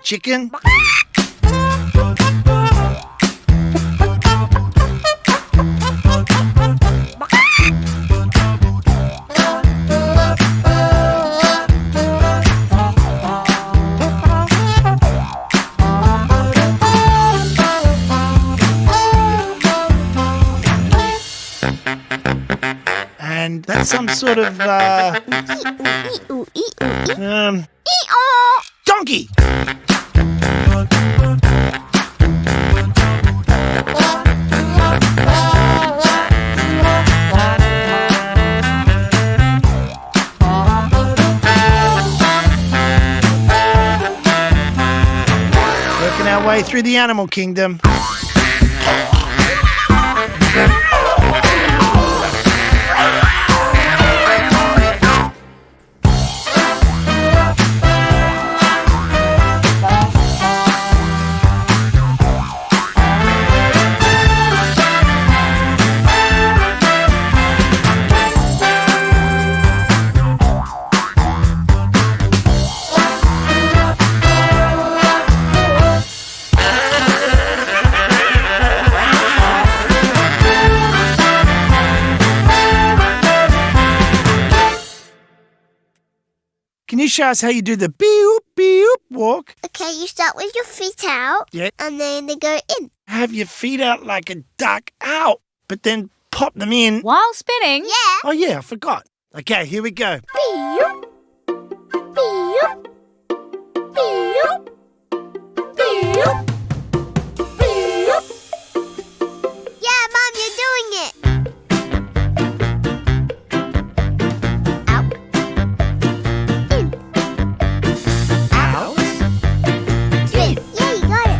chicken? And that's some sort of, donkey! Working our way through the animal kingdom. Can you show us how you do the beep, beep walk? Okay, you start with your feet out. Yeah. And then they go in. Have your feet out like a duck out, but then pop them in. While spinning. Yeah. Oh, yeah, I forgot. Okay, here we go. Beep. Beep. Beep. Beep. Beep. Yeah, Mom, you're doing it. Out. In. Out. In. Yeah, you got it.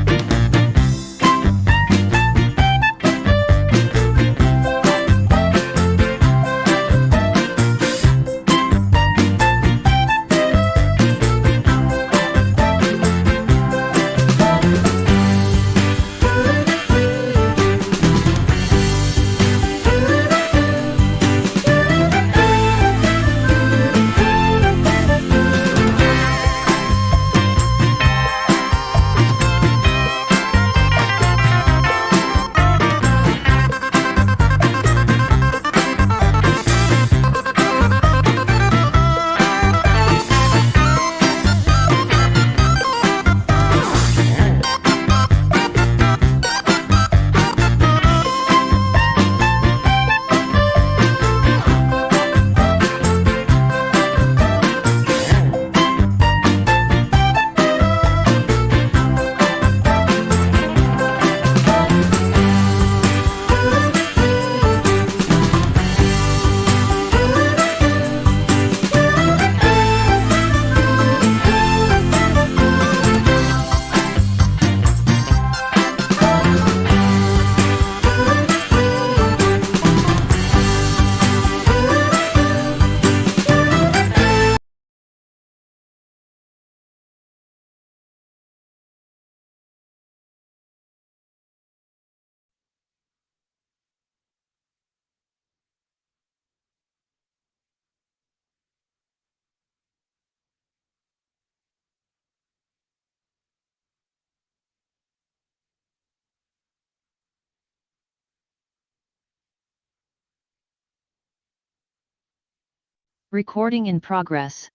Recording in progress.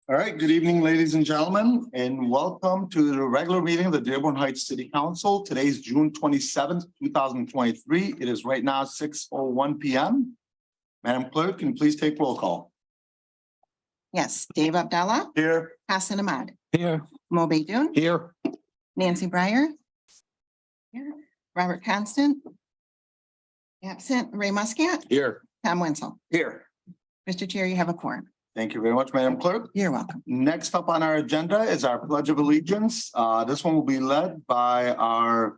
All right, good evening, ladies and gentlemen, and welcome to the regular meeting of the Dearborn Heights City Council. Today's June 27th, 2023. It is right now 6:01 p.m. Madam Clerk, can you please take roll call? Yes, Dave Abdallah, Here. Hassan Ahmad, Here. Mo Beydoun, Here. Nancy Breyer. Here, Robert Constant. Absent, Ray Muscat, Here. Tom Wencel. Here. Mr. Chair, you have a quorum. Thank you very much, Madam Clerk. You're welcome. Next up on our agenda is our Pledge of Allegiance. This one will be led by our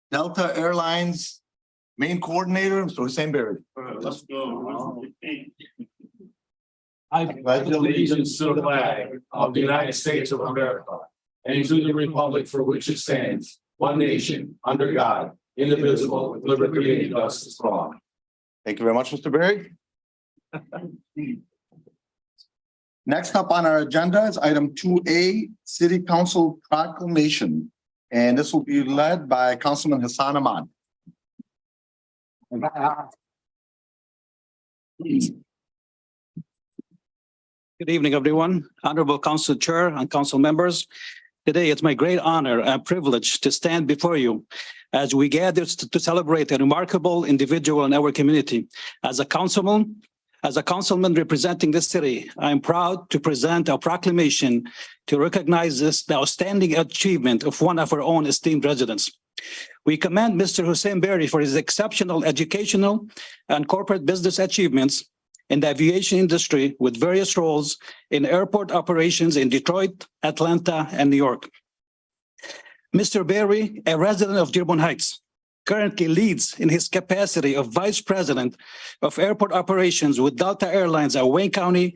Delta Airlines main coordinator, Mr. Hussein Berry. Let's go. I pledge allegiance to the flag of the United States of America and to the republic for which it stands, one nation, under God, indivisible, with liberty and justice for all. Thank you very much, Mr. Berry. Next up on our agenda is item 2A, City Council Proclamation. And this will be led by Councilman Hassan Ahmad. Good evening, everyone. Honorable Council Chair and Council members. Today, it's my great honor and privilege to stand before you as we gather to celebrate a remarkable individual in our community. As a councilman representing this city, I am proud to present a proclamation to recognize the outstanding achievement of one of our own esteemed residents. We commend Mr. Hussein Berry for his exceptional educational and corporate business achievements in the aviation industry with various roles in airport operations in Detroit, Atlanta, and New York. Mr. Berry, a resident of Dearborn Heights, currently leads in his capacity of Vice President of Airport Operations with Delta Airlines at Wayne County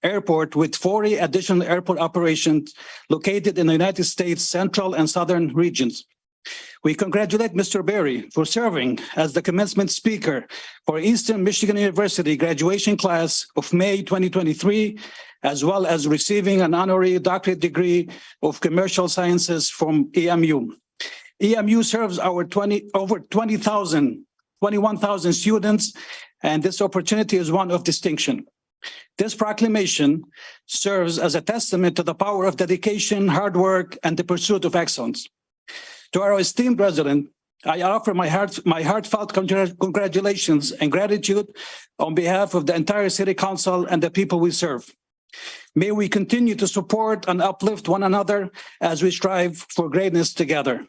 Airport, with 40 additional airport operations located in the United States Central and Southern regions. We congratulate Mr. Berry for serving as the commencement speaker for Eastern Michigan University graduation class of May 2023, as well as receiving an honorary doctorate degree of commercial sciences from EMU. EMU serves over 21,000 students, and this opportunity is one of distinction. This proclamation serves as a testament to the power of dedication, hard work, and the pursuit of excellence. To our esteemed resident, I offer my heartfelt congratulations and gratitude on behalf of the entire City Council and the people we serve. May we continue to support and uplift one another as we strive for greatness together.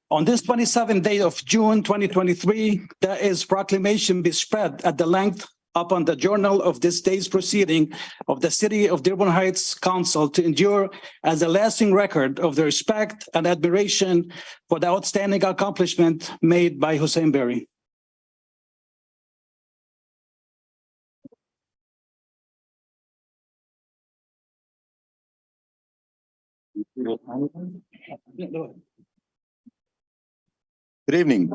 On this 27th day of June 2023, there is proclamation be spread at the length upon the journal of this day's proceeding of the City of Dearborn Heights Council to endure as a lasting record of the respect and admiration for the outstanding accomplishment made by Hussein Berry. Good evening.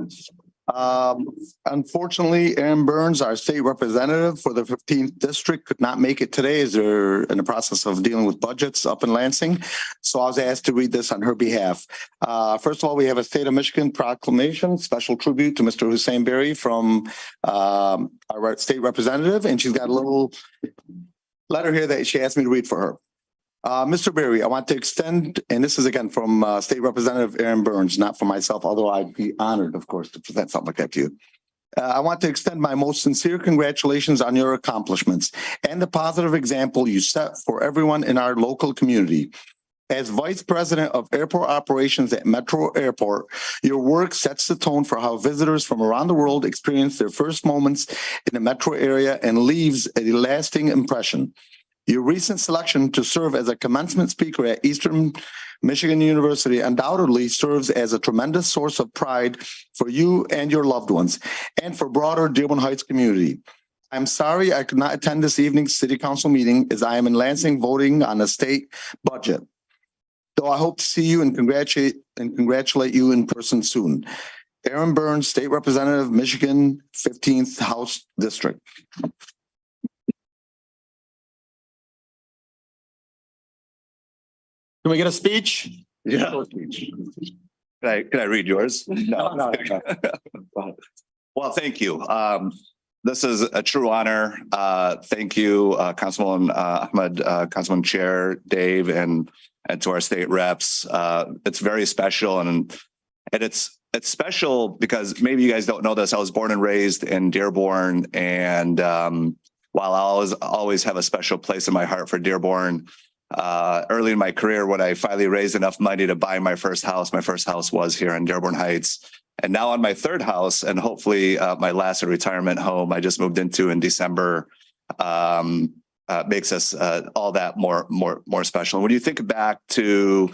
Unfortunately, Aaron Burns, our state representative for the 15th district, could not make it today as they're in the process of dealing with budgets up in Lansing. So I was asked to read this on her behalf. First of all, we have a state of Michigan proclamation, special tribute to Mr. Hussein Berry from our state representative. And she's got a little letter here that she asked me to read for her. Mr. Berry, I want to extend, and this is again from State Representative Aaron Burns, not for myself, although I'd be honored, of course, to present something like that to you. I want to extend my most sincere congratulations on your accomplishments and the positive example you set for everyone in our local community. As Vice President of Airport Operations at Metro Airport, your work sets the tone for how visitors from around the world experience their first moments in the metro area and leaves a lasting impression. Your recent selection to serve as a commencement speaker at Eastern Michigan University undoubtedly serves as a tremendous source of pride for you and your loved ones, and for broader Dearborn Heights community. I'm sorry I could not attend this evening's City Council meeting as I am in Lansing voting on the state budget. Though I hope to see you and congratulate you in person soon. Aaron Burns, State Representative, Michigan, 15th House District. Can we get a speech? Yeah. Can I read yours? No. Well, thank you. This is a true honor. Thank you, Councilman Ahmed, Councilman Chair Dave, and to our state reps. It's very special, and it's special because maybe you guys don't know this. I was born and raised in Dearborn, and while I always have a special place in my heart for Dearborn, early in my career, when I finally raised enough money to buy my first house was here in Dearborn Heights. And now on my third house, and hopefully my last retirement home I just moved into in December, makes us all that more special. And when you think back to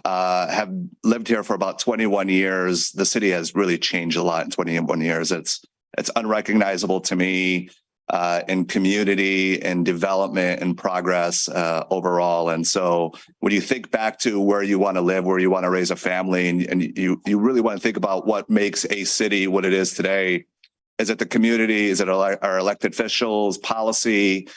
have lived here for about 21 years, the city has really changed a lot in 21 years. It's unrecognizable to me. in community and development and progress overall. And so when you think back to where you want to live, where you want to raise a family, and you really want to think about what makes a city what it is today, is it the community? Is it our elected officials, policy,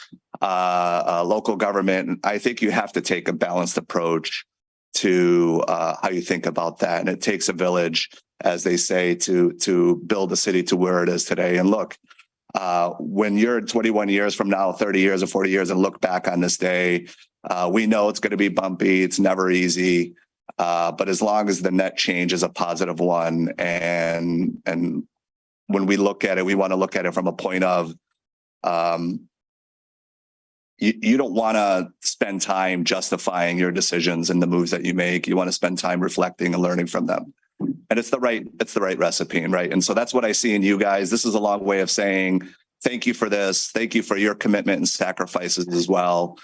local government? I think you have to take a balanced approach to how you think about that. And it takes a village, as they say, to build a city to where it is today. And look, when you're 21 years from now, 30 years or 40 years, and look back on this day, we know it's going to be bumpy. It's never easy. But as long as the net change is a positive one, and when we look at it, we want to look at it from a point of, you don't want to spend time justifying your decisions and the moves that you make. You want to spend time reflecting and learning from them. And it's the right recipe, right? And so that's what I see in you guys. This is a long way of saying thank you for this. Thank you for your commitment and sacrifices as well.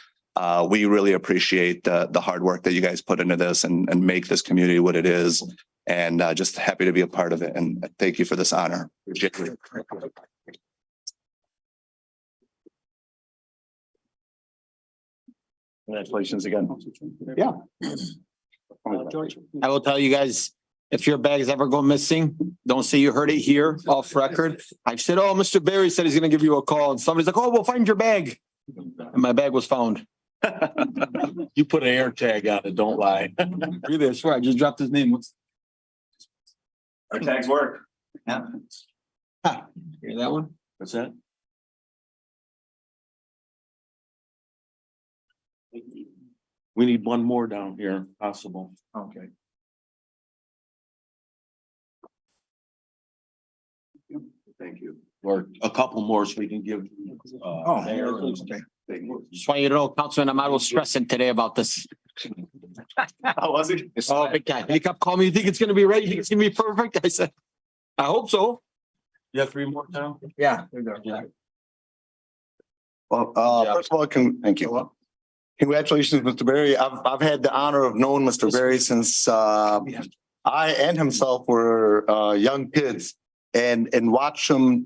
We really appreciate the hard work that you guys put into this and make this community what it is. And just happy to be a part of it. And thank you for this honor. Congratulations again. Yeah. I will tell you guys, if your bags ever go missing, don't say you heard it here off record. I've said, oh, Mr. Barry said he's gonna give you a call, and somebody's like, oh, we'll find your bag. And my bag was found. You put an air tag on it, don't lie. Really, I swear, I just dropped his name. Our tags work. Yeah. Hear that one? What's that? We need one more down here, if possible. Okay. Thank you. Or a couple more so we can give. Just want you to know, Councilman, I'm a little stressing today about this. How was it? Oh, big guy. He kept calling me, you think it's gonna be ready? You think it's gonna be perfect? I said, I hope so. You have 3 more down? Yeah. Well, first of all, thank you. Congratulations, Mr. Barry. I've had the honor of knowing Mr. Barry since I and himself were young kids, and watched him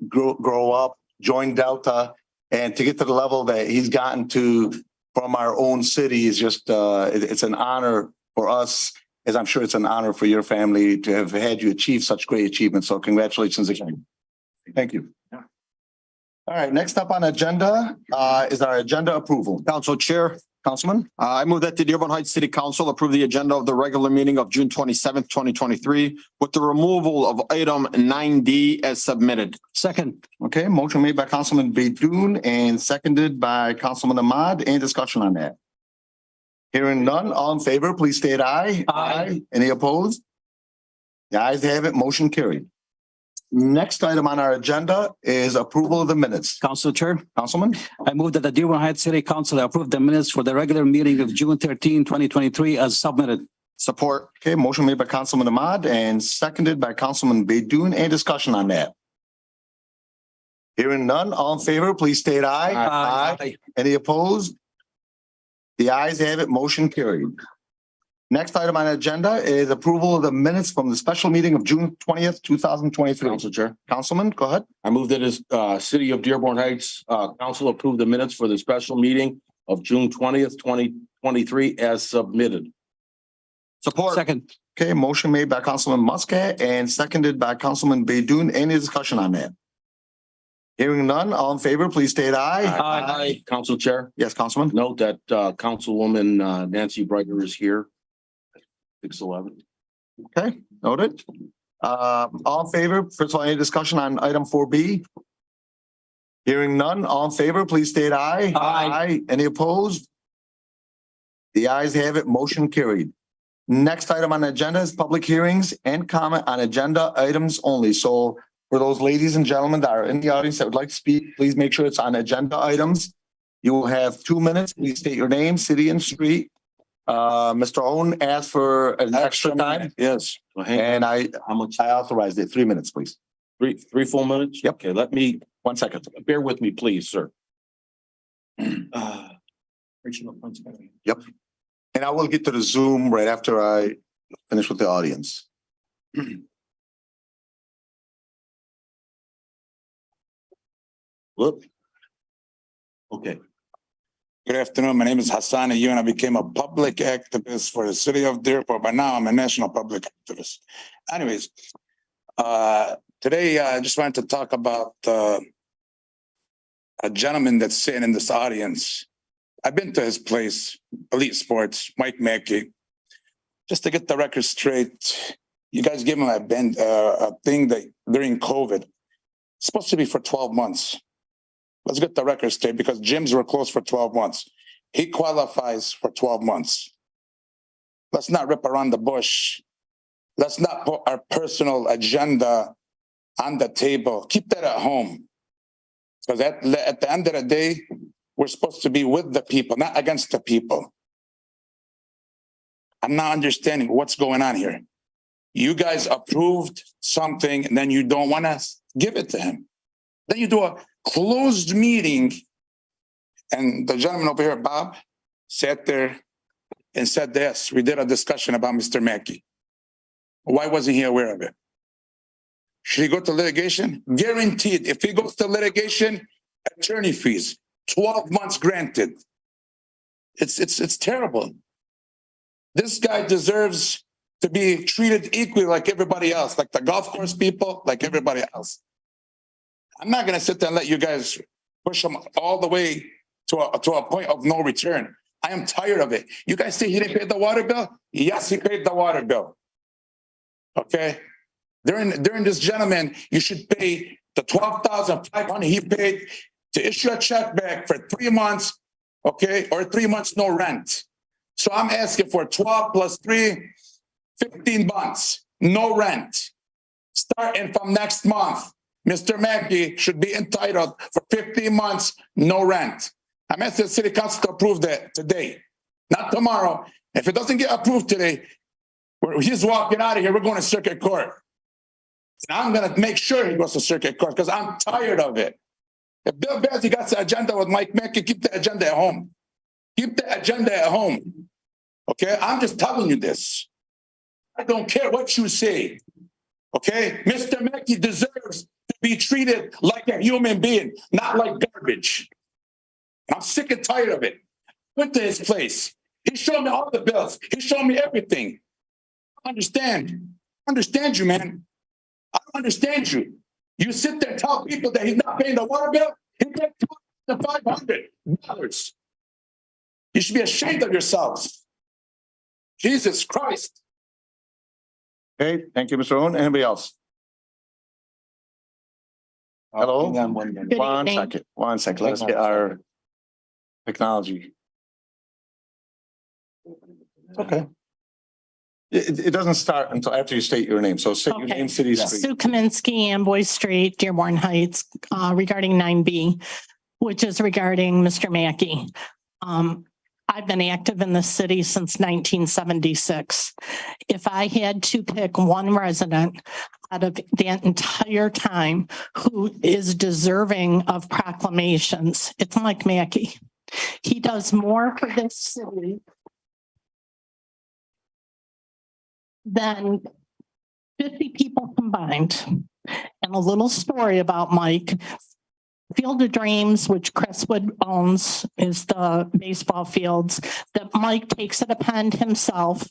grow up, join Delta, and to get to the level that he's gotten to from our own city is just it's an honor for us, as I'm sure it's an honor for your family to have had you achieve such great achievements. So congratulations again. Thank you. All right, next up on agenda is our agenda approval. Council Chair, Councilman? I move that the Dearborn Heights City Council approve the agenda of the regular meeting of June 27th, 2023, with the removal of item 9D as submitted. Second. Okay, motion made by Councilman Baidoon and seconded by Councilman Ahmad. Any discussion on that? Hearing none, all in favor, please state aye. Aye. Any opposed? The ayes have it, motion carried. Next item on our agenda is approval of the minutes. Council Chair, Councilman? I move that the Dearborn Heights City Council approve the minutes for the regular meeting of June 13, 2023 as submitted. Support. Okay, motion made by Councilman Ahmad and seconded by Councilman Baidoon. Any discussion on that? Hearing none, all in favor, please state aye. Aye. Any opposed? The ayes have it, motion carried. Next item on the agenda is approval of the minutes from the special meeting of June 20th, 2023. Council Chair, Councilman, go ahead. I move that this City of Dearborn Heights Council approve the minutes for the special meeting of June 20th, 2023 as submitted. Support. Second. Okay, motion made by Councilman Muscat and seconded by Councilman Baidoon. Any discussion on that? Hearing none, all in favor, please state aye. Aye. Council Chair, Yes, Councilman. note that Councilwoman Nancy Breiter is here. 611. Okay, noted. All in favor, first of all, any discussion on item 4B? Hearing none, all in favor, please state aye. Aye. Any opposed? The ayes have it, motion carried. Next item on the agenda is public hearings and comment on agenda items only. So for those ladies and gentlemen that are in the audience that would like to speak, please make sure it's on agenda items. You will have 2 minutes. Please state your name, city and street. Mr. Owen asked for an extra time Yes. Well, hang on. and How much? I authorized it. 3 minutes, please. Three full minutes? Yep. Okay, let me, 1 second. bear with me, please, sir. Yep. And I will get to the Zoom right after I finish with the audience. Whoop. Okay. Good afternoon. My name is Hassan Ayun. I became a public activist for the city of Dearborn, but now I'm a national public activist. Anyways, today I just wanted to talk about a gentleman that's sitting in this audience. I've been to his place, Elite Sports, Mike Mackey. Just to get the record straight, you guys gave him a thing that during COVID, it's supposed to be for 12 months. Let's get the record straight because gyms were closed for 12 months. He qualifies for 12 months. Let's not rip around the bush. Let's not put our personal agenda on the table. Keep that at home. Because at the end of the day, we're supposed to be with the people, not against the people. I'm not understanding what's going on here. You guys approved something and then you don't want to give it to him. Then you do a closed meeting, and the gentleman over here, Bob, sat there and said, yes, we did a discussion about Mr. Mackey. Why wasn't he aware of it? Should he go to litigation? Guaranteed. If he goes to litigation, attorney fees, 12 months granted. It's terrible. This guy deserves to be treated equally like everybody else, like the golf course people, like everybody else. I'm not going to sit there and let you guys push him all the way to a point of no return. I am tired of it. You guys say he didn't pay the water bill? Yes, he paid the water bill. Okay. During this gentleman, you should pay the $12,500 he paid to issue a check back for 3 months, okay, or 3 months no rent. So I'm asking for 12 plus 3, 15 months, no rent. Starting from next month, Mr. Mackey should be entitled for 15 months, no rent. I'm asking the city council to approve that today, not tomorrow. If it doesn't get approved today, he's walking out of here, we're going to circuit court. And I'm going to make sure he goes to circuit court because I'm tired of it. If Bill Bazzi got the agenda with Mike Mackey, keep the agenda at home. Keep the agenda at home. Okay, I'm just telling you this. I don't care what you say. Okay, Mr. Mackey deserves to be treated like a human being, not like garbage. I'm sick and tired of it. Went to his place. He showed me all the bills. He showed me everything. I understand you, man. I don't understand you. You sit there and tell people that he's not paying the water bill. He paid $500. You should be ashamed of yourselves. Jesus Christ. Okay, thank you, Mr. Owen. Anybody else? Hello? One second. Let's get our technology. Okay. It doesn't start until after you state your name. So state your name, city, street. Sue Kaminsky, Amboy Street, Dearborn Heights, regarding 9B, which is regarding Mr. Mackey. I've been active in the city since 1976. If I had to pick one resident out of that entire time who is deserving of proclamations, it's Mike Mackey. He does more for this city than 50 people combined. And a little story about Mike. Field of Dreams, which Crestwood owns, is the baseball fields that Mike takes it upon himself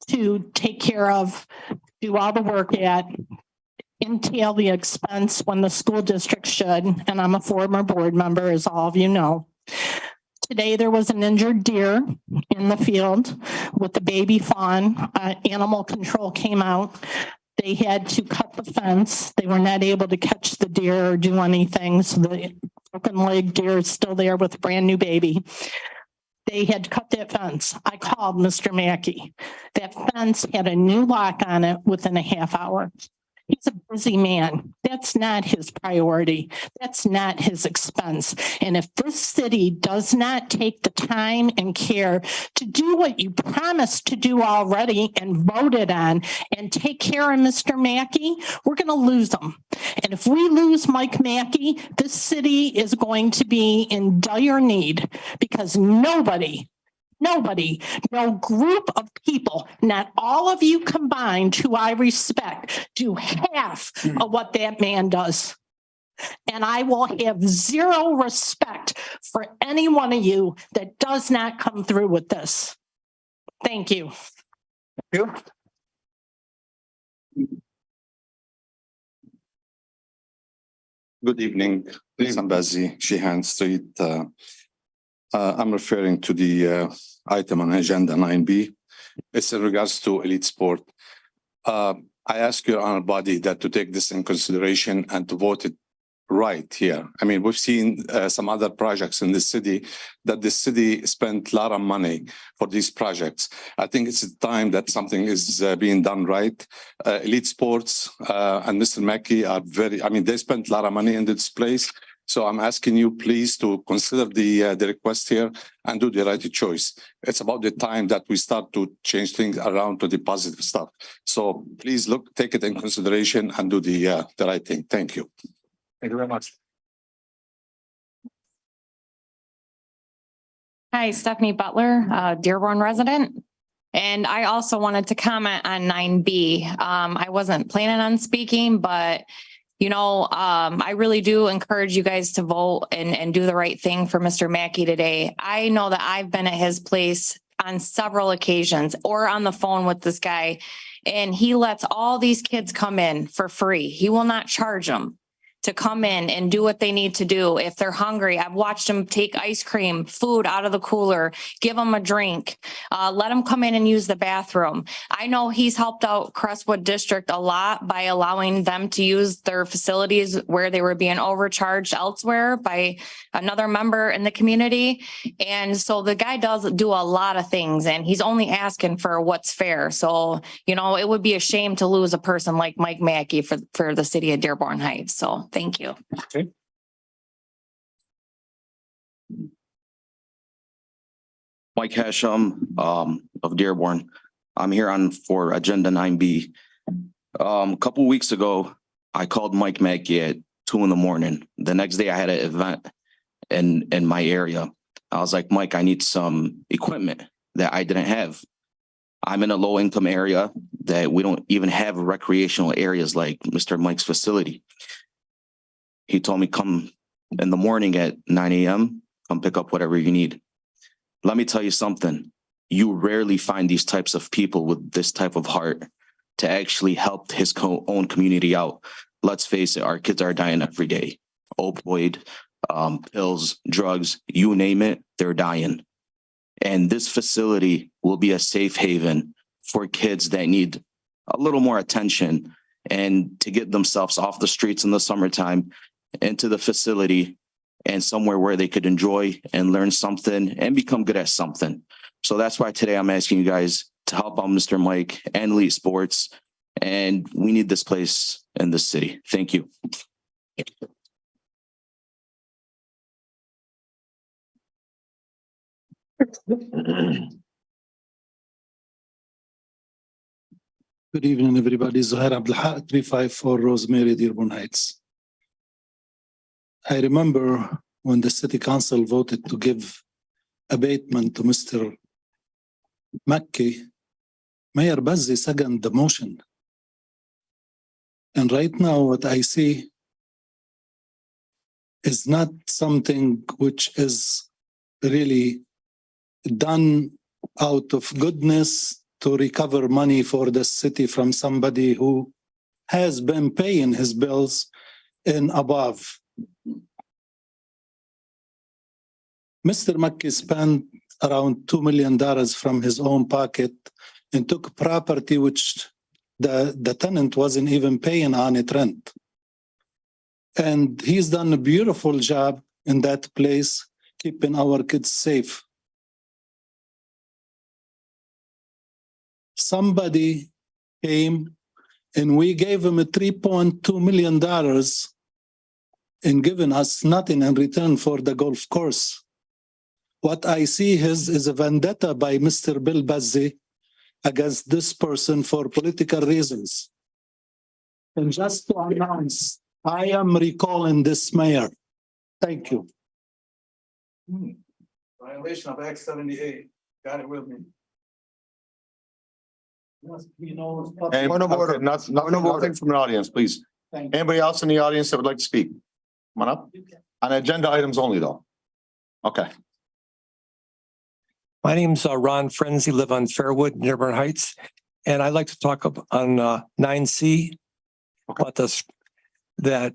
to take care of, do all the work at, entail the expense when the school district should. And I'm a former board member, as all of you know. Today, there was an injured deer in the field with the baby fawn. Animal control came out. They had to cut the fence. They were not able to catch the deer or do anything. So the broken leg deer is still there with a brand new baby. They had to cut that fence. I called Mr. Mackey. That fence had a new lock on it within a half hour. He's a busy man. That's not his priority. That's not his expense. And if this city does not take the time and care to do what you promised to do already and voted on and take care of Mr. Mackey, we're going to lose him. And if we lose Mike Mackey, this city is going to be in dire need because nobody, no group of people, not all of you combined who I respect, do half of what that man does. And I will have zero respect for any one of you that does not come through with this. Thank you. Good evening, Sambazi, Sheehan Street. I'm referring to the item on agenda 9B. It's in regards to elite sport. I ask your honor body that to take this in consideration and to vote it right here. I mean, we've seen some other projects in the city that the city spent a lot of money for these projects. I think it's time that something is being done right. Elite Sports and Mr. Mackey are they spent a lot of money in this place. So I'm asking you please to consider the request here and do the right choice. It's about the time that we start to change things around to the positive stuff. So please take it in consideration and do the right thing. Thank you. Thank you very much. Hi, Stephanie Butler, Dearborn resident. And I also wanted to comment on 9B. I wasn't planning on speaking, but I really do encourage you guys to vote and do the right thing for Mr. Mackey today. I know that I've been at his place on several occasions or on the phone with this guy, and he lets all these kids come in for free. He will not charge them to come in and do what they need to do. If they're hungry, I've watched them take ice cream, food out of the cooler, give them a drink, let them come in and use the bathroom. I know he's helped out Crestwood District a lot by allowing them to use their facilities where they were being overcharged elsewhere by another member in the community. And so the guy does do a lot of things, and he's only asking for what's fair. So, it would be a shame to lose a person like Mike Mackey for the city of Dearborn Heights. So thank you. Okay. Mike Hashem, of Dearborn. I'm here for agenda 9B. A couple weeks ago, I called Mike Mackey at 2 a.m. The next day I had an event in my area. I was like, Mike, I need some equipment that I didn't have. I'm in a low income area that we don't even have recreational areas like Mr. Mike's facility. He told me come in the morning at 9 a.m., come pick up whatever you need. Let me tell you something. You rarely find these types of people with this type of heart to actually help his own community out. Let's face it, our kids are dying every day. Opioid, pills, drugs, you name it, they're dying. And this facility will be a safe haven for kids that need a little more attention and to get themselves off the streets in the summertime into the facility and somewhere where they could enjoy and learn something and become good at something. So that's why today I'm asking you guys to help out Mr. Mike and Lease Sports. And we need this place in the city. Thank you. Good evening, everybody. Zuhair Abdallah, 354 Rosemary, Dearborn Heights. I remember when the city council voted to give abatement to Mr. Mackey, Mayor Bazzi seconded the motion. And right now what I see is not something which is really done out of goodness to recover money for the city from somebody who has been paying his bills in above. Mr. Mackey spent around $2 million from his own pocket and took property which the tenant wasn't even paying on it rent. And he's done a beautiful job in that place, keeping our kids safe. Somebody came and we gave him a $3.2 million and given us nothing in return for the golf course. What I see is a vendetta by Mr. Bill Bazzi against this person for political reasons. And just to announce, I am recalling this mayor. Thank you. Violation of Act 78. Got it with me. Point of order, nothing from the audience, please. Anybody else in the audience that would like to speak? Come on up. On agenda items only though. Okay. My name's Ron Frenzy, live on Fairwood, Dearborn Heights, and I'd like to talk on 9C about this. At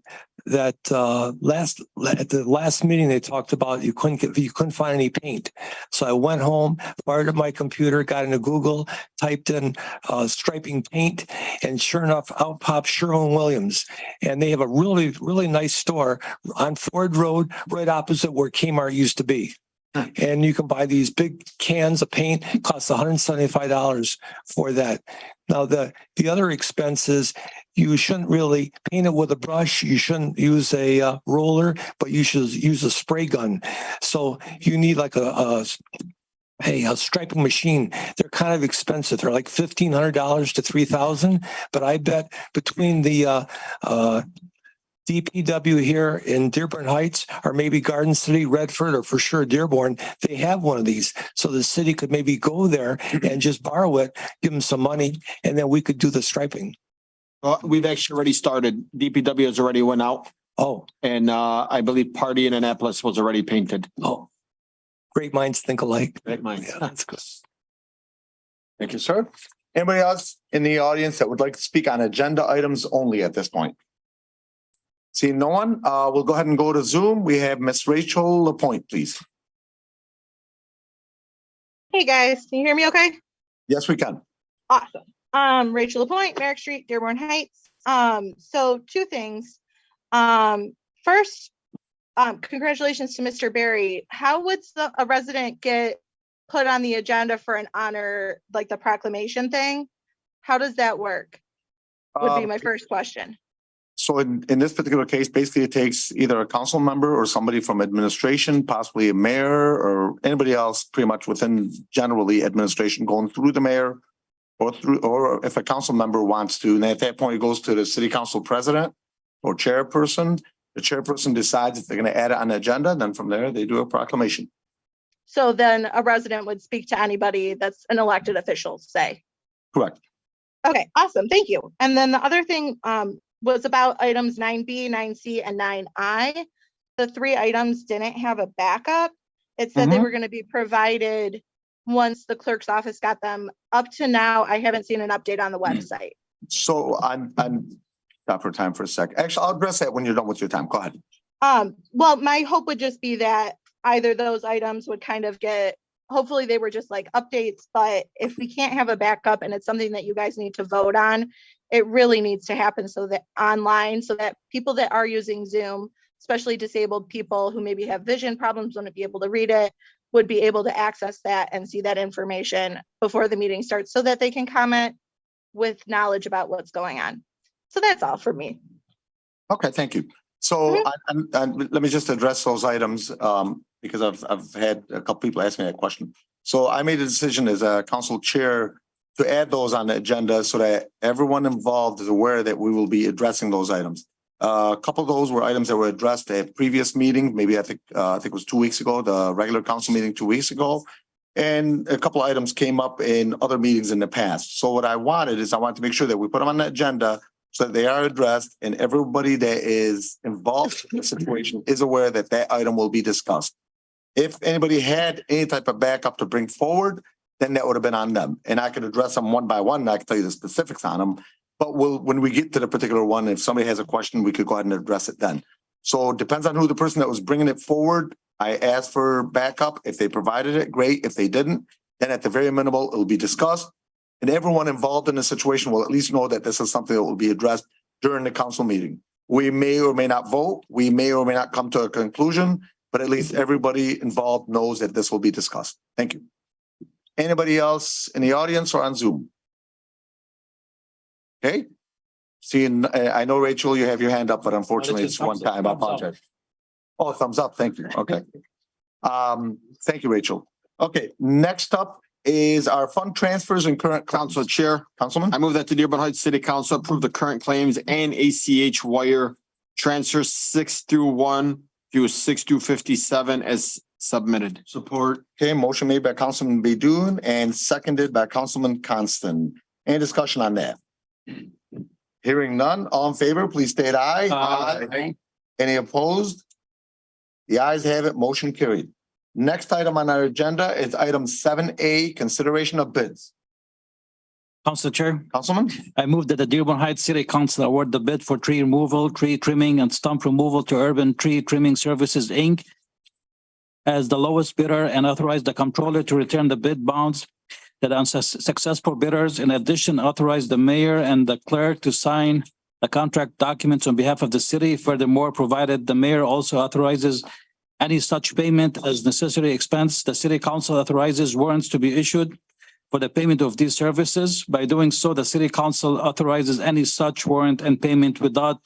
the last meeting they talked about you couldn't find any paint, so I went home, fired up my computer, got into Google, typed in striping paint, and sure enough, out popped Sherwin-Williams, and they have a really nice store on Ford Road, right opposite where Kmart used to be. And you can buy these big cans of paint, it costs $175 for that. Now, the other expense is you shouldn't really paint it with a brush. You shouldn't use a roller, but you should use a spray gun. So you need like a striping machine. They're kind of expensive. They're like $1,500 to $3,000. But I bet between the DPW here in Dearborn Heights, or maybe Garden City, Redford, or for sure Dearborn, they have one of these. So the city could maybe go there and just borrow it, give them some money, and then we could do the striping. We've actually already started. DPW has already went out. Oh, and I believe Party in Annapolis was already painted. Oh, great minds think alike. Great minds. Yeah, that's good. Thank you, sir. Anybody else in the audience that would like to speak on agenda items only at this point? Seeing no one, we'll go ahead and go to Zoom. We have Miss Rachel Lapointe, please. Hey guys, can you hear me okay? Yes, we can. Awesome. Rachel Lapointe, Merrick Street, Dearborn Heights. So two things. First, congratulations to Mr. Berry. How would a resident get put on the agenda for an honor, like the proclamation thing? How does that work? Would be my first question. So in this particular case, basically it takes either a council member or somebody from administration, possibly a mayor or anybody else pretty much within generally administration going through the mayor or if a council member wants to, and at that point it goes to the city council president or chairperson. The chairperson decides if they're going to add it on the agenda, and then from there they do a proclamation. So then a resident would speak to anybody that's an elected official, say. Correct. Okay, awesome. Thank you. And then the other thing was about items 9B, 9C, and 9I. The three items didn't have a backup. It said they were going to be provided once the clerk's office got them. Up to now, I haven't seen an update on the website. So I'm stop for time for a sec. Actually, I'll address that when you're done with your time. Go ahead. Well, my hope would just be that either those items would kind of get, hopefully they were just like updates, but if we can't have a backup and it's something that you guys need to vote on, it really needs to happen so that online, so that people that are using Zoom, especially disabled people who maybe have vision problems, wouldn't be able to read it, would be able to access that and see that information before the meeting starts so that they can comment with knowledge about what's going on. So that's all for me. Okay, thank you. So let me just address those items because I've had a couple people ask me that question. So I made a decision as a council chair to add those on the agenda so that everyone involved is aware that we will be addressing those items. A couple of those were items that were addressed at previous meeting. Maybe I think it was 2 weeks ago, the regular council meeting 2 weeks ago. And a couple of items came up in other meetings in the past. So what I wanted to make sure that we put them on the agenda so that they are addressed and everybody that is involved in the situation is aware that that item will be discussed. If anybody had any type of backup to bring forward, then that would have been on them. And I could address them one by one and I can tell you the specifics on them. But when we get to the particular one, if somebody has a question, we could go ahead and address it then. So it depends on who the person that was bringing it forward. I asked for backup. If they provided it, great. If they didn't, then at the very minimal, it will be discussed. And everyone involved in the situation will at least know that this is something that will be addressed during the council meeting. We may or may not vote. We may or may not come to a conclusion, but at least everybody involved knows that this will be discussed. Thank you. Anybody else in the audience or on Zoom? Okay. Seeing, I know, Rachel, you have your hand up, but unfortunately it's one time. I apologize. Oh, thumbs up. Thank you. Okay. Thank you, Rachel. Okay. Next up is our fund transfers and current Council Chair. Councilman. I move that the Dearborn Heights City Council approve the current claims and ACH wire transfers 6-1 through 6-57 as submitted. Support. Okay, motion made by Councilman Baidoon and seconded by Councilman Constant. Any discussion on that? Hearing none, all in favor, please state aye. Aye. Any opposed? The ayes have it, motion carried. Next item on our agenda is item 7A, consideration of bids. Council Chair, Councilman? I move that the Dearborn Heights City Council award the bid for tree removal, tree trimming, and stump removal to Urban Tree Trimming Services, Inc. as the lowest bidder and authorize the Comptroller to return the bid bonds that unsuccessful bidders. In addition, authorize the mayor and the clerk to sign the contract documents on behalf of the city. Furthermore, provided the mayor also authorizes any such payment as necessary expense, the city council authorizes warrants to be issued for the payment of these services. By doing so, the city council authorizes any such warrant and payment without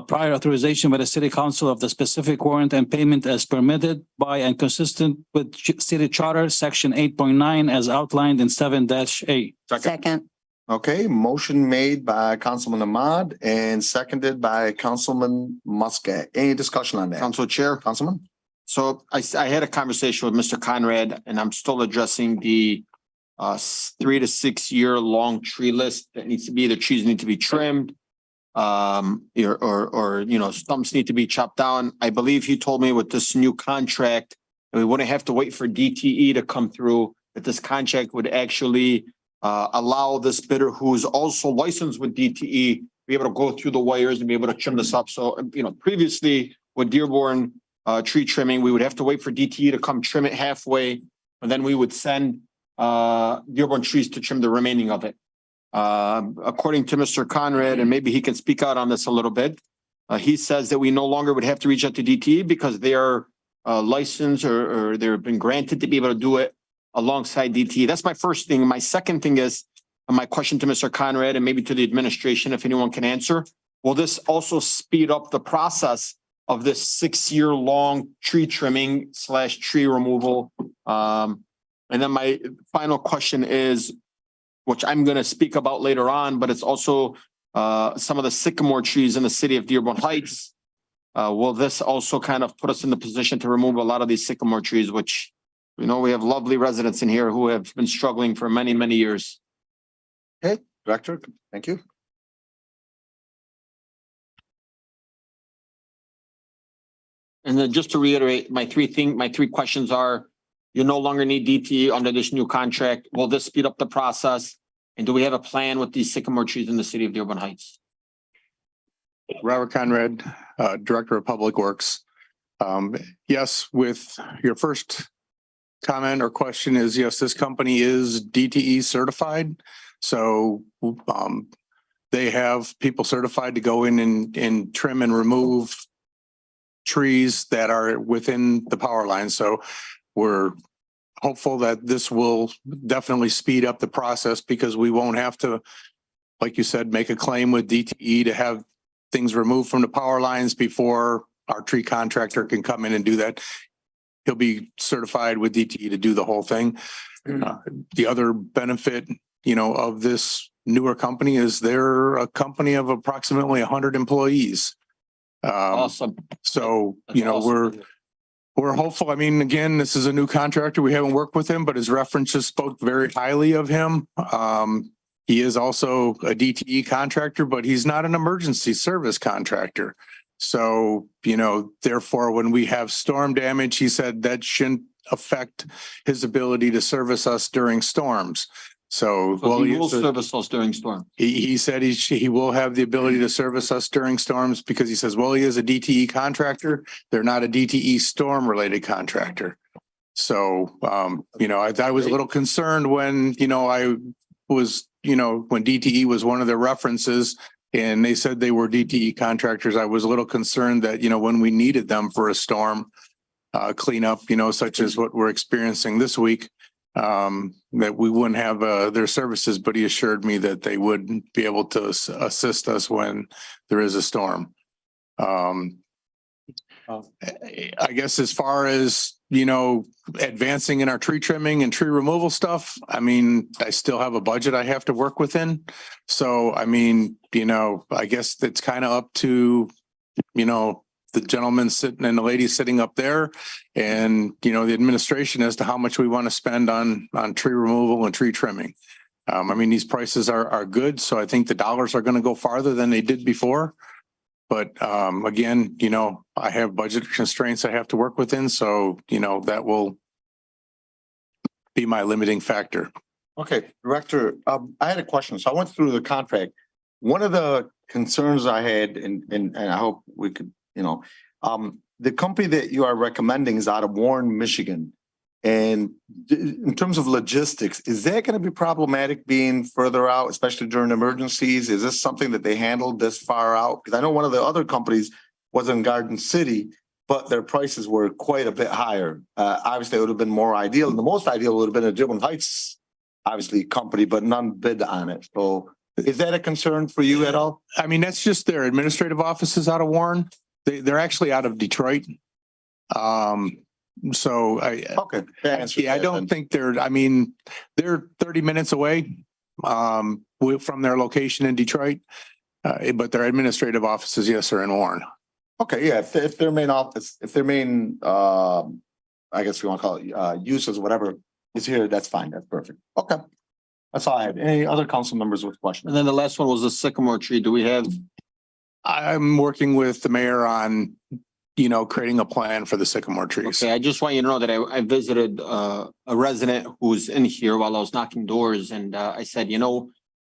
prior authorization by the city council of the specific warrant and payment as permitted by and consistent with city charter, section 8.9 as outlined in 7-A. Second. Okay, motion made by Councilman Ahmad and seconded by Councilman Muscat. Any discussion on that? Council Chair. Councilman? So I had a conversation with Mr. Conrad, and I'm still addressing the 3 to 6 year long tree list that needs to be, the trees need to be trimmed. Or stumps need to be chopped down. I believe he told me with this new contract, we wouldn't have to wait for DTE to come through, that this contract would actually allow this bidder who's also licensed with DTE be able to go through the wires and be able to trim this up. So, previously with Dearborn tree trimming, we would have to wait for DTE to come trim it halfway, and then we would send Dearborn Trees to trim the remaining of it. According to Mr. Conrad, and maybe he can speak out on this a little bit, he says that we no longer would have to reach out to DTE because they are licensed or they've been granted to be able to do it alongside DTE. That's my first thing. My second thing is my question to Mr. Conrad and maybe to the administration, if anyone can answer. Will this also speed up the process of this 6 year long tree trimming / tree removal? And then my final question is, which I'm going to speak about later on, but it's also some of the sycamore trees in the city of Dearborn Heights. Will this also kind of put us in the position to remove a lot of these sycamore trees, which, we have lovely residents in here who have been struggling for many, many years. Okay, Director, thank you. And then just to reiterate, my three questions are, you no longer need DTE under this new contract. Will this speed up the process? And do we have a plan with these sycamore trees in the city of Dearborn Heights? Robert Conrad, Director of Public Works. Yes, with your first comment or question is, yes, this company is DTE certified. So they have people certified to go in and trim and remove trees that are within the power line. So we're hopeful that this will definitely speed up the process because we won't have to, like you said, make a claim with DTE to have things removed from the power lines before our tree contractor can come in and do that. He'll be certified with DTE to do the whole thing. The other benefit, of this newer company is they're a company of approximately 100 employees. Awesome. So, we're hopeful. I mean, again, this is a new contractor. We haven't worked with him, but his references spoke very highly of him. He is also a DTE contractor, but he's not an emergency service contractor. So, therefore, when we have storm damage, he said that shouldn't affect his ability to service us during storms. So he will service us during storms. He said he will have the ability to service us during storms because he says, well, he is a DTE contractor. They're not a DTE storm related contractor. So, I was a little concerned when, I was, when DTE was one of their references and they said they were DTE contractors. I was a little concerned that, when we needed them for a storm cleanup, such as what we're experiencing this week, that we wouldn't have their services, but he assured me that they would be able to assist us when there is a storm. I guess as far as, advancing in our tree trimming and tree removal stuff, I mean, I still have a budget I have to work within. So, I mean, I guess it's kind of up to, the gentleman sitting and the lady sitting up there and, the administration as to how much we want to spend on tree removal and tree trimming. I mean, these prices are good. So I think the dollars are going to go farther than they did before. But again, I have budget constraints I have to work within, so that will be my limiting factor. Okay, Director, I had a question. So I went through the contract. One of the concerns I had, and I hope we could, the company that you are recommending is out of Warren, Michigan. And in terms of logistics, is that going to be problematic being further out, especially during emergencies? Is this something that they handled this far out? Because I know one of the other companies was in Garden City, but their prices were quite a bit higher. Obviously, it would have been more ideal. And the most ideal would have been a Dearborn Heights, obviously, company, but none bid on it. So is that a concern for you at all? I mean, that's just their administrative offices out of Warren. They're actually out of Detroit. So I don't think they're 30 minutes away from their location in Detroit. But their administrative offices, yes, are in Warren. Okay, yeah, if their main office, if their main, I guess we want to call it uses, whatever is here, that's fine. That's perfect. Okay. That's all I had. Any other council members with questions? And then the last one was the sycamore tree. Do we have? I'm working with the mayor on, creating a plan for the sycamore trees. Okay, I just want you to know that I visited a resident who's in here while I was knocking doors, and I said,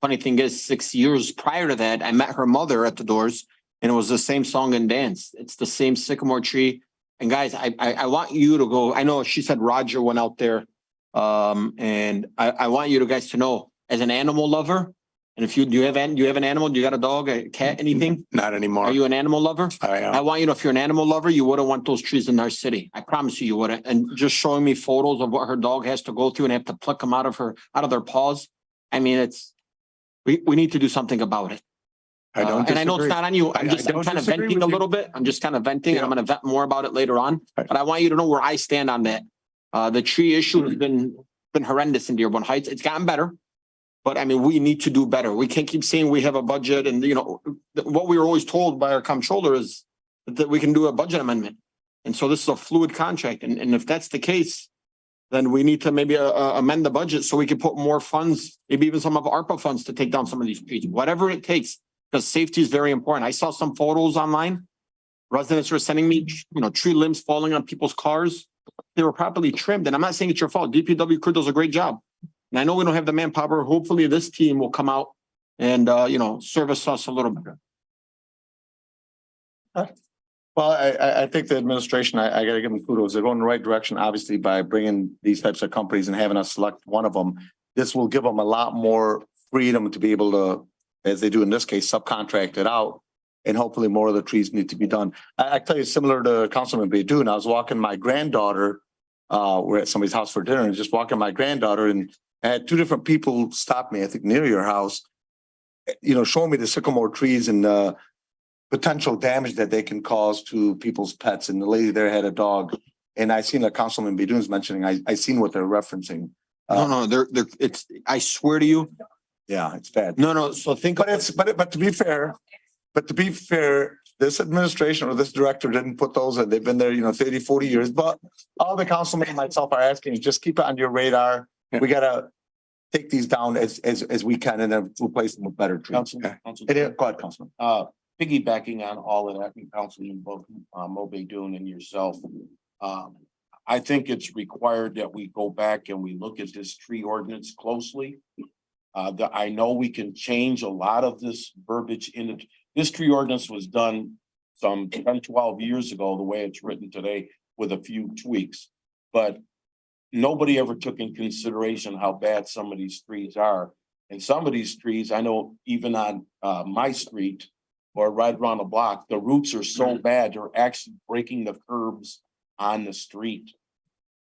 funny thing is, 6 years prior to that, I met her mother at the doors, and it was the same song and dance. It's the same sycamore tree. And guys, I want you to go. I know she said Roger went out there, and I want you guys to know, as an animal lover, and if do you have an animal? Do you got a dog, a cat, anything? Not anymore. Are you an animal lover? I am. I want you to know, if you're an animal lover, you wouldn't want those trees in our city. I promise you wouldn't. And just showing me photos of what her dog has to go through and have to pluck them out of their paws. I mean, we need to do something about it. I don't and I know it's not on you. I'm kind of venting a little bit. I'm just kind of venting, and I'm going to vent more about it later on. But I want you to know where I stand on that. The tree issue has been horrendous in Dearborn Heights. It's gotten better. But I mean, we need to do better. We can't keep saying we have a budget, and what we were always told by our comptroller is that we can do a budget amendment. And so this is a fluid contract. And if that's the case, then we need to maybe amend the budget so we can put more funds, maybe even some of ARPA funds, to take down some of these trees, whatever it takes, because safety is very important. I saw some photos online. Residents were sending me, tree limbs falling on people's cars. They were properly trimmed. And I'm not saying it's your fault. DPW crew does a great job. And I know we don't have the manpower. Hopefully this team will come out and, service us a little better. Well, I think the administration, I got to give them kudos. They're going in the right direction, obviously, by bringing these types of companies and having us select one of them. This will give them a lot more freedom to be able to, as they do in this case, subcontract it out. And hopefully more of the trees need to be done. I tell you, similar to Councilman Beydoun, I was walking my granddaughter. We're at somebody's house for dinner, and just walking my granddaughter, and I had two different people stop me, I think near your house, showing me the sycamore trees and the potential damage that they can cause to people's pets. And the lady there had a dog, and I seen that Councilman Beydoun's mentioning. I seen what they're referencing. No, it's. I swear to you. Yeah, it's bad. No. So think. But to be fair, this administration or this director didn't put those in. They've been there, 30, 40 years. But all the councilmen and myself are asking, just keep it on your radar. Yeah. We gotta take these down as we can, and then replace them with better trees. Go ahead, Councilman. Piggybacking on all of that, Councilman, both Mo Beydoun and yourself, I think it's required that we go back and we look at this tree ordinance closely. I know we can change a lot of this verbiage in it. This tree ordinance was done some 10, 12 years ago, the way it's written today, with a few tweaks. But nobody ever took in consideration how bad some of these trees are. And some of these trees, I know even on my street or right around the block, the roots are so bad, they're actually breaking the curbs on the street.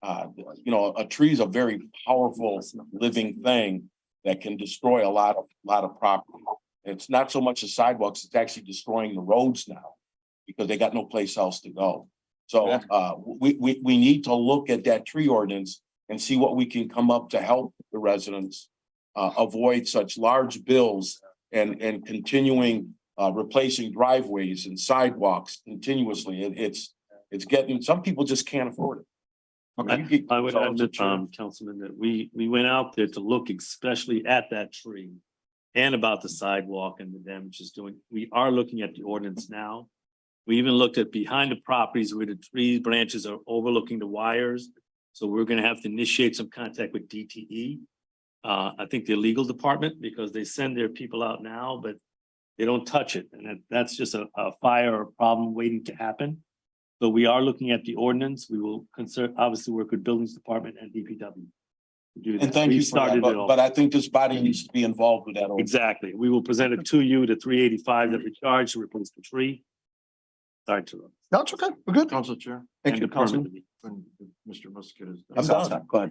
A tree is a very powerful living thing that can destroy a lot of property. It's not so much the sidewalks, it's actually destroying the roads now because they got no place else to go. So we need to look at that tree ordinance and see what we can come up to help the residents avoid such large bills and continuing replacing driveways and sidewalks continuously. It's getting, some people just can't afford it. I would add, Councilman, that we went out there to look especially at that tree. and about the sidewalk and the damage it's doing. We are looking at the ordinance now. We even looked at behind the properties where the tree branches are overlooking the wires. So we're gonna have to initiate some contact with DTE. I think the legal department, because they send their people out now, but they don't touch it. And that's just a fire or problem waiting to happen. So we are looking at the ordinance. We will obviously work with buildings department and DPW. And thank you for that, but I think this body needs to be involved with that. Exactly. We will present it to you, the 385 that we charge to replace the tree. Sorry to. No, it's okay. We're good. Council Chair. Thank And you, the Councilman. When Mr. Musket is. I'm done. Go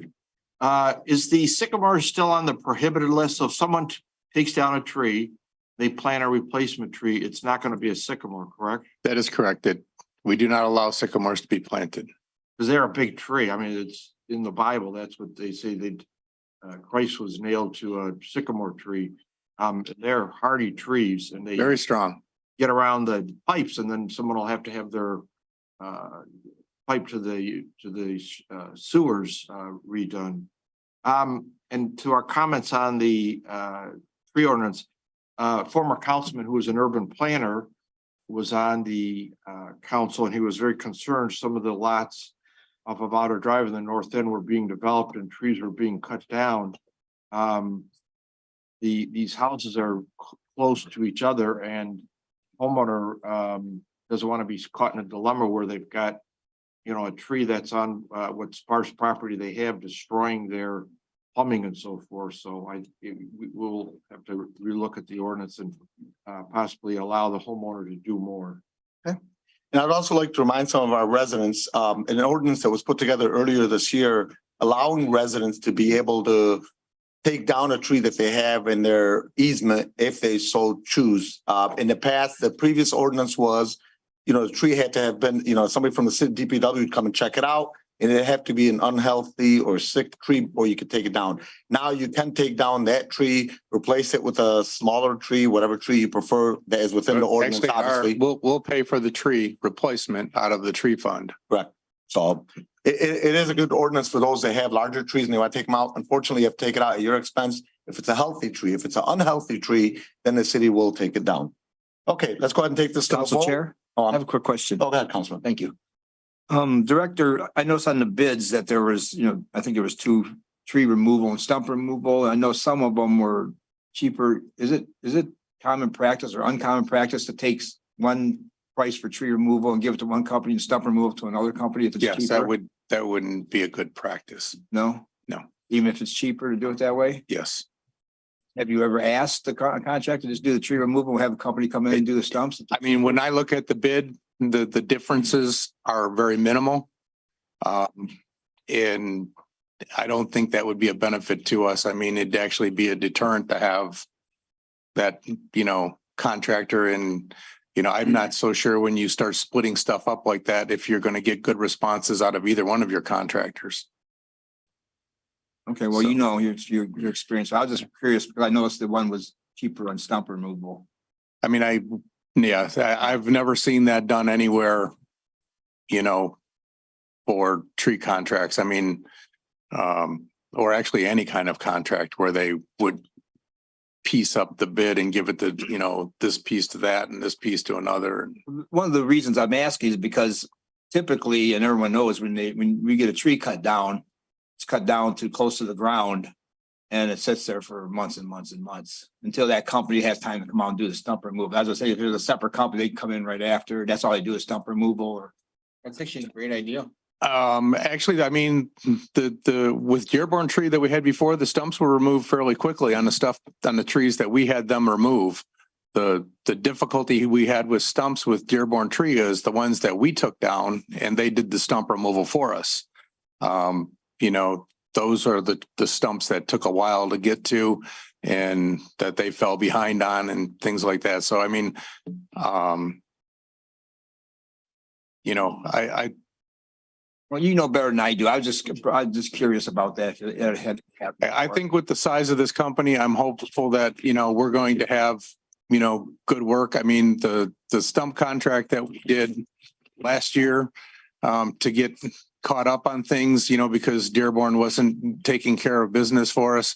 ahead. Is the sycamore still on the prohibited list? So if someone takes down a tree, they plant a replacement tree, it's not gonna be a sycamore, correct? That is correct. That we do not allow sycamores to be planted. Because they're a big tree. I mean, it's in the Bible. That's what they say. Christ was nailed to a sycamore tree. They're hardy trees and they Very strong. get around the pipes and then someone will have to have their pipe to the sewers redone. And to our comments on the tree ordinance, former councilman who was an urban planner was on the council and he was very concerned some of the lots off of Outer Drive in the north end were being developed and trees were being cut down. These houses are close to each other and homeowner doesn't want to be caught in a dilemma where they've got, you know, a tree that's on what sparse property they have destroying their plumbing and so forth. So we will have to relook at the ordinance and possibly allow the homeowner to do more. Okay. And I'd also like to remind some of our residents, an ordinance that was put together earlier this year, allowing residents to be able to take down a tree that they have in their easement if they so choose. In the past, the previous ordinance was, you know, the tree had to have been, you know, somebody from the city DPW would come and check it out. And it had to be an unhealthy or sick tree before you could take it down. Now you can take down that tree, replace it with a smaller tree, whatever tree you prefer that is within the ordinance, Actually, obviously. we'll pay for the tree replacement out of the tree fund. Correct. So it is a good ordinance for those that have larger trees and they want to take them out. Unfortunately, you have to take it out at your expense. If it's a healthy tree, if it's an unhealthy tree, then the city will take it down. Okay, let's go ahead and take this to the Council vote. Chair, Oh, I have a quick question. Go ahead, Councilman. Thank you. Director, I noticed on the bids that there was, you know, I think there was 2 tree removal and stump removal. I know some of them were cheaper. Is it common practice or uncommon practice to take one price for tree removal and give it to one company and stump removal to another company if it's Yes, cheaper? that wouldn't be a good practice. No? No. Even if it's cheaper to do it that way? Yes. Have you ever asked the contractor to just do the tree removal and have a company come in and do the stumps? I mean, when I look at the bid, the differences are very minimal. And I don't think that would be a benefit to us. I mean, it'd actually be a deterrent to have that, you know, contractor. And, you know, I'm not so sure when you start splitting stuff up like that, if you're going to get good responses out of either one of your contractors. Okay, well, you know, your experience. I was just curious because I noticed the one was cheaper on stump removal. I mean, I've never seen that done anywhere, you know, for tree contracts. I mean, or actually any kind of contract where they would piece up the bid and give it the, you know, this piece to that and this piece to another. One of the reasons I'm asking is because typically, and everyone knows when we get a tree cut down, it's cut down too close to the ground and it sits there for months and months and months until that company has time to come out and do the stump removal. As I say, if there's a separate company, they can come in right after. That's all they do is stump removal. Or that's actually a great idea. Actually, I mean, the with Dearborn tree that we had before, the stumps were removed fairly quickly on the trees that we had them remove. The difficulty we had with stumps with Dearborn tree is the ones that we took down and they did the stump removal for us. You know, those are the stumps that took a while to get to and that they fell behind on and things like that. So, I mean, you know, well, you know better than I do. I was just curious about that. I think with the size of this company, I'm hopeful that, you know, we're going to have, you know, good work. I mean, the stump contract that we did last year to get caught up on things, you know, because Dearborn wasn't taking care of business for us.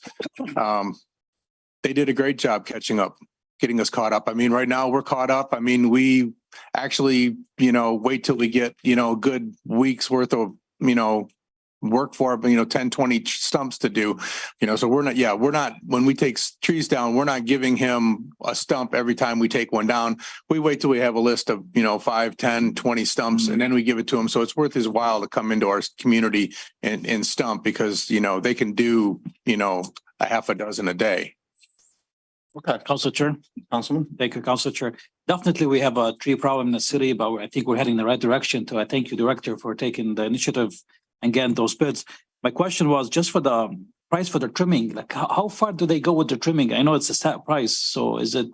they did a great job catching up, getting us caught up. I mean, right now we're caught up. I mean, we actually, wait till we get, a good week's worth of, work for, 10, 20 stumps to do, so we're not, when we take trees down, we're not giving him a stump every time we take one down. We wait till we have a list of, 5, 10, 20 stumps, and then we give it to him. So it's worth his while to come into our community and stump because, they can do, a half a dozen a day. Okay, Council Chair. Councilman. Thank you, Council Chair. Definitely, we have a tree problem in the city, but I think we're heading in the right direction. I thank you, Director, for taking the initiative and getting those bids. My question was just for the price for the trimming, like how far do they go with the trimming? I know it's a set price, so is it?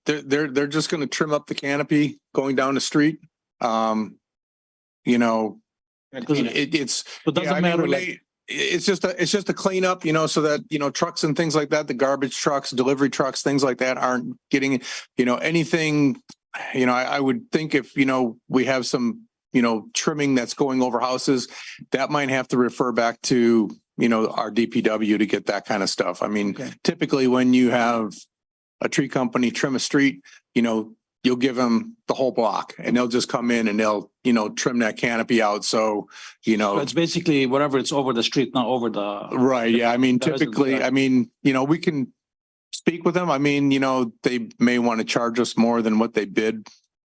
They're just going to trim up the canopy going down the street. It's It doesn't matter. it's just a cleanup, so that, trucks and things like that, the garbage trucks, delivery trucks, things like that aren't getting, anything, I would think if, we have some, trimming that's going over houses, that might have to refer back to, our DPW to get that kind of stuff. I mean, typically when you have a tree company trim a street, you'll give them the whole block and they'll just come in and they'll, trim that canopy out. So, So it's basically whatever it's over the street, not over the. Right. Yeah. I mean, typically, we can speak with them. I mean, they may want to charge us more than what they bid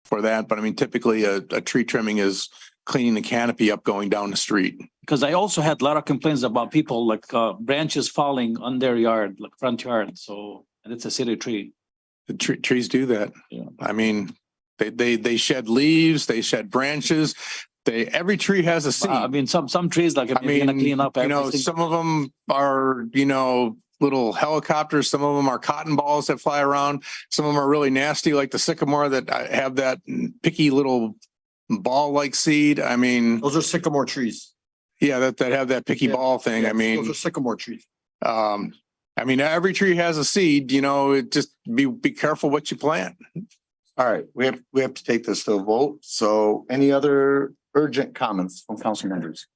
for that. But I mean, typically a tree trimming is cleaning the canopy up going down the street. Because I also had a lot of complaints about people like branches falling on their yard, like front yard. So, and it's a city tree. The trees do that. Yeah. I mean, they shed leaves, they shed branches. Every tree has a seed. I mean, some trees like you're gonna clean up everything. Some of them are, little helicopters. Some of them are cotton balls that fly around. Some of them are really nasty, like the sycamore that have that picky little ball-like seed. I mean, Those are sycamore trees. Yeah, that have that picky ball thing. I mean, Those are sycamore trees. I mean, every tree has a seed, it just be careful what you plant. All right, we have to take this to a vote. So any other urgent comments from council members?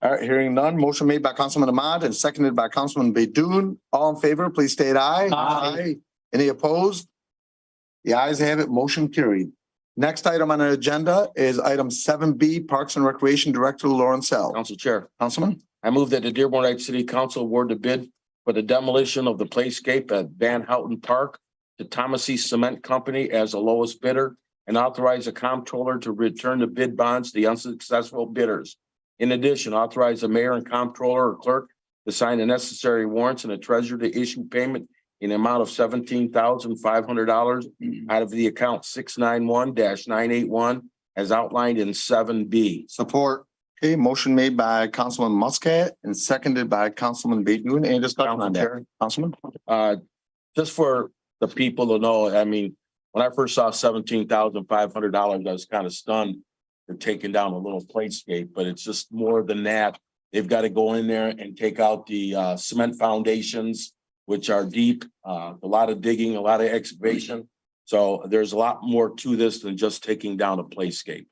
All right, hearing none. Motion made by Councilman Ahmad and seconded by Councilman Baidoon. All in favor, please state aye. Aye. Any opposed? The ayes have it. Motion carried. Next item on the agenda is item 7B, Parks and Recreation Director Laurencelle. Council Chair, Councilman. I move that the Dearborn Heights City Council award the bid for the demolition of the Playscape at Van Houten Park to Thomas E. Cement Company as the lowest bidder and authorize the comptroller to return the bid bonds to the unsuccessful bidders. In addition, authorize the mayor and comptroller or clerk to sign the necessary warrants and the treasurer to issue payment in the amount of $17,500 out of the account 691-981 as outlined in 7B. Support. Okay, motion made by Councilman Muscat and seconded by Councilman Baidoon. Any discussion on that? Councilman? Just for the people to know, I mean, when I first saw $17,500, I was kind of stunned. They're taking down a little Playscape, but it's just more than that. They've got to go in there and take out the cement foundations, which are deep, a lot of digging, a lot of excavation. So there's a lot more to this than just taking down a Playscape.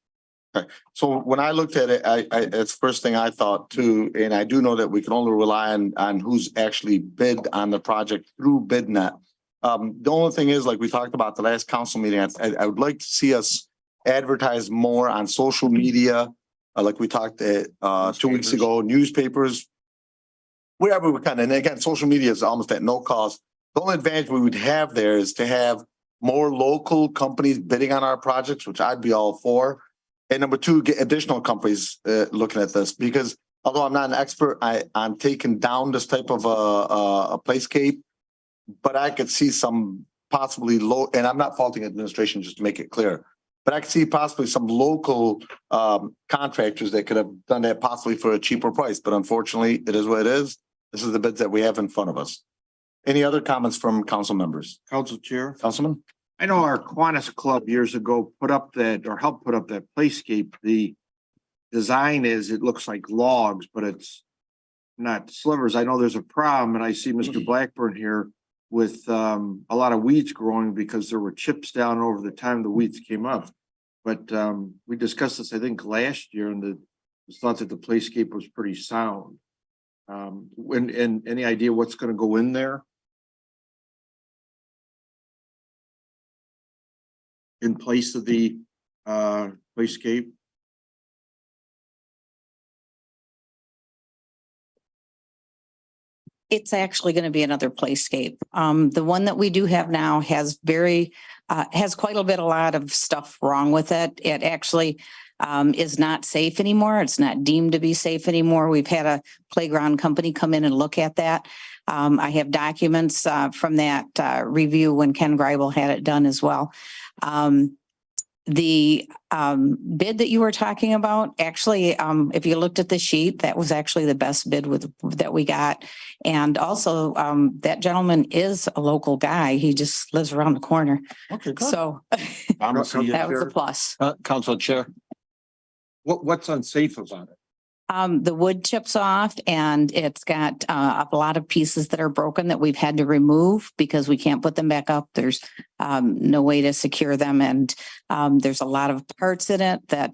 Okay. So when I looked at it, it's the first thing I thought too, and I do know that we can only rely on who's actually bid on the project through BidNet. The only thing is, like we talked about the last council meeting, I would like to see us advertise more on social media, like we talked 2 weeks ago, newspapers, wherever we can. And again, social media is almost at no cost. The only advantage we would have there is to have more local companies bidding on our projects, which I'd be all for. And number two, get additional companies looking at this, because although I'm not an expert, I'm taking down this type of a Playscape, but I could see some possibly low, and I'm not faulting administration, just to make it clear, but I could see possibly some local contractors that could have done that possibly for a cheaper price. But unfortunately, it is what it is. This is the bids that we have in front of us. Any other comments from council members? Council Chair. Councilman? I know our Kiwanis Club years ago helped put up that Playscape. The design is, it looks like logs, but it's not slivers. I know there's a problem, and I see Mr. Blackburn here with a lot of weeds growing because there were chips down over the time the weeds came up. But we discussed this, I think, last year, and it was thought that the Playscape was pretty sound. And any idea what's going to go in there? in place of the Playscape? It's actually going to be another Playscape. The one that we do have now has quite a lot of stuff wrong with it. It actually is not safe anymore. It's not deemed to be safe anymore. We've had a playground company come in and look at that. I have documents from that review when Ken Greibel had it done as well. The bid that you were talking about, actually, if you looked at the sheet, that was actually the best bid that we got. And also, that gentleman is a local guy. He just lives around the corner. Okay, good. So I'm a that was a plus. Council Chair. What's unsafe about it? The wood chips off and it's got a lot of pieces that are broken that we've had to remove because we can't put them back up. There's no way to secure them. And there's a lot of parts in it that,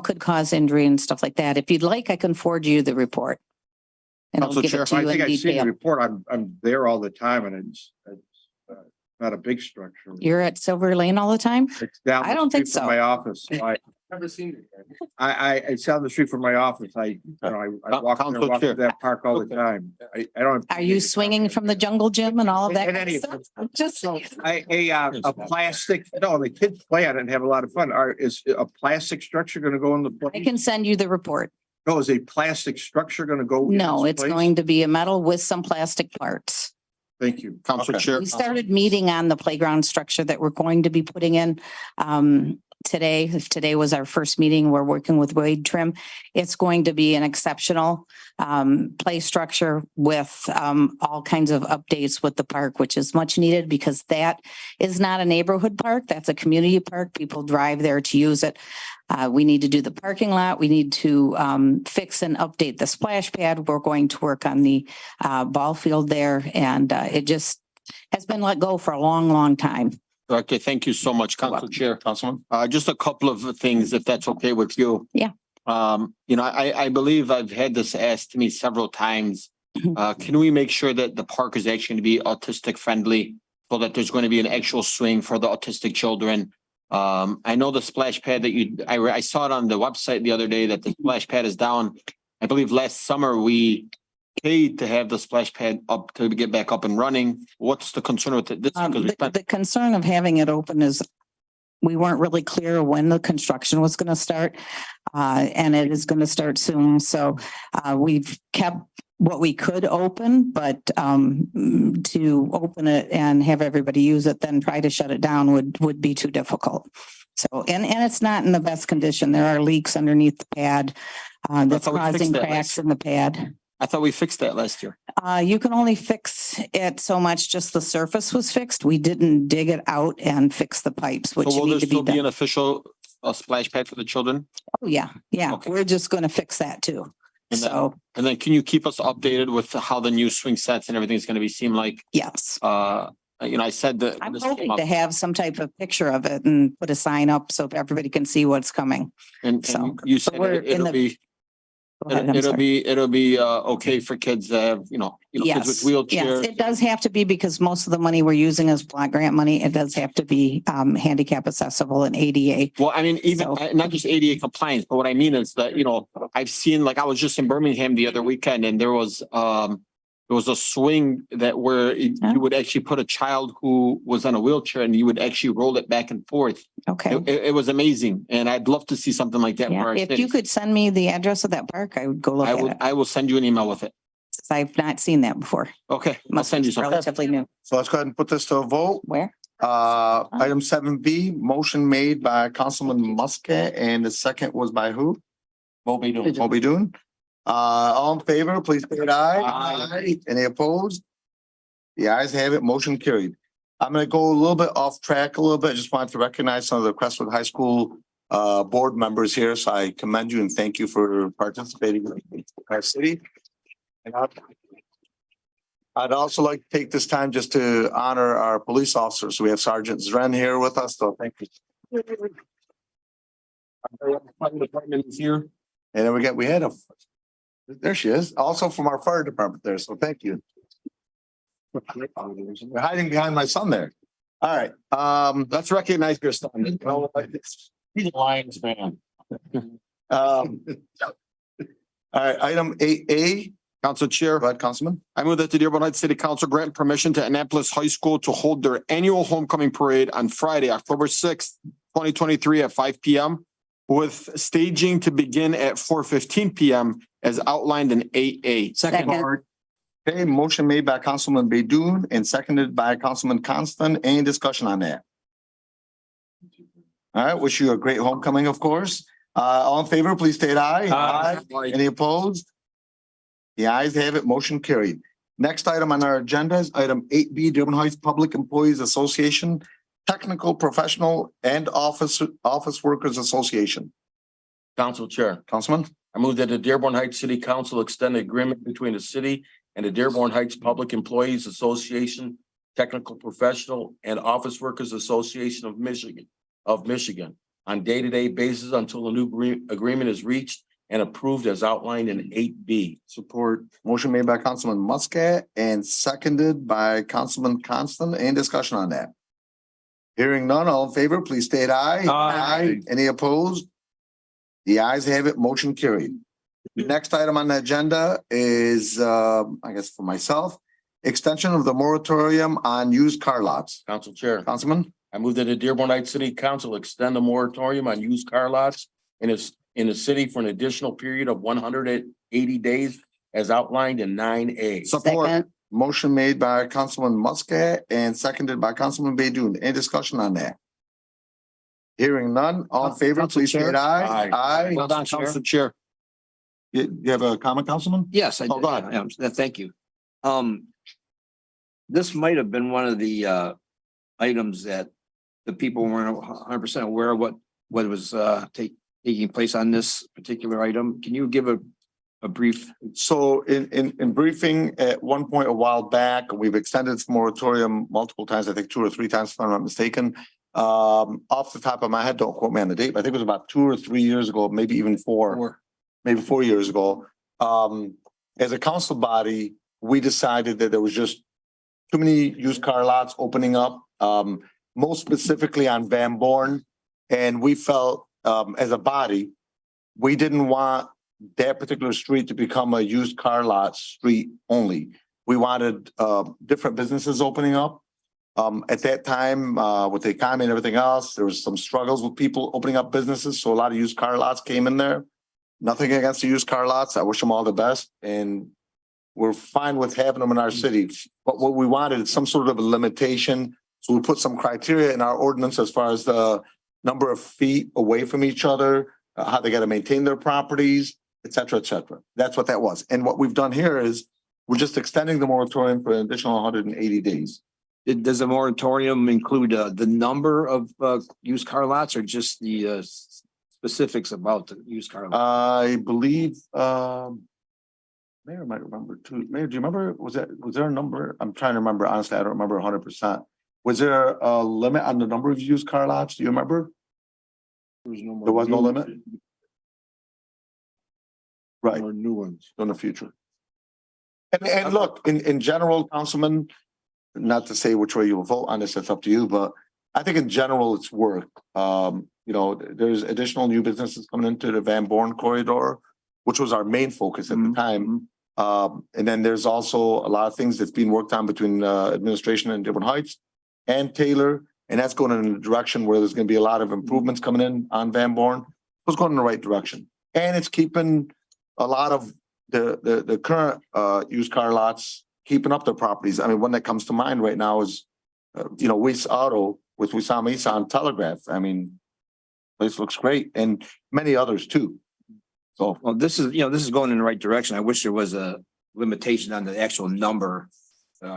could cause injury and stuff like that. If you'd like, I can forward you the report. And I'll Council give Chair, it to you I think in I've seen the detail. report. I'm there all the time and it's not a big structure. You're at Silver Lane all the time? It's down I the don't think street from so. my office. Never seen it. It's down the street from my office. I walk through that park all the time. I don't. Are you swinging from the jungle gym and all of that? In kind of any stuff? event, Just a plastic, no, the kids play on it and have a lot of fun. Is a plastic structure gonna go in the I place? can send you the report. No, is a plastic structure gonna go? in No, this it's place? going to be a metal with some plastic parts. Thank you. Council Chair. We started meeting on the playground structure that we're going to be putting in today. If today was our first meeting, we're working with Wade Trim. It's going to be an exceptional play structure with all kinds of updates with the park, which is much needed because that is not a neighborhood park. That's a community park. People drive there to use it. We need to do the parking lot. We need to fix and update the splash pad. We're going to work on the ball field there. And it just has been let go for a long, long time. Okay, thank you so much, Council Chair. Councilman. Just a couple of things, if that's okay with you. Yeah. I believe I've had this asked to me several times. Can we make sure that the park is actually going to be autistic friendly so that there's going to be an actual swing for the autistic children? I know the splash pad that I saw it on the website the other day that the splash pad is down. I believe last summer we paid to have the splash pad up to get back up and running. What's the concern with it? The concern of having it open is we weren't really clear when the construction was going to start. And it is going to start soon. So we've kept what we could open, but to open it and have everybody use it, then try to shut it down would be too difficult. So, and it's not in the best condition. There are leaks underneath the pad that's causing cracks in the pad. I thought we fixed that last year. You can only fix it so much, just the surface was fixed. We didn't dig it out and fix the pipes, which So will need there to be still be an done. official splash pad for the children? Oh, yeah, yeah. We're just going to fix that too. So, And then can you keep us updated with how the new swing sets and everything is going to seem like? yes. I said that. I'm hoping to have some type of picture of it and put a sign up so everybody can see what's coming. And So, you but said we're in it'll the- be. Go ahead, I'm It'll be sorry. okay for kids that have, kids with wheelchairs. Yes, it does have to be because most of the money we're using is block grant money. It does have to be handicap accessible and ADA. Well, I mean, even not just ADA compliance, but what I mean is that, I've seen, like, I was just in Birmingham the other weekend and there was a swing where you would actually put a child who was on a wheelchair and you would actually roll it back and forth. Okay. It was amazing. And I'd love to see something like that. Yeah, if you could send me the address of that park, I would go look at it. I will send you an email with it. I've not seen that before. Okay, I'll send you something. Relatively new. So let's go ahead and put this to a vote. Where? Item 7B, motion made by Councilman Muscat and the second was by who? Moby Dune. Moby Dune. All in favor, please say aye. Aye. Any opposed? The ayes have it, motion carried. I'm gonna go a little bit off track a little bit. Just wanted to recognize some of the Crestwood High School board members here. So I commend you and thank you for participating in our city. And I'd also like to take this time just to honor our police officers. We have Sergeant Zren here with us, so thank you. Fire department is here. And then there she is, also from our fire department there, so thank you. We're hiding behind my son there. All right, Let's recognize your son. He's a Lions fan. all right, item 8A. Council Chair. Go ahead, Councilman. I move that the Dearborn Heights City Council grant permission to Annapolis High School to hold their annual homecoming parade on Friday, October 6th, 2023 at 5 p.m. with staging to begin at 4:15 p.m. as outlined in 8A. Second. Okay, motion made by Councilman Baydoun and seconded by Councilman Constant. Any discussion on that? All right, wish you a great homecoming, of course. All in favor, please state aye. Aye. Any opposed? The ayes have it, motion carried. Next item on our agenda is item 8B, Dearborn Heights Public Employees Association, Technical, Professional, and Office Workers Association. Council Chair, Councilman? I move that the Dearborn Heights City Council extend the agreement between the city and the Dearborn Heights Public Employees Association, Technical, Professional, and Office Workers Association of Michigan on day-to-day basis until a new agreement is reached and approved as outlined in 8B. Support. Motion made by Councilman Muscat and seconded by Councilman Constant. Any discussion on that? Hearing none, all in favor, please state aye. Aye. Any opposed? The ayes have it, motion carried. Next item on the agenda is, I guess for myself, extension of the moratorium on used car lots. Council Chair, Councilman? I move that the Dearborn Heights City Council extend the moratorium on used car lots in the city for an additional period of 180 days as outlined in 9A. Support. Second. Motion made by Councilman Muscat and seconded by Councilman Baydoun. Any discussion on that? Hearing none, all in favor, Council please Chair? state aye. Aye. Well done, Council Chair. You have a comment, Councilman? Yes, I Oh, go ahead. thank you. This might have been one of the items that the people weren't 100% aware of what was taking place on this particular item. Can you give a brief? So in briefing, at one point a while back, we've extended this moratorium multiple times, I think 2 or 3 times, if I'm not mistaken. Off the top of my head, don't quote me on the date, but I think it was about 2 or 3 years ago, maybe even 4, maybe 4 years ago. As a council body, we decided that there was just too many used car lots opening up, most specifically on Van Born. And we felt, as a body, we didn't want that particular street to become a used car lot street only. We wanted different businesses opening up. At that time, with the economy and everything else, there was some struggles with people opening up businesses. So a lot of used car lots came in there. Nothing against the used car lots. I wish them all the best. And we're fine with having them in our city. But what we wanted is some sort of a limitation. So we put some criteria in our ordinance as far as the number of feet away from each other, how they got to maintain their properties, et cetera, et cetera. That's what that was. And what we've done here is we're just extending the moratorium for an additional 180 days. Does the moratorium include the number of used car lots or just the specifics about the used car lots? I believe, Mayor might remember too. Mayor, do you remember, was there a number? I'm trying to remember. Honestly, I don't remember 100%. Was there a limit on the number of used car lots? Do you remember? There was no limit? Right. Or new ones. In the future. And look, in general, Councilman, not to say which way you will vote on this, that's up to you, but I think in general, it's work. There's additional new businesses coming into the Van Born corridor, which was our main focus at the time. And then there's also a lot of things that's being worked on between administration and Dearborn Heights and Taylor. And that's going in a direction where there's going to be a lot of improvements coming in on Van Born. It's going in the right direction. And it's keeping a lot of the current used car lots, keeping up their properties. I mean, one that comes to mind right now is, Weiss Auto with Wissam Isa on Telegraph. I mean, place looks great, and many others too. So, Well, this is going in the right direction. I wish there was a limitation on the actual number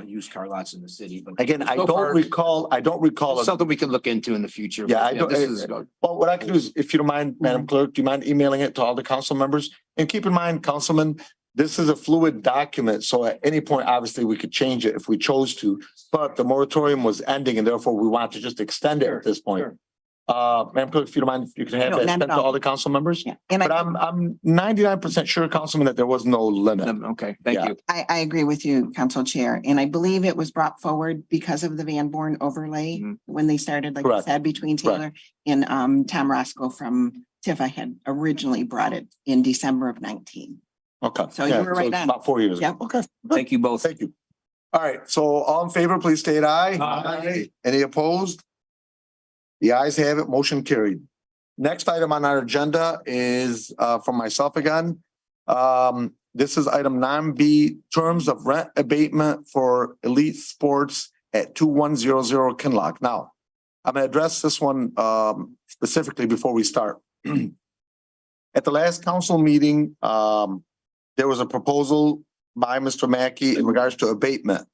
used car lots in the city. But again, I don't recall. Something we can look into in the future. Yeah, but, I don't. This is good. Well, what I can do is, if you don't mind, Madam Clerk, do you mind emailing it to all the council members? And keep in mind, Councilman, this is a fluid document. So at any point, obviously, we could change it if we chose to. But the moratorium was ending, and therefore we want to just extend it at this point. Madam Clerk, if you don't mind, you can have No, that not sent at to all. all the council members. Yeah, and But I'm 99% sure, Councilman, that there was no limit. Okay, thank Yeah. you. I agree with you, Council Chair, and I believe it was brought forward because of the Van Born overlay when they started, like I Correct. said, between Taylor and Tom Roscoe from Tifa had originally brought it in December of 19. Okay. So you Yeah, were right it's on. about 4 years. Yeah. Okay. Thank you both. Thank you. All right, so all in favor, please state aye. Aye. Any opposed? The ayes have it, motion carried. Next item on our agenda is from myself again. This is item 9B, terms of rent abatement for Elite Sports at 2100 Kinloch. Now, I'm gonna address this one specifically before we start. At the last council meeting, there was a proposal by Mr. Mackey in regards to abatement.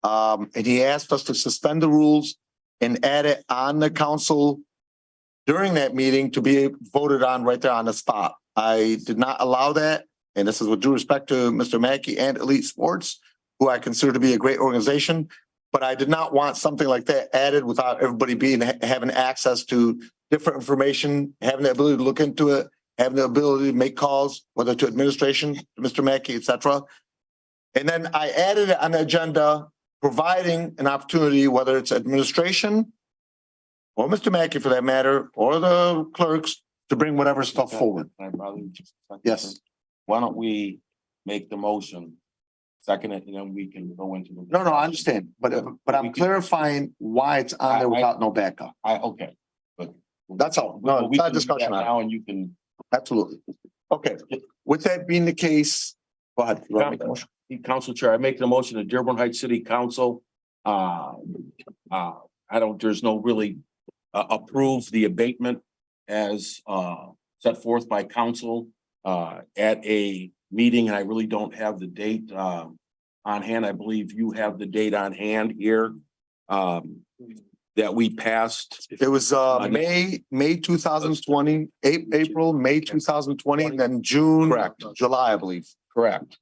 And he asked us to suspend the rules and add it on the council during that meeting to be voted on right there on the spot. I did not allow that. And this is with due respect to Mr. Mackey and Elite Sports, who I consider to be a great organization. But I did not want something like that added without everybody having access to different information, having the ability to look into it, having the ability to make calls, whether to administration, to Mr. Mackey, et cetera. And then I added it on the agenda, providing an opportunity, whether it's administration or Mr. Mackey for that matter, or the clerks, to bring whatever stuff forward. Yes. Why don't we make the motion, second it, and then we can go into the. No, I understand, but I'm clarifying why it's on there without no backup. Okay, but. That's all. No, We it's not can do discussion that on it. now and you can. Absolutely. Okay, with that being the case, go ahead. You wanna make the motion? Council Chair, I make the motion to Dearborn Heights City Council. There's no really approve the abatement as set forth by council at a meeting, and I really don't have the date on hand. I believe you have the date on hand here that we passed. It was May 2020, April, May 2020, and then June. Correct. July, I believe. Correct.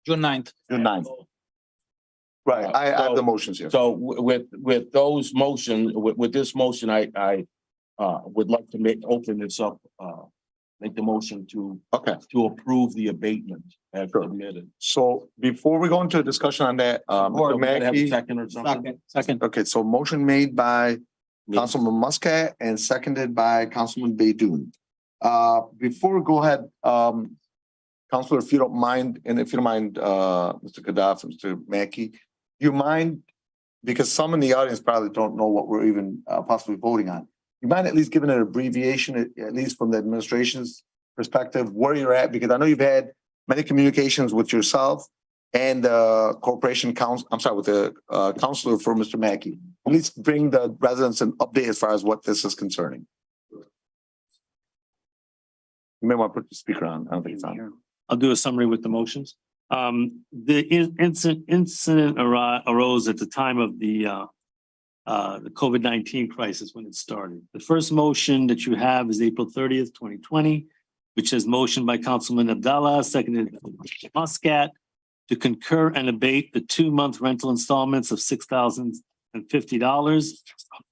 June 9th. June 9th. Right, I have the motions here. So with those motion, with this motion, I would like to open this up, make the motion to approve the abatement as submitted. So before we go into a discussion on that, Or Mr. we could have a Mackey. second or something. Second. Okay, so motion made by Councilman Muscat and seconded by Councilman Baydoun. Before we go ahead, Councilor, if you don't mind, and if you don't mind, Mr. Gaddafi, Mr. Mackey, you mind, because some in the audience probably don't know what we're even possibly voting on. You mind at least giving an abbreviation, at least from the administration's perspective, where you're at? Because I know you've had many communications with yourself and the corporation council, I'm sorry, with the counselor for Mr. Mackey. At least bring the residents an update as far as what this is concerning. You may want to put the speaker on. I don't think it's on. I'll do a summary with the motions. The incident arose at the time of the COVID-19 crisis when it started. The first motion that you have is April 30th, 2020, which is motion by Councilman Abdallah, seconded by Muscat, to concur and abate the 2-month rental installments of $6,050,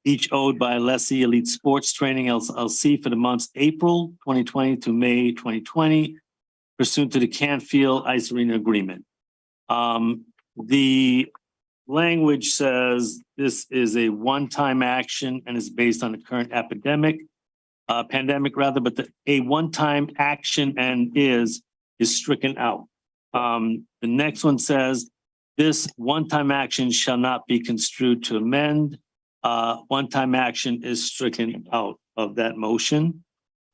each owed by Lessee Elite Sports Training LLC for the months April 2020 to May 2020, pursuant to the Canfield Ice Arena Agreement. The language says this is a one-time action and is based on the current pandemic rather, but a one-time action and is stricken out. The next one says this one-time action shall not be construed to amend. One-time action is stricken out of that motion.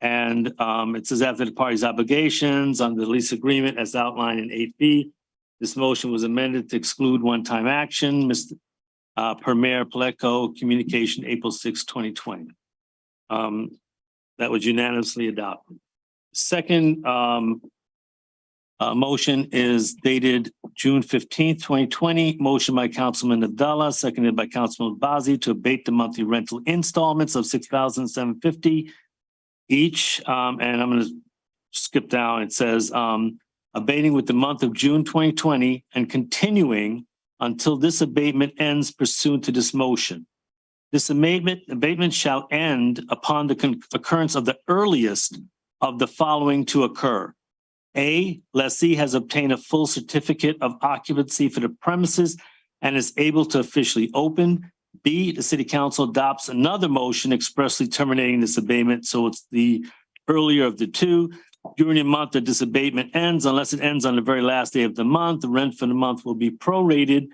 And it says after the party's obligations under the lease agreement as outlined in 8B, this motion was amended to exclude one-time action, per Mayor Pleco, communication April 6, 2020. That was unanimously adopted. Second motion is dated June 15th, 2020. Motion by Councilman Abdallah, seconded by Councilman Bazzi to abate the monthly rental installments of $6,750 each. And I'm going to skip down. It says abating with the month of June 2020 and continuing until this abatement ends pursuant to this motion. This abatement shall end upon the occurrence of the earliest of the following to occur. A, lessee has obtained a full certificate of occupancy for the premises and is able to officially open. B, the city council adopts another motion expressly terminating this abatement. So it's the earlier of the two. During the month that this abatement ends, unless it ends on the very last day of the month, the rent for the month will be prorated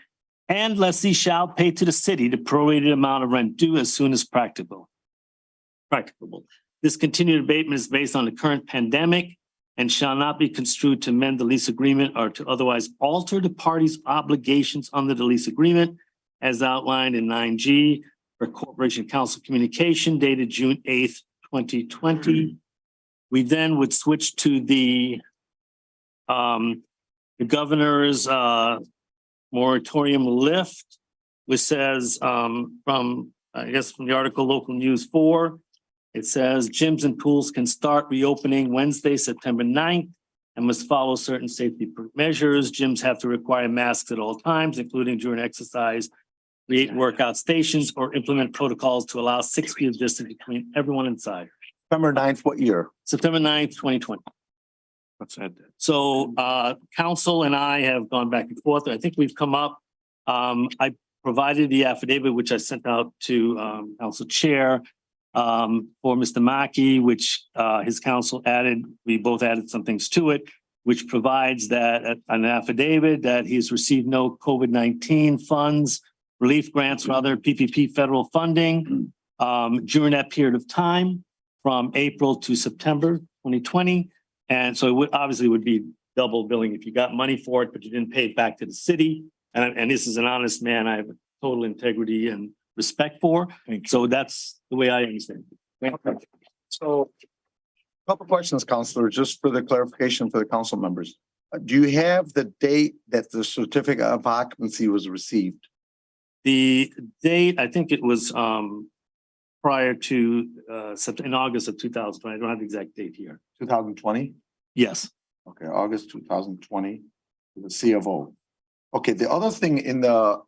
and lessee shall pay to the city the prorated amount of rent due as soon as practicable. This continued abatement is based on the current pandemic and shall not be construed to amend the lease agreement or to otherwise alter the parties' obligations under the lease agreement as outlined in 9G for Corporation Council Communication dated June 8th, 2020. We then would switch to the governor's moratorium lift, which says from the article Local News 4, it says gyms and pools can start reopening Wednesday, September 9th and must follow certain safety measures. Gyms have to require masks at all times, including during exercise, create workout stations or implement protocols to allow 6 feet of distance between everyone inside. September 9th, what year? September 9th, 2020. So council and I have gone back and forth. I think we've come up. I provided the affidavit, which I sent out to council chair for Mr. Mackey, which his council added. We both added some things to it, which provides that an affidavit that he's received no COVID-19 funds, relief grants, rather PPP federal funding during that period of time from April to September 2020. And so it would obviously would be double billing if you got money for it, but you didn't pay it back to the city. And this is an honest man I have total integrity and respect for. So that's the way I understand it. Okay. So a couple questions, Councilor, just for the clarification for the council members. Do you have the date that the certificate of occupancy was received? The date, I think it was prior to in August of 2020. I don't have the exact date here. 2020? Yes. Okay, August 2020, the C of O. Okay, the other thing in the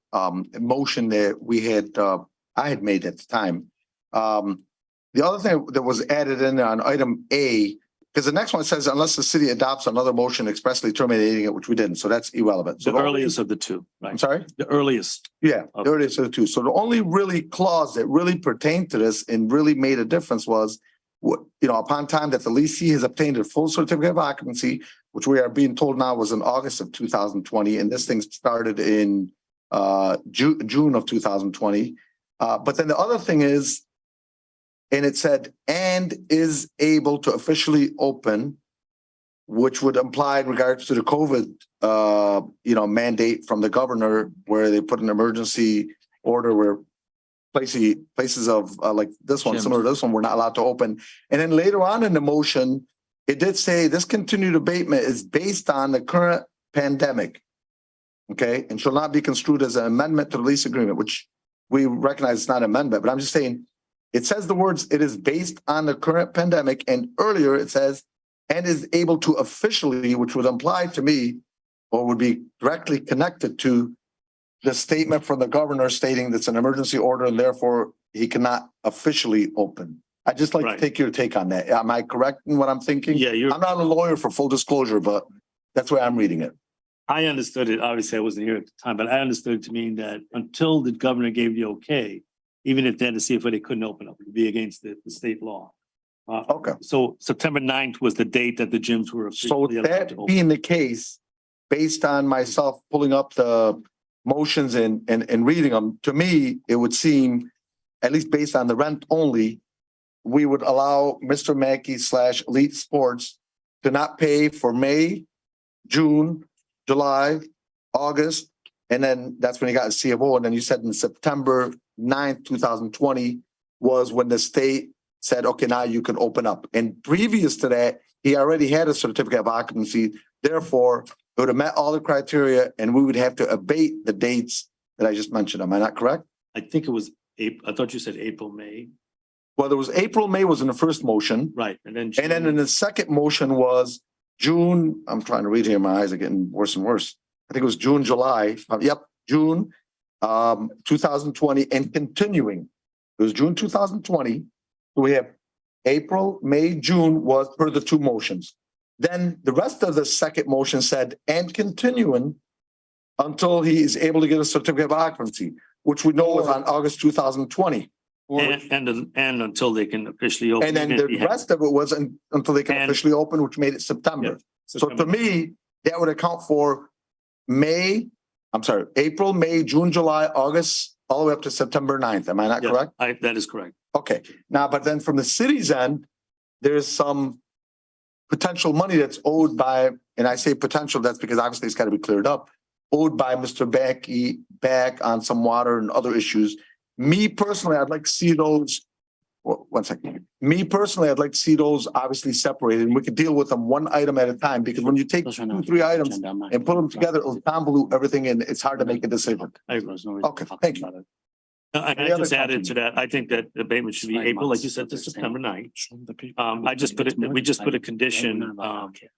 motion that we had, I had made at the time, the other thing that was added in on item A, because the next one says unless the city adopts another motion expressly terminating it, which we didn't, so that's irrelevant. So The earliest of the two, right? I'm sorry? The earliest. Yeah, the earliest of the two. So the only really clause that really pertained to this and really made a difference was, upon time that the leasee has obtained a full certificate of occupancy, which we are being told now was in August of 2020, and this thing started in June of 2020. But then the other thing is, and it said, and is able to officially open, which would imply in regards to the COVID, mandate from the governor, where they put an emergency order where places of like this one, similar to this one, we're not allowed to open. And then later on in the motion, it did say this continued abatement is based on the current pandemic. Okay, and shall not be construed as an amendment to the lease agreement, which we recognize it's not an amendment, but I'm just saying it says the words, it is based on the current pandemic. And earlier it says, and is able to officially, which would imply to me, or would be directly connected to the statement from the governor stating that's an emergency order and therefore he cannot officially open. I'd just like to take your take on that. Am I correct in what I'm thinking? Yeah, I'm not a lawyer, for full disclosure, but that's the way I'm reading it. I understood it. Obviously, I wasn't here at the time, but I understood it to mean that until the governor gave the okay, even if they had to see if they couldn't open up, it would be against the state law. Okay. So September 9th was the date that the gyms were So officially allowed to that open. being the case, based on myself pulling up the motions and reading them, to me, it would seem, at least based on the rent only, we would allow Mr. Mackey / Elite Sports to not pay for May, June, July, August, and then that's when he got a C of O. And then you said in September 9th, 2020 was when the state said, okay, now you can open up. And previous to that, he already had a certificate of occupancy. Therefore, it would have met all the criteria and we would have to abate the dates that I just mentioned. Am I not correct? I think it was April. I thought you said April, May. Well, there was April, May was in the first motion. Right. And then in the second motion was June. I'm trying to read here. My eyes are getting worse and worse. I think it was June, July. June 2020 and continuing. It was June 2020. We have April, May, June was per the two motions. Then the rest of the second motion said, and continuing until he is able to get a certificate of occupancy, which we know was on August 2020. And until they can officially open. And then the rest of it was until they can officially open, which made it September. So to me, that would account for April, May, June, July, August, all the way up to September 9th. Am I not correct? That is correct. Okay, now, but then from the city's end, there's some potential money that's owed by, and I say potential, that's because obviously it's got to be cleared up, owed by Mr. Backy back on some water and other issues. Me personally, I'd like to see those, one second. Me personally, I'd like to see those obviously separated and we could deal with them one item at a time, because when you take 2, 3 items and put them together, it'll convolute everything and it's hard to make a decision. Okay, thank you. I just added to that. I think that the abatement should be April, like you said, to September 9th. We just put a condition,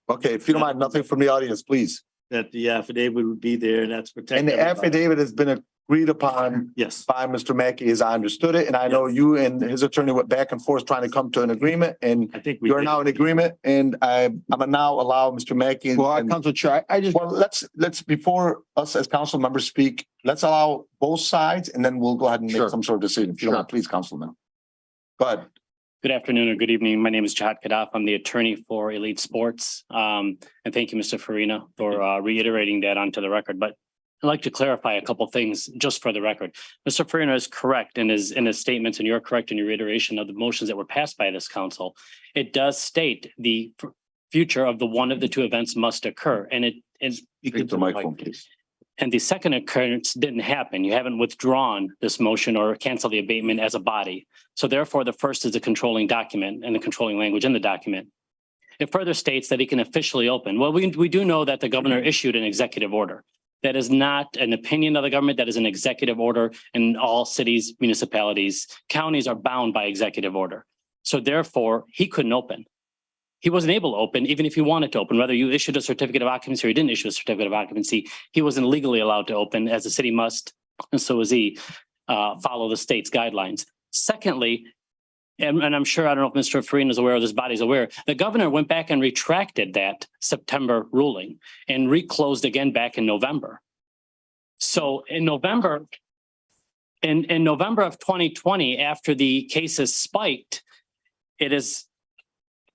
Okay, if you don't mind, nothing from the audience, please. that the affidavit would be there and that's protected. And the affidavit has been agreed upon Yes. by Mr. Mackey, as I understood it, and I know you and his attorney went back and forth trying to come to an agreement, and I think we you're did. now in agreement, and I'm gonna now allow Mr. Mackey. Well, Council Chair, I just, Well, let's, before us as council members speak, let's allow both sides, and then we'll go ahead and make Sure. some sort of decision. If you don't mind, please, Councilman. Go ahead. Good afternoon or good evening. My name is Jihad Kadaf. I'm the attorney for Elite Sports. And thank you, Mr. Farina, for reiterating that onto the record. But I'd like to clarify a couple things just for the record. Mr. Farina is correct in his statements, and you're correct in your reiteration of the motions that were passed by this council. It does state the future of the one of the two events must occur, and it is. Speak to the microphone, please. And the second occurrence didn't happen. You haven't withdrawn this motion or canceled the abatement as a body. So therefore, the first is the controlling document and the controlling language in the document. It further states that he can officially open. Well, we do know that the governor issued an executive order. That is not an opinion of the government. That is an executive order, and all cities, municipalities, counties are bound by executive order. So therefore, he couldn't open. He wasn't able to open, even if he wanted to open, whether you issued a certificate of occupancy or you didn't issue a certificate of occupancy, he wasn't legally allowed to open, as the city must, and so is he, follow the state's guidelines. Secondly, and I'm sure, I don't know if Mr. Farina is aware, or this body's aware, the governor went back and retracted that September ruling and reclosed again back in November. So in November of 2020, after the cases spiked, it is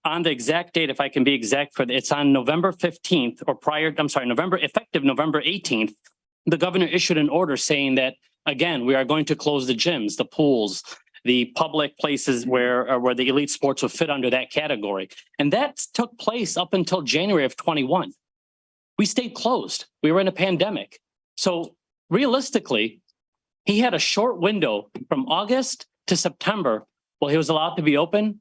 on the exact date, if I can be exact it's on November 15th or prior, effective November 18th, the governor issued an order saying that, again, we are going to close the gyms, the pools, the public places where the elite sports will fit under that category. And that took place up until January of 21. We stayed closed. We were in a pandemic. So realistically, he had a short window from August to September. Well, he was allowed to be open.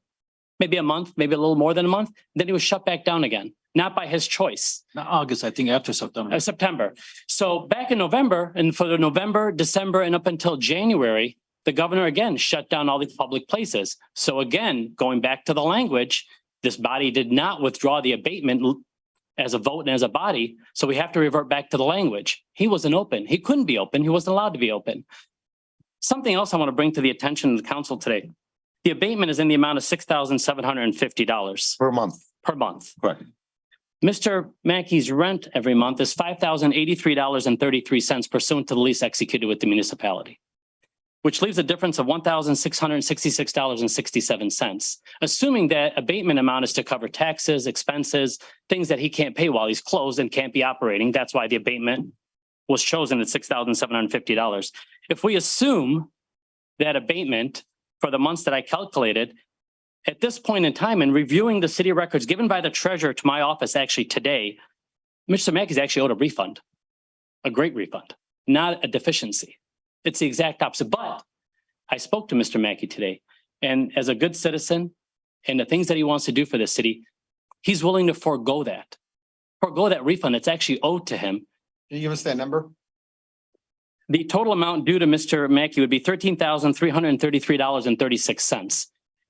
Maybe a month, maybe a little more than a month. Then he was shut back down again, not by his choice. Not August, I think after September. September. So back in November, and for the November, December, and up until January, the governor again shut down all these public places. So again, going back to the language, this body did not withdraw the abatement as a vote and as a body. So we have to revert back to the language. He wasn't open. He couldn't be open. He wasn't allowed to be open. Something else I want to bring to the attention of the council today. The abatement is in the amount of $6,750 Per month. per month. Correct. Mr. Mackey's rent every month is $5,083.33 pursuant to the lease executed with the municipality, which leaves a difference of $1,666.67. Assuming that abatement amount is to cover taxes, expenses, things that he can't pay while he's closed and can't be operating. That's why the abatement was chosen at $6,750. If we assume that abatement for the months that I calculated, at this point in time, in reviewing the city records given by the treasurer to my office actually today, Mr. Mackey's actually owed a refund, a great refund, not a deficiency. It's the exact opposite. But I spoke to Mr. Mackey today, and as a good citizen and the things that he wants to do for the city, he's willing to forego that refund that's actually owed to him. can you give us that number? The total amount due to Mr. Mackey would be $13,333.36.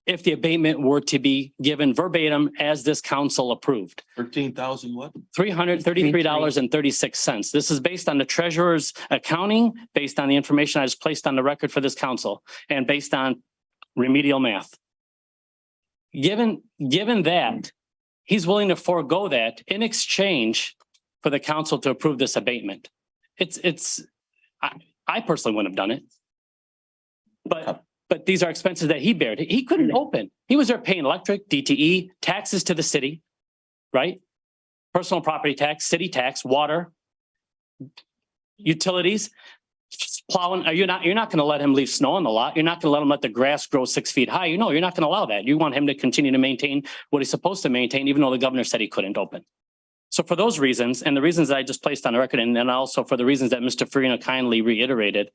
if the abatement were to be given verbatim as this council approved. 13,000 what? $333.36. This is based on the treasurer's accounting, based on the information I just placed on the record for this council, and based on remedial math. Given that, he's willing to forego that in exchange for the council to approve this abatement. I personally wouldn't have done it. But these are expenses that he bared. He couldn't open. He was there paying electric, DTE, taxes to the city, right? Personal property tax, city tax, water, utilities, plowing. You're not going to let him leave snow on the lot. You're not going to let him let the grass grow 6 feet high. You're not going to allow that. You want him to continue to maintain what he's supposed to maintain, even though the governor said he couldn't open. So for those reasons, and the reasons that I just placed on the record, and then also for the reasons that Mr. Farina kindly reiterated,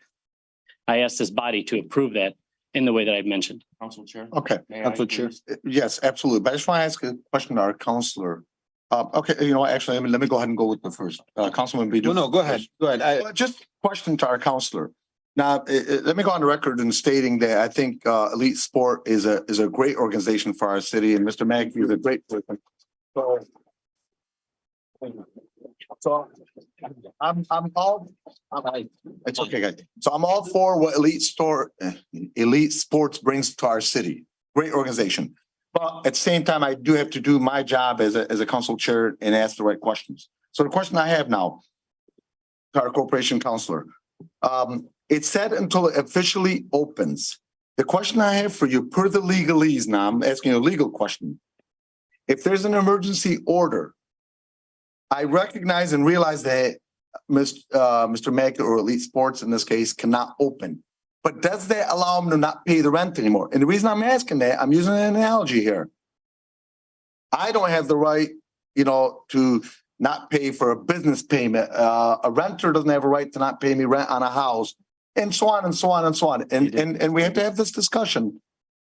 I asked this body to approve that in the way that I've mentioned. Council Chair. Okay. Council Chair. Yes, absolutely. But I just want to ask a question to our counselor. Okay, actually, let me go ahead and go with the first. Councilman Bidu. No, go ahead. Go ahead. Just question to our counselor. Now, let me go on the record in stating that I think Elite Sport is a great organization for our city, and Mr. Mackey is a great person. So it's okay, guys. So I'm all for what Elite Sports brings to our city. Great organization. But at the same time, I do have to do my job as a council chair and ask the right questions. So the question I have now to our corporation counselor, it said until it officially opens. The question I have for you, per the legalese, now I'm asking a legal question. If there's an emergency order, I recognize and realize that Mr. Mackey or Elite Sports in this case cannot open. But does that allow them to not pay the rent anymore? And the reason I'm asking that, I'm using an analogy here. I don't have the right, to not pay for a business payment. A renter doesn't have a right to not pay me rent on a house, and so on and so on and so on. And we have to have this discussion.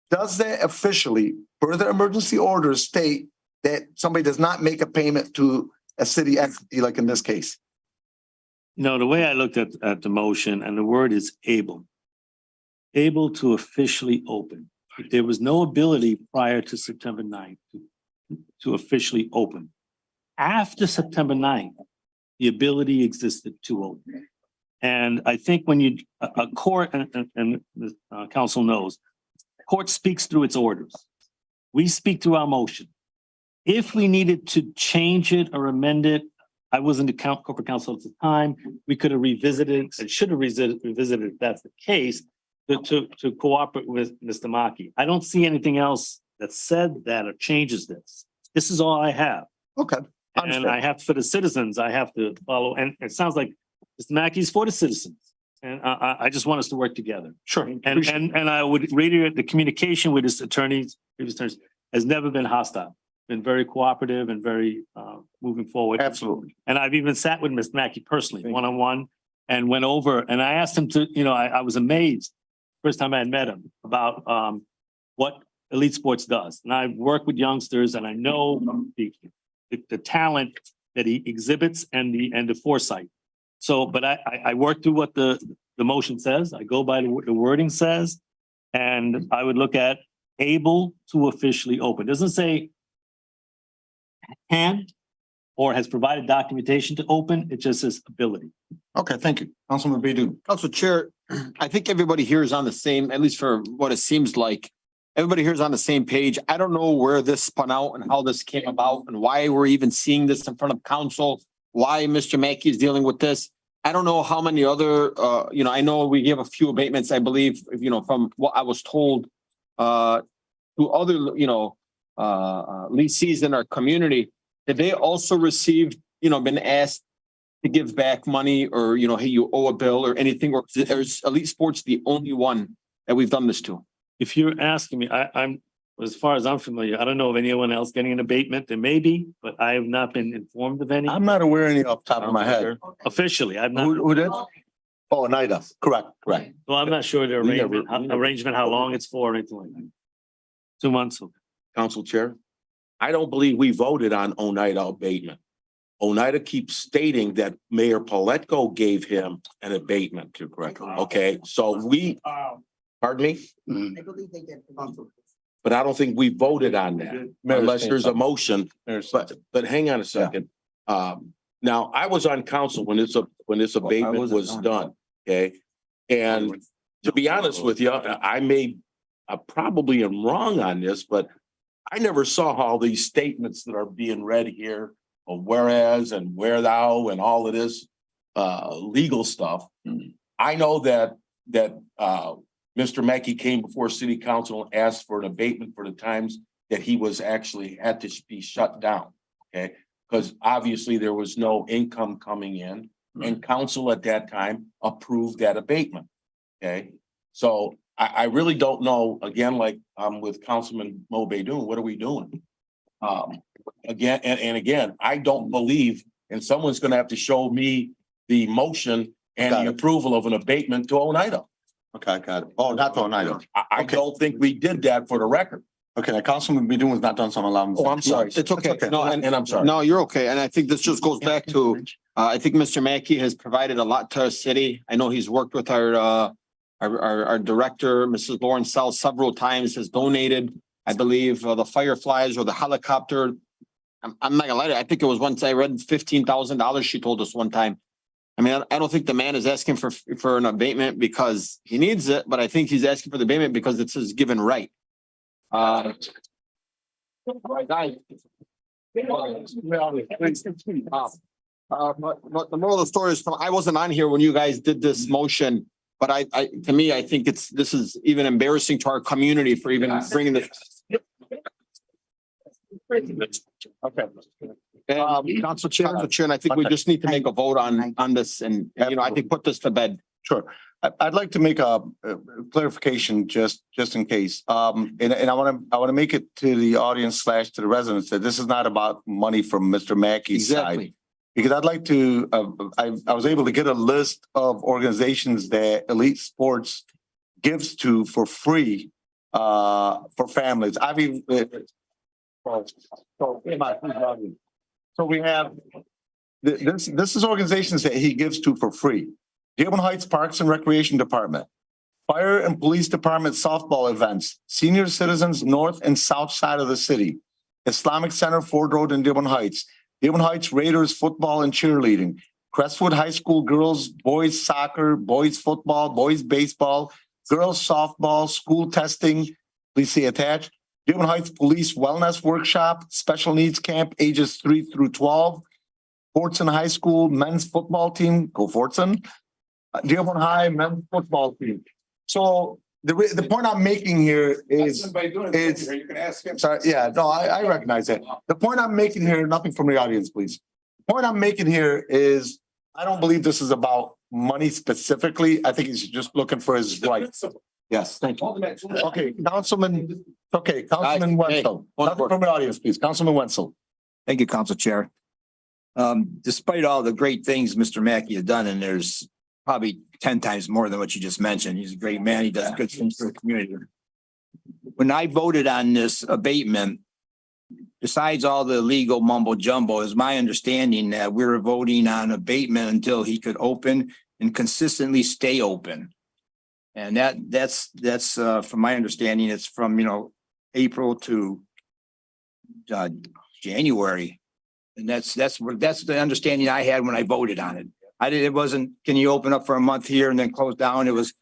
Does that officially, per the emergency orders, state that somebody does not make a payment to a city entity, like in this case? No, the way I looked at the motion, and the word is able to officially open. There was no ability prior to September 9th to officially open. After September 9th, the ability existed to open. And I think when a court, and the council knows, court speaks through its orders. We speak through our motion. If we needed to change it or amend it, I wasn't the corporate counsel at the time. We could have revisited and should have revisited if that's the case to cooperate with Mr. Mackey. I don't see anything else that said that or changes this. This is all I have. Okay. And I have for the citizens, I have to follow. And it sounds like Mr. Mackey's for the citizens. And I just want us to work together. Sure. And I would reiterate the communication with his attorneys, previous attorneys, has never been hostile. Been very cooperative and very moving forward. Absolutely. And I've even sat with Mr. Mackey personally, one-on-one, and went over, and I asked him to, I was amazed first time I had met him about what Elite Sports does. And I've worked with youngsters, and I know the talent that he exhibits and the foresight. So, but I work through what the motion says. I go by the wording says, and I would look at able to officially open. It doesn't say can or has provided documentation to open. It just says ability. Okay, thank you. Councilman Bidu. Council Chair, I think everybody here is on the same, at least for what it seems like. Everybody here is on the same page. I don't know where this spun out and how this came about and why we're even seeing this in front of council, why Mr. Mackey is dealing with this. I don't know how many other, I know we give a few abatements, I believe, from what I was told to other, leases in our community. Did they also receive, been asked to give back money or, hey, you owe a bill or anything? Or is Elite Sports the only one that we've done this to? If you're asking me, I'm, as far as I'm familiar, I don't know of anyone else getting an abatement. There may be, but I have not been informed of any. I'm not aware of any off the top of my head. Officially, I'm not. Who did? Oh, Oneida. Correct. Well, I'm not sure the arrangement, how long it's for or anything like that. 2 months. Council Chair, I don't believe we voted on Oneida abatement. Oneida keeps stating that Mayor Paletko gave him an abatement. Correct. Okay, so pardon me? I believe they did. but I don't think we voted on that unless there's a motion. But hang on a second. Now, I was on council when this abatement was done, okay? And to be honest with you, I probably am wrong on this, but I never saw all these statements that are being read here of whereas and where thou and all of this legal stuff. I know that Mr. Mackey came before city council and asked for an abatement for the times that he was actually had to be shut down. Okay, because obviously there was no income coming in, and council at that time approved that abatement. Okay, so I really don't know, again, like with Councilman Mo Beydoun, what are we doing? Again, and again, I don't believe, and someone's gonna have to show me the motion and the approval of an abatement to Oneida. Okay, got it. Oh, not to Oneida. I don't think we did that for the record. Okay, now Councilman Beydoun was not done, so I'm allowing. Oh, I'm sorry. It's okay. No, and I'm sorry. No, you're okay. And I think this just goes back to, I think Mr. Mackey has provided a lot to our city. I know he's worked with our director, Mrs. Laurencelle, several times, has donated, I believe, the fireflies or the helicopter. I'm not gonna lie to you. I think it was once I read $15,000. She told us one time. I mean, I don't think the man is asking for an abatement because he needs it, but I think he's asking for the abatement because it's his given right. The moral of the story is I wasn't on here when you guys did this motion, but to me, I think this is even embarrassing to our community for even bringing this. Okay. Council Chair, and I think we just need to make a vote on this and, I think put this to bed. Sure. I'd like to make a clarification just in case. And I want to make it to the audience / to the residents that this is not about money from Mr. Mackey's side. Because I'd like to, I was able to get a list of organizations that Elite Sports gives to for free for families. I mean, so we have this is organizations that he gives to for free. Dearborn Heights Parks and Recreation Department, Fire and Police Department softball events, senior citizens north and south side of the city, Islamic Center, Ford Road in Dearborn Heights, Dearborn Heights Raiders football and cheerleading, Crestwood High School girls, boys soccer, boys football, boys baseball, girls softball, school testing, please see attached. Dearborn Heights Police Wellness Workshop, Special Needs Camp, ages 3 through 12. Fortson High School men's football team, go Fortson. Dearborn High men's football team. So the point I'm making here is You can ask him. sorry, yeah, no, I recognize that. The point I'm making here, nothing from the audience, please. The point I'm making here is I don't believe this is about money specifically. I think he's just looking for his rights. Yes, thank you. Okay, Councilman Wencel. Nothing from the audience, please. Councilman Wencel. Thank you, Council Chair. Despite all the great things Mr. Mackey has done, and there's probably 10 times more than what you just mentioned. He's a great man. He does good things for the community. When I voted on this abatement, besides all the legal mumbo jumbo, is my understanding that we were voting on abatement until he could open and consistently stay open. And that's from my understanding, it's from, April to January. And that's the understanding I had when I voted on it. It wasn't, can you open up for a month here and then close down? It was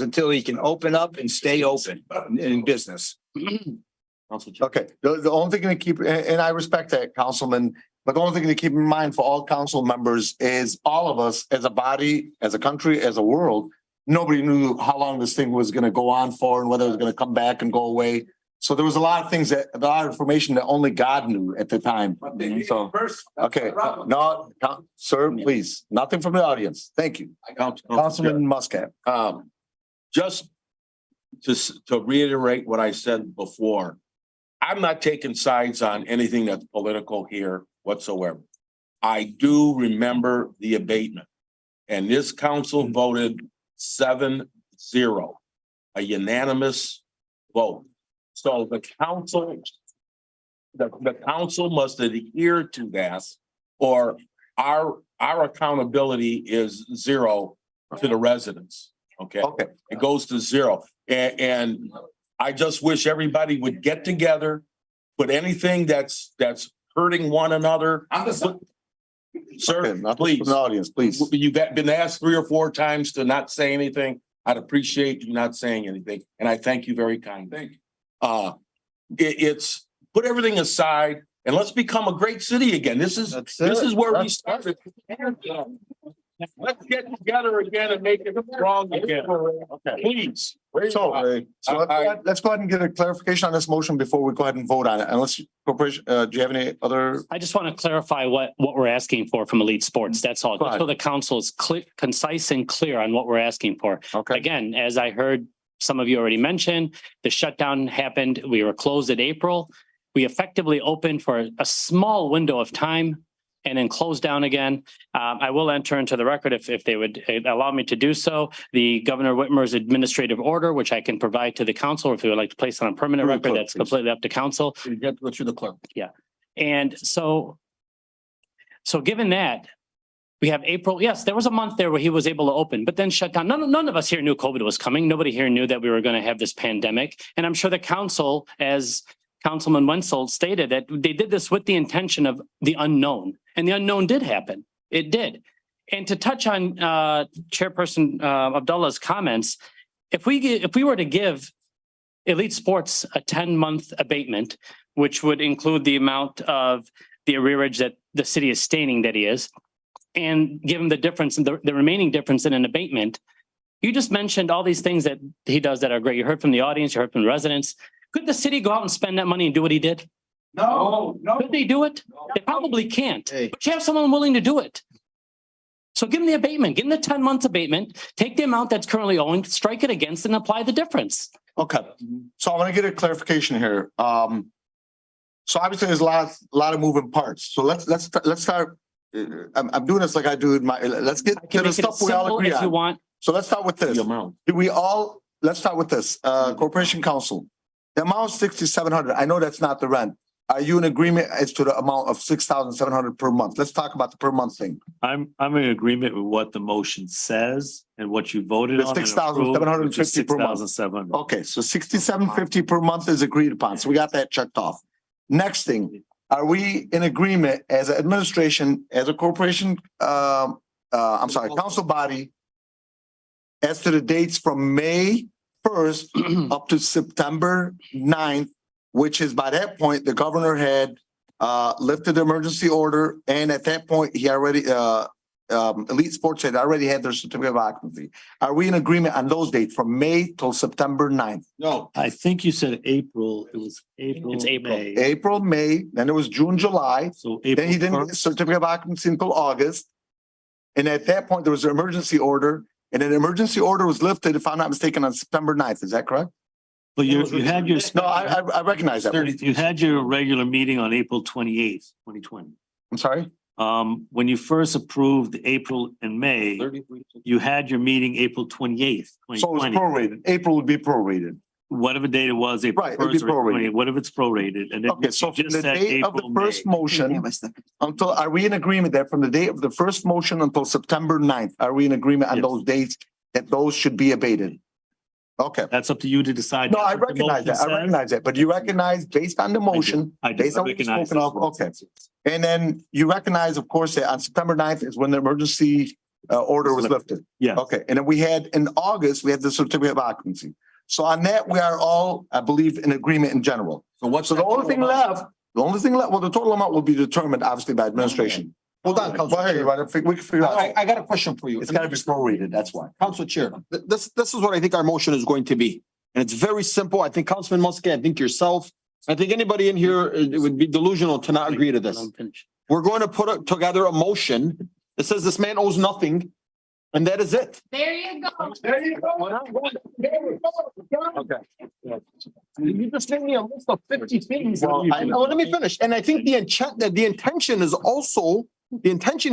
until he can open up and stay open in business. Okay, the only thing to keep, and I respect that, Councilman, but the only thing to keep in mind for all council members is all of us as a body, as a country, as a world, nobody knew how long this thing was going to go on for and whether it was going to come back and go away. So there was a lot of things a lot of information that only God knew at the time. So, okay, no, sir, please, nothing from the audience. Thank you. Councilman Muscat. Just to reiterate what I said before, I'm not taking sides on anything that's political here whatsoever. I do remember the abatement, and this council voted 7-0, a unanimous vote. So the council must adhere to that, or our accountability is 0 to the residents. Okay. It goes to 0. And I just wish everybody would get together, put anything that's hurting one another. Sir, Okay, not please. from the audience, please. You've been asked 3 or 4 times to not say anything. I'd appreciate you not saying anything, and I thank you very kindly. It's put everything aside and let's become a great city again. This is where we started. Let's get together again and make it strong again. Okay, please. So let's go ahead and get a clarification on this motion before we go ahead and vote on it. Unless corporation, do you have any other? I just want to clarify what we're asking for from Elite Sports. That's all. Just so the council is clear, concise and clear on what we're asking for. Okay. Again, as I heard some of you already mentioned, the shutdown happened. We were closed in April. We effectively opened for a small window of time and then close down again. I will enter into the record if they would allow me to do so, the Governor Whitmer's administrative order, which I can provide to the council, if you would like to place on a permanent record, that's completely up to council. You get to go through the clerk. Yeah. And so given that, we have April. Yes, there was a month there where he was able to open, but then shut down. None of us here knew COVID was coming. Nobody here knew that we were going to have this pandemic. And I'm sure the council, as Councilman Wencel stated, that they did this with the intention of the unknown, and the unknown did happen. It did. And to touch on Chairperson Abdullah's comments, if we were to give Elite Sports a 10-month abatement, which would include the amount of the arrearage that the city is stating that he is, and give him the difference in the remaining difference in an abatement, you just mentioned all these things that he does that are great. You heard from the audience, you heard from the residents. Could the city go out and spend that money and do what he did? No. Could they do it? They probably can't, but you have someone willing to do it. So give him the abatement, give him the 10 months abatement, take the amount that's currently owing, strike it against and apply the difference. Okay, so I want to get a clarification here. So obviously there's a lot of moving parts. So let's start. I'm doing this like I do in my, let's get to the stuff we all agree on. So let's start with this. Let's start with this, Corporation Council. The amount of 6,700, I know that's not the rent. Are you in agreement as to the amount of 6,700 per month? Let's talk about the per month thing. I'm in agreement with what the motion says and what you voted on. 6,750 per month. 6,700. Okay, so 6,750 per month is agreed upon. So we got that checked off. Next thing, are we in agreement as an administration, as a corporation, council body, as to the dates from May 1st up to September 9th, which is by that point, the governor had lifted the emergency order. And at that point, he already, Elite Sports had already had their certificate of occupancy. Are we in agreement on those dates from May till September 9th? No, I think you said April. It was April. It's April. May. April, May, then it was June, July. So Then he didn't get a certificate of occupancy until August. And at that point, there was an emergency order. And an emergency order was lifted, if I'm not mistaken, on September 9th. Is that correct? But you had your. No, I recognize that. You had your regular meeting on April 28th, 2020. I'm sorry? When you first approved April and May, you had your meeting April 28th, So it's 2020. prorated. April would be prorated. Whatever date it was, April Right, it'd be 1st or April prorated. 28th, what if it's prorated? And then Okay, so you from just the said date of the April, first May. motion until, are we in agreement that from the date of the first motion until September 9th, are we in agreement on Yes. those dates that those should be abated? Okay. That's up to you to decide. No, I That's what the recognize that. I motion says. recognize that, but you recognize based on the motion, I do. based on what you've recognize spoken of, okay. And then you recognize, of course, that on September 9th is when the emergency order was lifted. Yes. Okay, and then we had in August, we had the certificate of occupancy. So on that, we are all, I believe, in agreement in general. So the only thing left, well, the total amount will be determined obviously by administration. Hold on, Council Chair. We can figure out. I got a question for you. It's gotta be prorated, that's why. Council Chair, this is what I think our motion is going to be. And it's very simple. I think Councilman Muscat, I think yourself, I think anybody in here, it would be delusional to not agree to this. We're going to put together a motion that says this man owes nothing. And that is it. There you go. There you go. Okay. You just gave me a list of 50 things. Let me finish. And I think the intention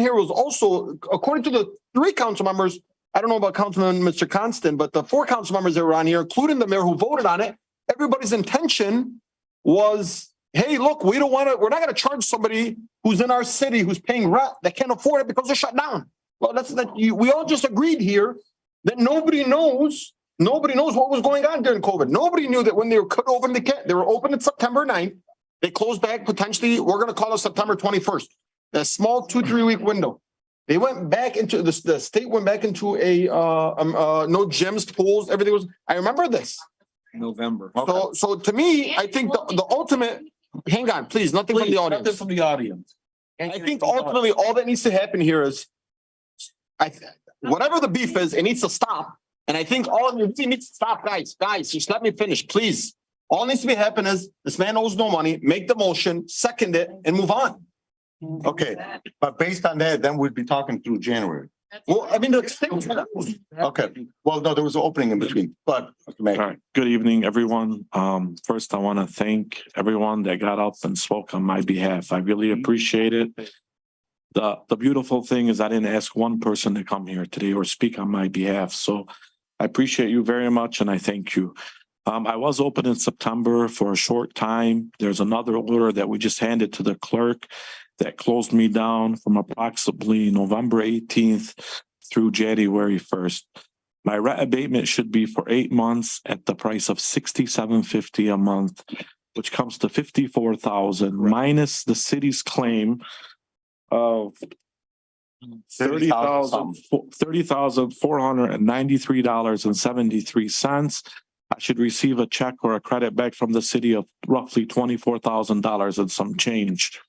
here was also, according to the 3 council members, I don't know about Councilman Mr. Constant, but the 4 council members that were on here, including the mayor who voted on it, everybody's intention was, hey, look, we're not going to charge somebody who's in our city, who's paying rent, that can't afford it because they're shut down. Well, we all just agreed here that nobody knows Nobody knows what was going on during COVID. Nobody knew that when they were cut over they were open on September 9th. They closed back potentially, we're gonna call it September 21st. That small 2-3 week window. They went back into the state went back into a no gyms, pools, everything was, I remember this. November. So to me, I think the ultimate, hang on, please, nothing from the audience. Nothing from the audience. I think ultimately all that needs to happen here is whatever the beef is, it needs to stop. And I think all of you needs to stop, guys, just let me finish, please. All needs to be happen is this man owes no money, make the motion, second it and move on. Okay, but based on that, then we'd be talking through January. Well, I mean, Okay, well, no, there was an opening in between, but. All right, good evening, everyone. First, I want to thank everyone that got up and spoke on my behalf. I really appreciate it. The beautiful thing is I didn't ask one person to come here today or speak on my behalf. So I appreciate you very much and I thank you. I was open in September for a short time. There's another order that we just handed to the clerk that closed me down from approximately November 18th through January 1st. My rent abatement should be for 8 months at the price of $67.50 a month, which comes to $54,000 minus the city's claim of $30,493.73. I should receive a check or a credit back from the city of roughly $24,000 and some change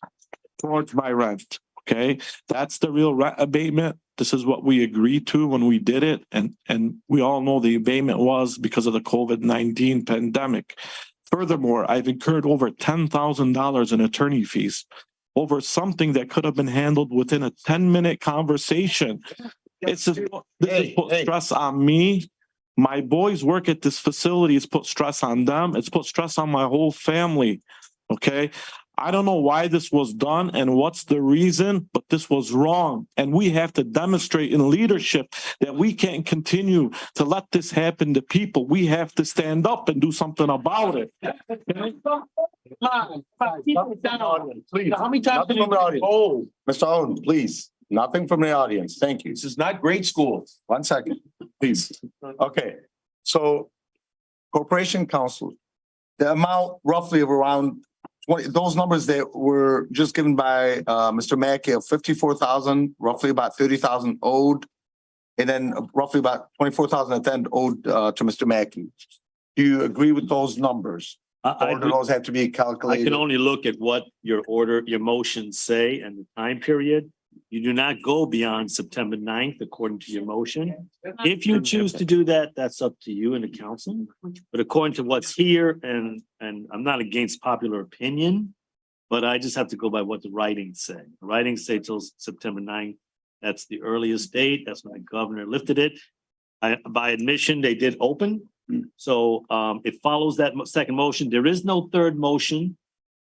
towards my rent. Okay, that's the real rent abatement. This is what we agreed to when we did it. And we all know the abatement was because of the COVID-19 pandemic. Furthermore, I've incurred over $10,000 in attorney fees over something that could have been handled within a 10-minute conversation. This is put stress on me. My boys work at this facility. It's put stress on them. It's put stress on my whole family. Okay. I don't know why this was done and what's the reason, but this was wrong. And we have to demonstrate in leadership that we can't continue to let this happen to people. We have to stand up and do something about it. Please. How many times? Nothing from the audience. Oh, Mr. Houten, please, nothing from the audience. Thank you. This is not grade school. 1 second, please. Okay, so Corporation Council, the amount roughly of around 20, those numbers that were just given by Mr. Mackey of 54,000, roughly about 30,000 owed, and then roughly about 24,000 at the end owed to Mr. Mackey. Do you agree with those numbers? Or do those have to be I calculated? can only look at what your motions say and the time period. You do not go beyond September 9th according to your motion. If you choose to do that, that's up to you and the council. But according to what's here, and I'm not against popular opinion, but I just have to go by what the writings say. The writings say till September 9th. That's the earliest date. That's when the governor lifted it. By admission, they did open. So it follows that second motion. There is no third motion.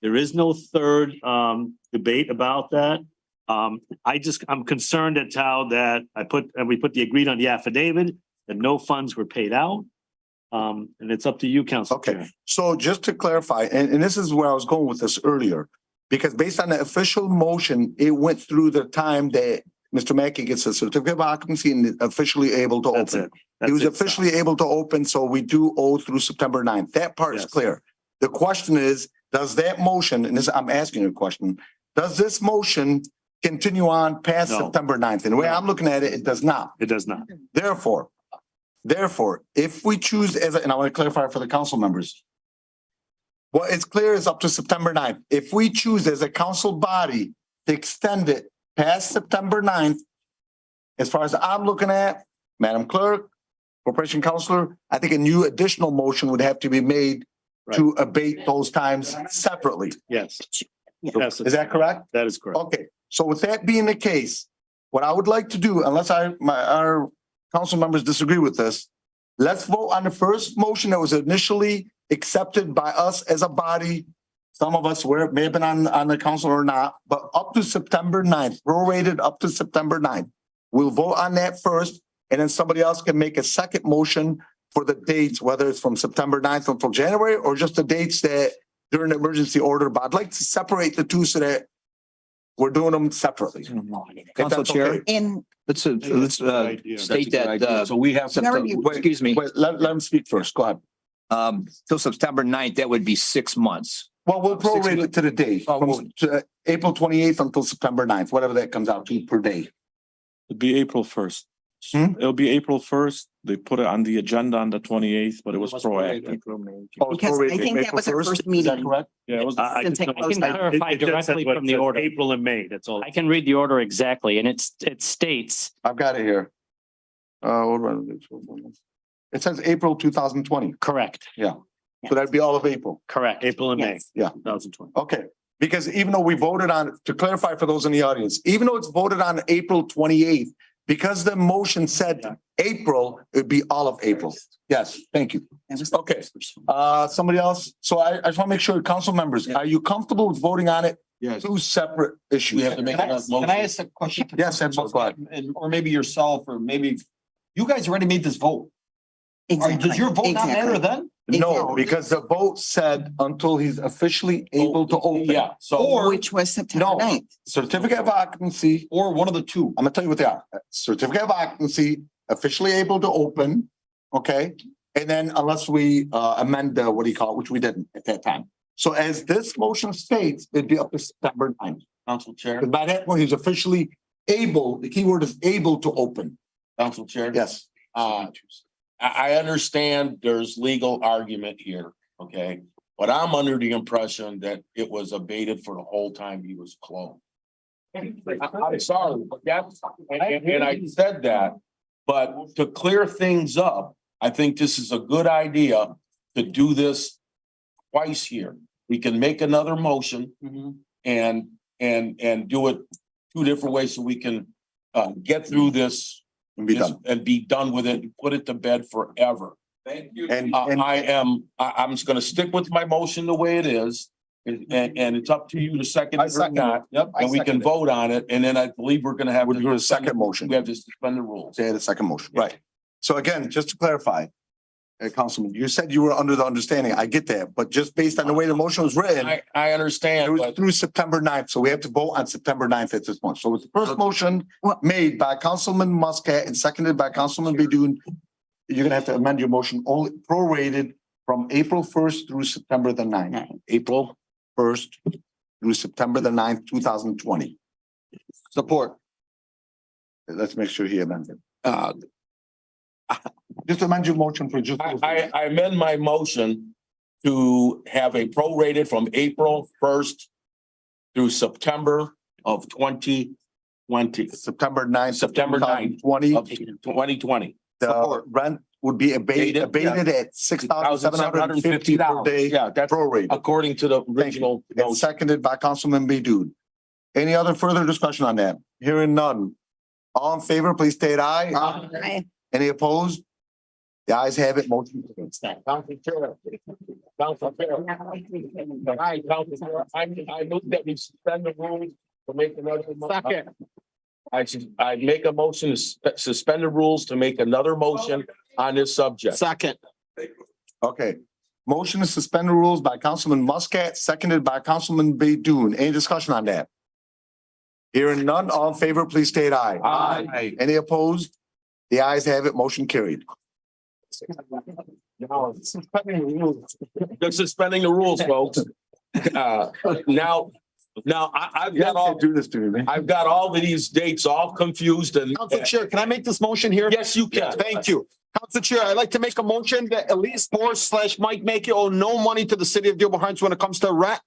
There is no third debate about that. I'm concerned at how that we put the agreed on the affidavit that no funds were paid out. And it's up to you, Council. Okay, so just to clarify, and this is where I was going with this earlier, because based on the official motion, it went through the time that Mr. Mackey gets a certificate of occupancy and officially able to open. He was officially able to open, so we do owe through September 9th. That part is clear. The question is, does that motion, and this, I'm asking you a question, does this motion continue on past September 9th? And the way I'm looking at it, it does not. It does not. Therefore, if we choose and I want to clarify for the council members, what is clear is up to September 9th. If we choose as a council body to extend it past September 9th, as far as I'm looking at, Madam Clerk, Corporation Councilor, I think a new additional motion would have to be made to abate those times separately. Yes. Is that correct? That is correct. Okay. So with that being the case, what I would like to do, unless our council members disagree with this, let's vote on the first motion that was initially accepted by us as a body. Some of us may have been on the council or not, but up to September 9th, prorated up to September 9th. We'll vote on that first, and then somebody else can make a second motion for the dates, whether it's from September 9th until January or just the dates that during the emergency order. But I'd like to separate the two so that we're doing them separately. Council Chair. And let's That's a good state that, idea. so we have, excuse me, Let him speak first. Go ahead. till September 9th, that would be 6 months. Well, we'll prorate it to the day, from April 28th until September 9th, whatever that comes out to per day. It'd be April 1st. It'll be April 1st. They put it on the agenda on the 28th, but it was proactive. Because I think that was our first Is that meeting. correct? Yeah, it was. I Since can it closed out. clarify directly from the order. April and May, that's all. I can read the order exactly, and it states, I've got it here. What about it? It says April 2020. correct, So that'd be all of April. correct. April and May. Yes. Yeah. 2020. Okay, because even though we voted on, to clarify for those in the audience, even though it's voted on April 28th, because the motion said April, it'd be all of April. Yes, thank you. Okay, somebody else? So I just want to make sure, council members, are you comfortable with voting on it? Yes. Two separate issues. We have to make Can enough motion. I ask a question? Yes, and go ahead. And, or maybe yourself, or maybe, you guys already made this vote. Exactly. Does your vote not matter Exactly. then? No, Exactly. because the vote said until he's officially able to open. Yeah, so Which was September No. 9th. Certificate of occupancy, Or one of the two? I'm gonna tell you what they are. Certificate of occupancy, officially able to open, okay? And then unless we amend the, what do you call it, which we didn't at that time. So as this motion states, it'd be up to September 9th. Council Chair, Because by that point, he's officially able, the keyword is able to open. Council Chair. Yes. I understand there's legal argument here, okay? But I'm under the impression that it was abated for the whole time he was closed. I'm sorry, but that's, and I said that, but to clear things up, I think this is a good idea to do this twice here. We can make another motion and do it two different ways so we can get through this And be done. and be done with it and put it to bed forever. Thank you. And I'm just gonna stick with my motion the way it is. And it's up to you to second I it or second not. Yep. And we can vote on it. And then I believe we're gonna have. We'll do a second motion. We have to suspend the rules. Say the second motion, right? So again, just to clarify, Councilman, you said you were under the understanding, I get that, but just based on the way the motion was written, I it understand, was but through September 9th, so we have to vote on September 9th at this point. So it's the first motion made by Councilman Muscat and seconded by Councilman Bedun. You're gonna have to amend your motion only prorated from April 1st through September the 9th. April 1st through September the 9th, 2020. Support. Let's make sure he amends it. Just amend your motion for just. I amend my motion to have a prorated from April 1st through September of 2020. September 9th. September 9th. 2020. Of 2020. The rent would be abated at $6,750 per day. Yeah, that's prorated. according to the original And motion. seconded by Councilman Bedun. Any other further discussion on that? Hearing none. All in favor, please state aye. Aye. Any opposed? The ayes have it. Motion carries. Council Chair. Council Chair. Aye, Council Chair. I move that we suspend the rules to make another. Second. I make a motion to suspend the rules to make another motion on this subject. Second. Okay. Motion to suspend the rules by Councilman Muscat, seconded by Councilman Bedun. Any discussion on that? Hearing none, all in favor, please state aye. Aye. Any opposed? The ayes have it. Motion carried. They're suspending the rules, folks. Now I've got all, do this to me, man. I've got all of these dates all confused and. Council Chair, can I make this motion here? Yes, you can. Thank you. Council Chair, I'd like to make a motion that Elise Moore/Mike Mackey owe no money to the city of Dearborn Heights when it comes to rent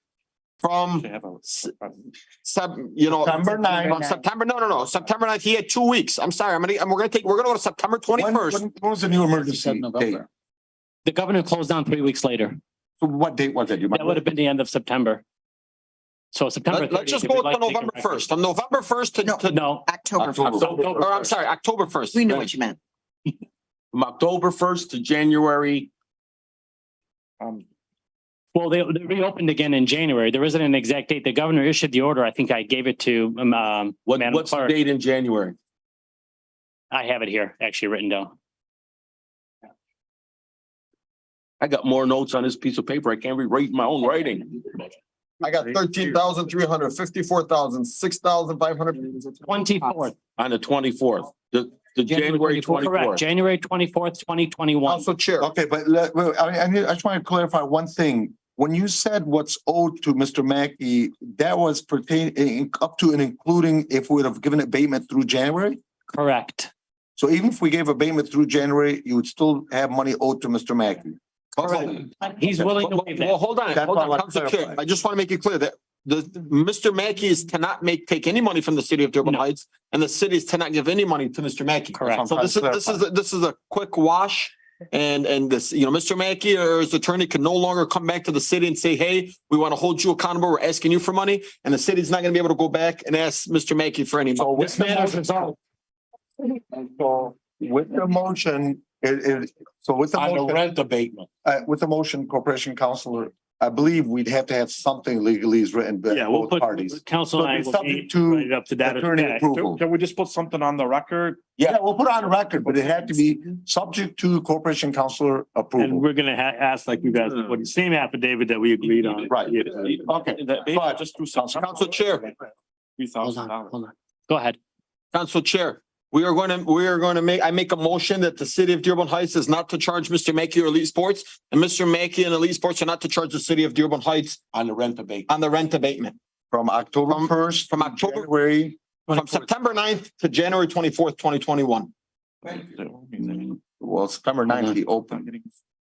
from September 9th. September, no. September 9th. He had 2 weeks. I'm sorry. We're gonna go to September 21st. When was the new emergency date? The governor closed down 3 weeks later. So what date was it? That would have been the end of September. So September. Let's just 30th, go if you'd to like to take a November record. 1st. From November 1st to No, October. or I'm sorry, October 1st. We knew what you meant. From October 1st to January. well, they reopened again in January. There isn't an exact date. The governor issued the order. I think I gave it to Madam What's the Clerk. date in January? I have it here actually written down. I got more notes on this piece of paper. I can't rewrite my own writing. I got 13,300, 54,000, 6,500. 24th. On the twenty-fourth, the January Correct, twenty-fourth. January 24th, 2021. Council Chair. Okay, but I just want to clarify one thing. When you said what's owed to Mr. Mackey, that was pertaining up to and including if we would have given abatement through January? Correct. So even if we gave abatement through January, you would still have money owed to Mr. Mackey? He's willing to waive Well, that. hold on, That's hold what I on, want to Council Chair. clarify. I just want to make it clear that Mr. Mackey cannot take any money from the city of Dearborn No. Heights, and the cities cannot give any money to Mr. Mackey. Correct. So this is a quick wash. And this, Mr. Mackey or his attorney can no longer come back to the city and say, hey, we want to hold you accountable. We're asking you for money. And the city's not going to be able to go back and ask Mr. Mackey for any money. This matter is resolved. So with the motion, with the On the motion, rent abatement. with the motion, Corporation Councilor, I believe we'd have to have something legally written by Yeah, we'll both put, parties. council So and I it's will subject be to right up to that attorney effect. approval. Can we just put something on the record? Yeah, we'll put it on record, but it had to be subject to Corporation Councilor And approval. we're gonna ask like we've asked, what the same affidavit that we agreed on. Right. Yeah. Okay. But just do something. Council Chair, Hold on. Go ahead. Council Chair, I make a motion that the city of Dearborn Heights is not to charge Mr. Mackey or Elite Sports, and Mr. Mackey and Elite Sports are not to charge the city of Dearborn Heights On the rent abatement. on the rent abatement. From October first. From October, January. from September 9th to January 24th, 2021. Well, September 9th, he opened.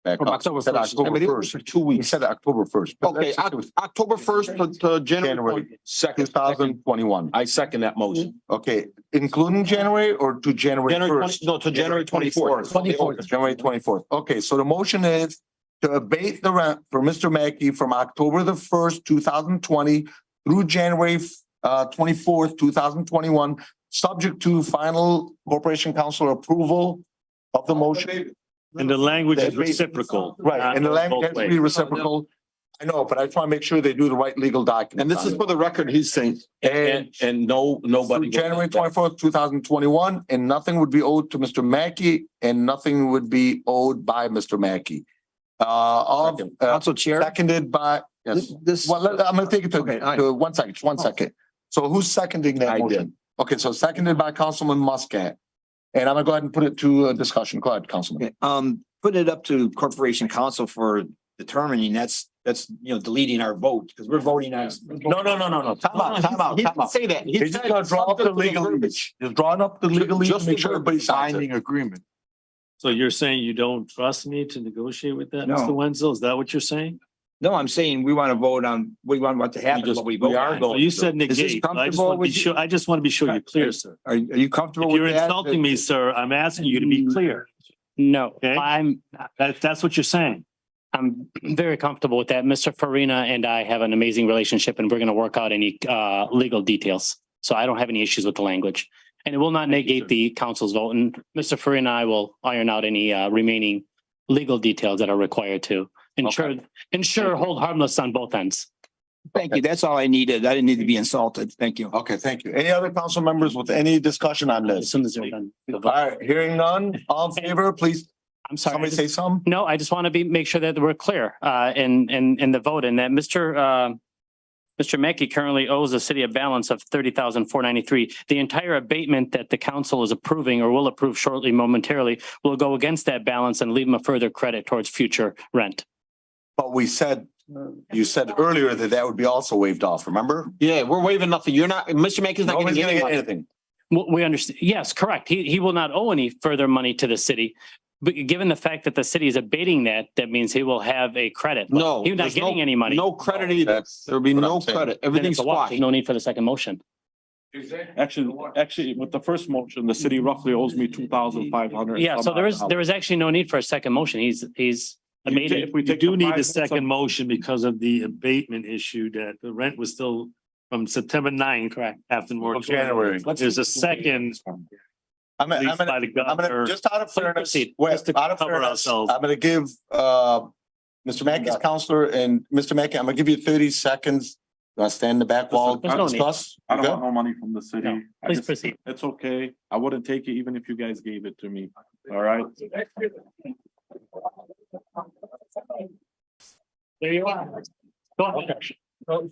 Back From up. October Said 1st. October But it was 1st. for 2 He weeks. said October 1st. Okay, October 1st to January. January Second, 2021. I second that motion. Okay, including January or to January January 1st? 20 no, to January 24th. January 24th. Okay, so the motion is to abate the rent for Mr. Mackey from October the 1st, 2020 through January 24th, 2021, subject to final Corporation Council approval of the motion. And the language is reciprocal. Right, and the language has to be reciprocal. I know, but I just want to make sure they do the right legal document. And this is for the record, he's saying. And nobody. Through January 24th, 2021, and nothing would be owed to Mr. Mackey and nothing would be owed by Mr. Mackey. Council Chair. Seconded by, yes. This, Well, I'm gonna take it Okay, to 1 second, just 1 second. So who's seconding that I did. motion? Okay, so seconded by Councilman Muscat. And I'm gonna go ahead and put it to a discussion. Go ahead, Councilman. okay, putting it up to Corporation Council for determining, that's, deleting our vote, because we're voting on. No. Time out. He didn't say that. He He's just said gonna draw up the subject to legal, verbiage. just drawing up the legal, Just make the sure everybody signs it. agreement. So you're saying you don't trust me to negotiate with that, No. Mr. Wencel? Is that what you're saying? No, I'm saying we want to vote on, we want what to happen, what we vote on. So you said Is this negate. I just comfortable want to be with you? sure, I just want to be sure you're clear, sir. Are you comfortable If with you're that? insulting me, sir, I'm asking you to be clear. No, Okay. That's what you're saying. I'm very comfortable with that. Mr. Farina and I have an amazing relationship and we're going to work out any legal details. So I don't have any issues with the language. And it will not negate the council's vote. And Mr. Farina and I will iron out any remaining legal details that are required to ensure hold harmless on both ends. Thank you. That's all I needed. I didn't need to be insulted. Thank you. Okay, thank you. Any other council members with any discussion on As this? soon as they're done. All right, hearing none, all in favor, please. I'm sorry. Somebody say something? No, I just want to make sure that we're clear in the vote and that Mr. Mackey currently owes the city a balance of $30,493. The entire abatement that the council is approving or will approve shortly momentarily will go against that balance and leave him a further credit towards future rent. But you said earlier that would be also waived off, remember? Yeah, we're waiving nothing. You're not, Mr. Mackey's not Nobody's gonna gonna get get anything. anything. We understand. Yes, correct. He will not owe any further money to the city. But given the fact that the city is abating that means he will have a credit. No. He's not there's getting any money. No credit either. There'll be what no I'm saying. credit. Then Everything's it's a wash. squashed. There's no need for the second motion. Actually, with the first motion, the city roughly owes me 2,500. Yeah, so there is actually no need for a second motion. He's abated. We do need a second motion because of the abatement issue that the rent was still from September 9th. Correct. After moratorium. January. There's a second. I'm Released by the gonna, governor. just out of fairness, proceed. Just to out of cover fairness, ourselves. I'm gonna give, Mr. Mackey's counselor and Mr. Mackey, I'm gonna give you 30 seconds. You wanna stand in the back wall, There's no need. discuss? I You don't good? want no money from the city. No, I please just- proceed. It's okay. I wouldn't take it even if you guys gave it to me. All right? There you are. Go ahead. So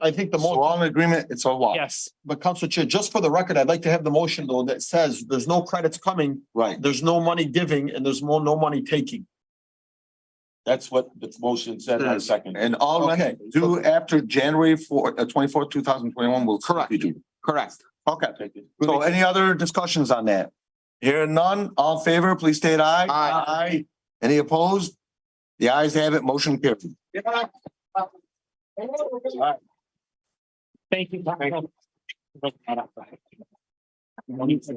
I think the So motion, all in agreement, it's a walk. Yes. but Council Chair, just for the record, I'd like to have the motion though that says there's no credits coming, Right. there's no money giving, and there's no money taking. That's what the motion said, I second. And all Okay. rent due after January 24th, 2021 will. Correct. Correct. Okay. So any other discussions on that? Hearing none, all in favor, please state aye. Aye. Any opposed? The ayes have it, motion carried. Thank you.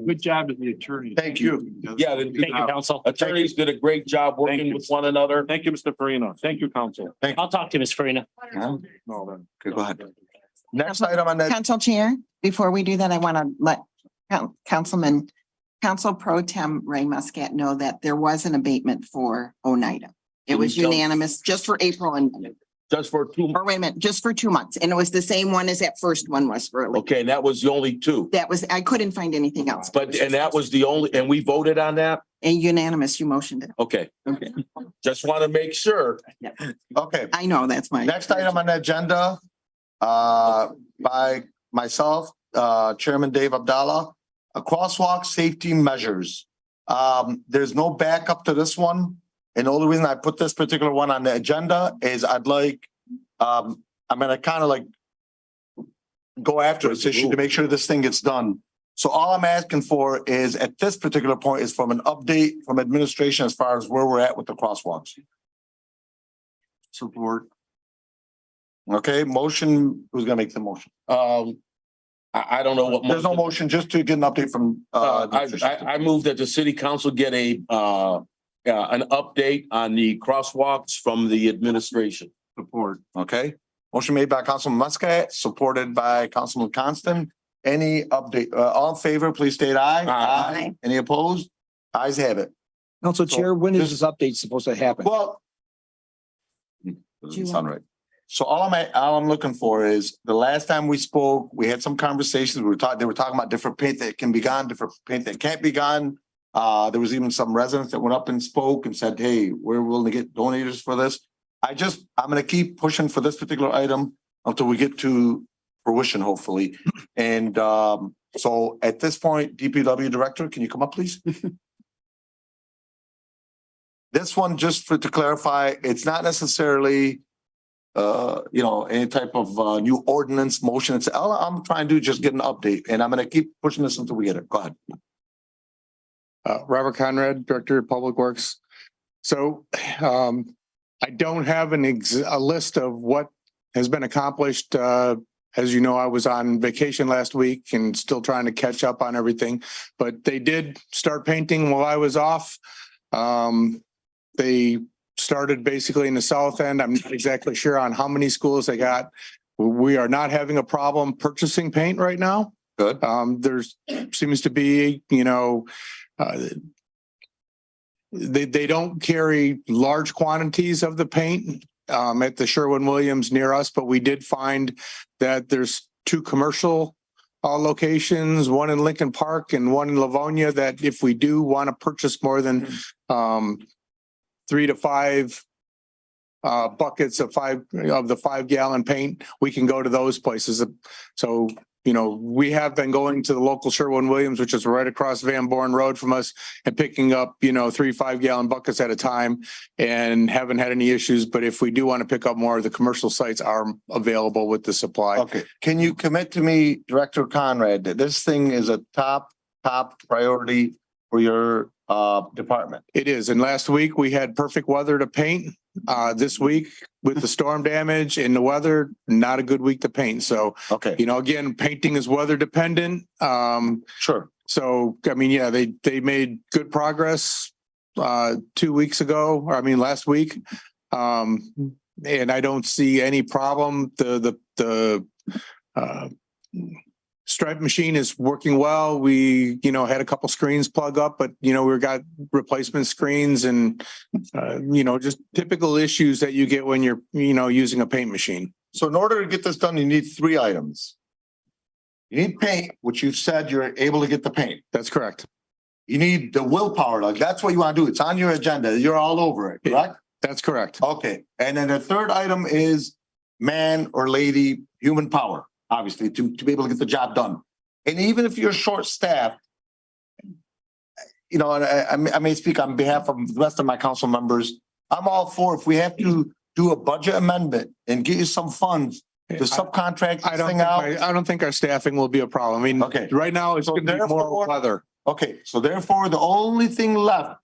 Good job as the attorney. Thank you. Yeah, Thank you, council. attorneys did a great job working with one another. Thank you, Mr. Farina. Thank you, council. I'll talk to you, Ms. Farina. Okay, go ahead. Next item on that, Council Chair, before we do that, I want to let Councilman, Council Pro Tem Ray Muscat know that there was an abatement for Oneida. It was unanimous just for April and, Just for two, or wait a minute, just for 2 months. And it was the same one as that first one was for. okay, and that was the only two. That was, I couldn't find anything else. But, and that was the only, and we voted on that? And unanimous, you motioned it. Okay, Okay. just want to make sure. okay, I know, that's my. next item on the agenda, by myself, Chairman Dave Abdallah, a crosswalk safety measures. There's no backup to this one. And the only reason I put this particular one on the agenda is I'd like, I'm gonna kind of like go after this issue to make sure this thing gets done. So all I'm asking for is at this particular point is from an update from administration as far as where we're at with the crosswalks. Support. Okay, motion, who's gonna make the motion? I don't know what. There's no motion, just to get an update from. I move that the city council get an update on the crosswalks from the administration. Support. Okay, motion made by Councilman Muscat, supported by Councilman Constant. Any update, all in favor, please state aye. Aye. Any opposed? Ayes have it. Council Chair, when is this update supposed to happen? Well. Doesn't sound right. So all I'm looking for is the last time we spoke, we had some conversations. They were talking about different paint that can be gone, different paint that can't be gone. There was even some residents that went up and spoke and said, hey, we're willing to get donators for this. I'm gonna keep pushing for this particular item until we get to fruition, hopefully. And so at this point, DPW Director, can you come up, please? This one, just to clarify, it's not necessarily any type of new ordinance motion. It's all I'm trying to do, just get an update, and I'm gonna keep pushing this until we get it. Go ahead. Robert Conrad, Director of Public Works. So I don't have a list of what has been accomplished. As you know, I was on vacation last week and still trying to catch up on everything, but they did start painting while I was off. They started basically in the south end. I'm not exactly sure on how many schools they got. We are not having a problem purchasing paint right now. Good. There's seems to be, they don't carry large quantities of the paint at the Sherwin-Williams near us, but we did find that there's 2 commercial locations, one in Lincoln Park and one in Livonia, that if we do want to purchase more than 3 to 5 buckets of the 5-gallon paint, we can go to those places. So, we have been going to the local Sherwin-Williams, which is right across Van Born Road from us, and picking up, 3 5-gallon buckets at a time, and haven't had any issues. But if we do want to pick up more, the commercial sites are available with the supply. Okay. Can you commit to me, Director Conrad, that this thing is a top priority for your department? It is. And last week we had perfect weather to paint. This week with the storm damage and the weather, not a good week to paint. So, okay. Again, painting is weather dependent. Sure. So, they made good progress 2 weeks ago, last week. And I don't see any problem. The stripe machine is working well. We, had a couple screens plug up, but we've got replacement screens and, just typical issues that you get when you're, using a paint machine. So in order to get this done, you need 3 items. You need paint, which you've said you're able to get the paint. That's correct. You need the willpower. Like that's what you want to do. It's on your agenda. You're all over it, correct? That's correct. Okay. And then the third item is man or lady, human power, obviously, to be able to get the job done. And even if you're short-staffed, you know, and I may speak on behalf of the rest of my council members, I'm all for if we have to do a budget amendment and get you some funds to subcontract I this don't thing think, out. I don't think our staffing will be a problem. I mean, Okay. right now it's So gonna be more therefore- weather. Okay, so therefore, the only thing left,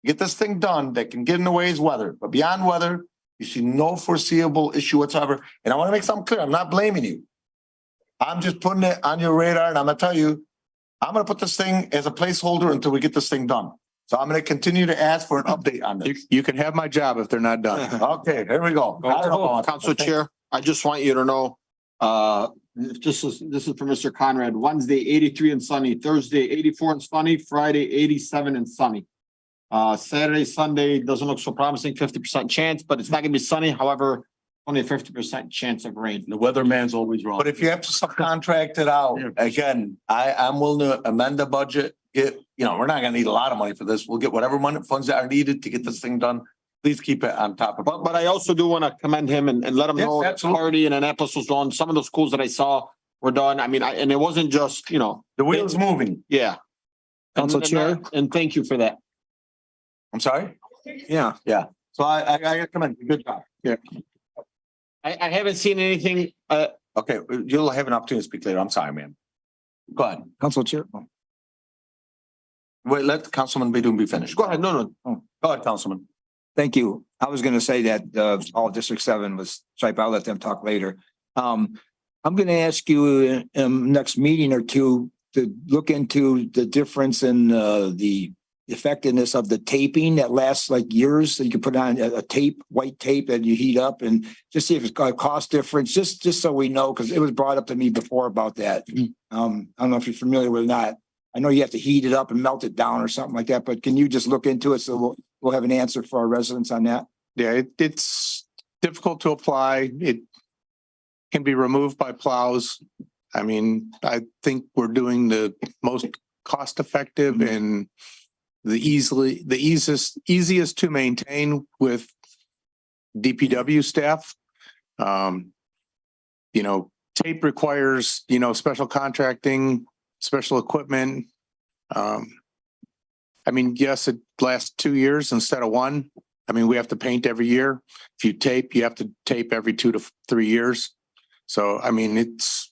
get this thing done that can get in the way is weather, but beyond weather, you see no foreseeable issue whatsoever. And I want to make something clear, I'm not blaming you. I'm just putting it on your radar and I'm gonna tell you, I'm gonna put this thing as a placeholder until we get this thing done. So I'm gonna continue to ask for an update on this. You can have my job if they're not done. Okay, here we go. I don't know. Council Chair, I just want you to know, this is for Mr. Conrad, Wednesday 83 and sunny, Thursday 84 and sunny, Friday 87 and sunny. Saturday, Sunday doesn't look so promising, 50% chance, but it's not gonna be sunny. However, only a 50% chance of rain. The weatherman's always wrong. But if you have to subcontract it out, again, I'm willing to amend the budget, get, you know, we're not gonna need a lot of money for this. We'll get whatever money, funds that are needed to get this thing done. Please keep it on top of it. But I also do want to commend him and let him Yes, know that absolutely. party in Annapolis was done. Some of the schools that I saw were done. I mean, and it wasn't just, you know, The wheel's moving. yeah. Council Chair. And thank you for that. I'm sorry? Yeah. So I commend you. Good job. Yeah. I haven't seen anything, Okay, you'll have an opportunity to speak later. I'm sorry, ma'am. Go ahead. Council Chair. Wait, let Councilman Baydun be finished. Go ahead. No. Go ahead, Councilman. Thank you. I was gonna say that all District 7 was striped. I'll let them talk later. I'm gonna ask you in next meeting or two to look into the difference in the effectiveness of the taping that lasts like years. So you can put on a tape, white tape that you heat up and just see if it's got a cost difference, just so we know, because it was brought up to me before about that. I don't know if you're familiar with it or not. I know you have to heat it up and melt it down or something like that, but can you just look into it so we'll have an answer for our residents on that? Yeah, it's difficult to apply. It can be removed by plows. I mean, I think we're doing the most cost effective and the easiest to maintain with DPW staff. You know, tape requires, you know, special contracting, special equipment. I mean, yes, it lasts 2 years instead of 1. I mean, we have to paint every year. If you tape, you have to tape every 2 to 3 years. So, I mean, it's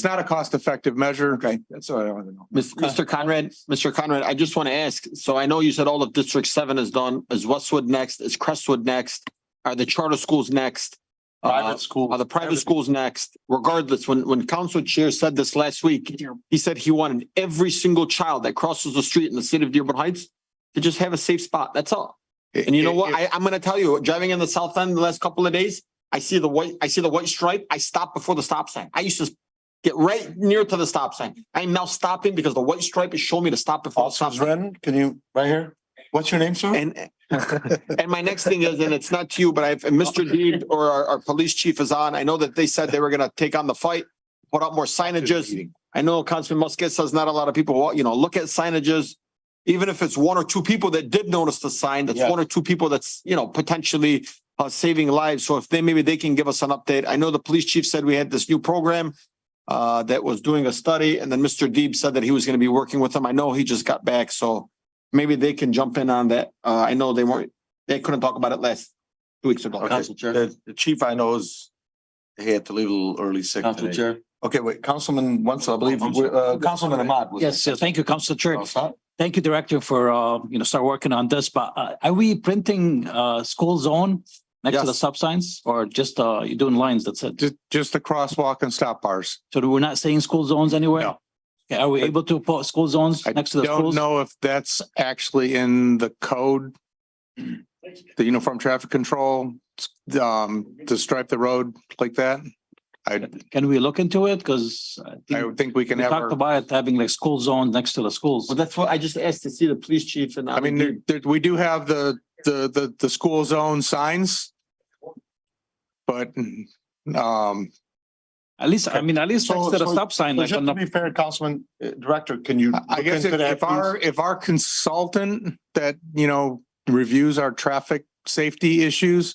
not a cost-effective measure. Okay, that's all I want to know. Mr. Conrad, I just want to ask, so I know you said all of District 7 is done. Is Westwood next? Is Crestwood next? Are the charter schools next? Private schools. Are the private schools next? Regardless, when Council Chair said this last week, he said he wanted every single child that crosses the street in the city of Dearborn Heights to just have a safe spot. That's all. And you know what? I'm going to tell you, driving in the south end the last couple of days, I see the white stripe. I stop before the stop sign. I used to get right near to the stop sign. I'm now stopping because the white stripe is showing me to stop before the stop Officer sign. Ren, can you, right here? What's your name, sir? And my next thing is, and it's not to you, but if Mr. Deeb or our police chief is on, I know that they said they were gonna take on the fight, put up more signages. I know Councilman Muscat says not a lot of people, you know, look at signages. Even if it's 1 or 2 people that did notice the sign, that's 1 or 2 people that's, you know, potentially saving lives. So if maybe they can give us an update. I know the police chief said we had this new program that was doing a study, and then Mr. Deeb said that he was gonna be working with them. I know he just got back, so maybe they can jump in on that. I know they couldn't talk about it last 2 weeks ago. Council Chair. The chief I know is, he had to leave a little early sick Council today. Chair. Okay, wait, Councilman Wencel, I believe, Councilman Ahmad. was Yes, next. thank you, Council Chair. All set? Thank you, Director, for, start working on this, but are we printing school zone next to the Yes. stop signs or just you're doing lines, that's it? Just the crosswalk and stop bars. So we're not saying school zones anywhere? No. Okay, are we able to put school zones I next to the don't schools? know if that's actually in the code. The uniform traffic control, to stripe the road like that. Can we look into it? Because I would think we can we have, talked our- about having like school zone next to the schools. Well, that's what I just asked to see the police chief and. I mean, we do have the school zone signs. But, At least next to the stop sign, So like just on to the, be fair, Councilman, Director, can you? I look guess into that, if our consultant that, you know, reviews our traffic safety issues,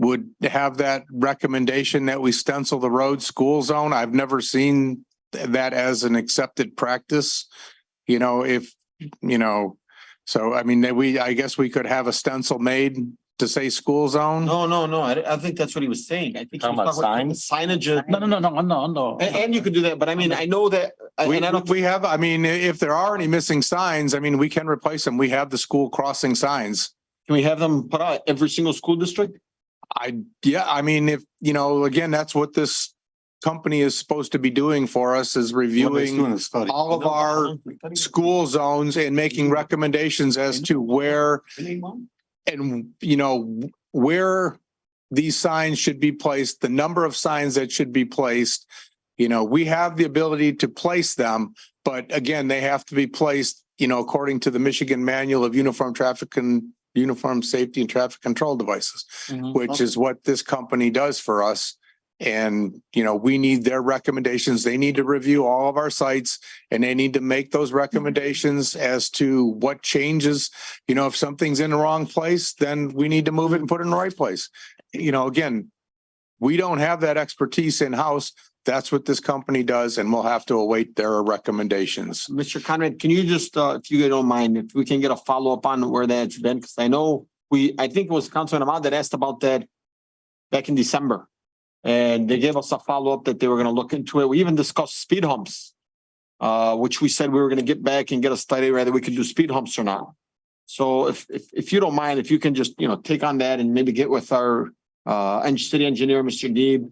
would have that recommendation that we stencil the road school zone. I've never seen that as an accepted practice. You know, if, you know, so I mean, I guess we could have a stencil made to say school zone. No. I think that's what he was saying. I think. Talking about signs? Signage. No. And you could do that, but I mean, I know that. We have, I mean, if there are any missing signs, I mean, we can replace them. We have the school crossing signs. Can we have them put out every single school district? Yeah, I mean, if, you know, again, that's what this company is supposed to be doing for us, is reviewing all of our school zones and making recommendations as to where and, you know, where these signs should be placed, the number of signs that should be placed. You know, we have the ability to place them, but again, they have to be placed, you know, according to the Michigan Manual of Uniform Safety and Traffic Control Devices, which is what this company does for us. And, you know, we need their recommendations. They need to review all of our sites and they need to make those recommendations as to what changes. You know, if something's in the wrong place, then we need to move it and put it in the right place. You know, again, we don't have that expertise in-house. That's what this company does, and we'll have to await their recommendations. Mr. Conrad, can you just, if you don't mind, if we can get a follow-up on where that's been? Because I know I think it was Councilman Ahmad that asked about that back in December. And they gave us a follow-up that they were going to look into it. We even discussed speed humps, which we said we were going to get back and get a study whether we could do speed humps or not. So if you don't mind, if you can just, you know, take on that and maybe get with our city engineer, Mr. Deeb,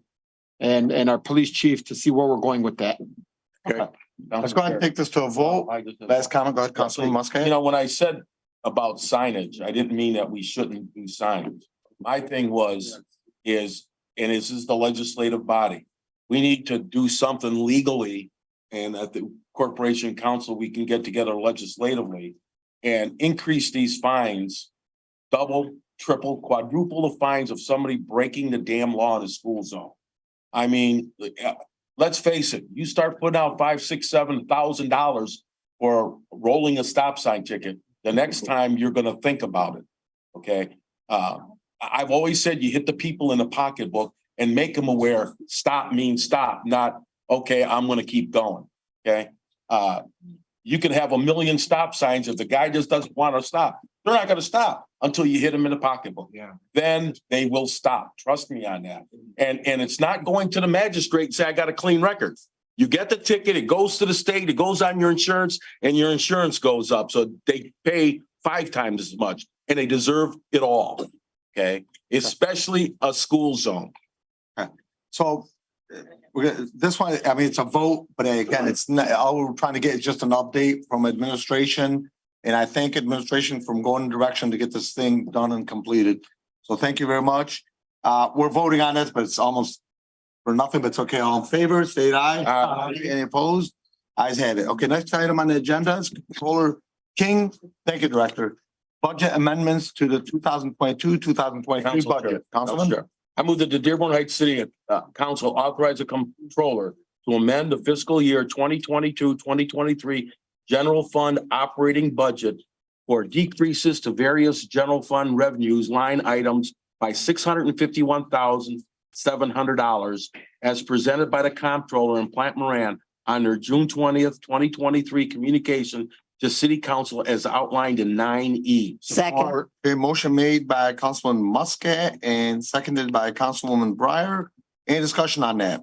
and our police chief to see where we're going with that. Okay. Let's go ahead and take this to a vote. Last comment, go ahead, Councilman Muscat. You know, when I said about signage, I didn't mean that we shouldn't do signs. My thing is, and this is the legislative body, we need to do something legally, and at the Corporation Council, we can get together legislatively and increase these fines, double, triple, quadruple the fines of somebody breaking the damn law in the school zone. I mean, let's face it, you start putting out $5,000, $6,000, $7,000 for rolling a stop sign ticket, the next time you're gonna think about it, okay? I've always said you hit the people in the pocketbook and make them aware, stop means stop, not, okay, I'm gonna keep going, okay? You can have 1 million stop signs. If the guy just doesn't want to stop, they're not gonna stop until you hit them in the pocketbook. Yeah. Then they will stop. Trust me on that. And it's not going to the magistrate and say, I got a clean record. You get the ticket, it goes to the state, it goes on your insurance, and your insurance goes up. So they pay 5 times as much, and they deserve it all. Okay, especially a school zone. So this one, I mean, it's a vote, but again, it's not, all we're trying to get is just an update from administration. And I thank administration from going in direction to get this thing done and completed. So thank you very much. We're voting on this, but it's almost for nothing, but it's okay. All in favor, state aye. Aye. Any opposed? Ayes have it. Okay, next item on the agenda is Controller King. Thank you, Director. Budget amendments to the 2022-2023 budget. Councilman. I move that the Dearborn Heights City Council authorize the Comptroller to amend the fiscal year 2022-2023 general fund operating budget for decreases to various general fund revenues line items by $651,700 as presented by the Comptroller and Plant Moran on their June 20th, 2023 communication to City Council as outlined in 9E. Second. A motion made by Councilman Muscat and seconded by Councilwoman Breyer. Any discussion on that?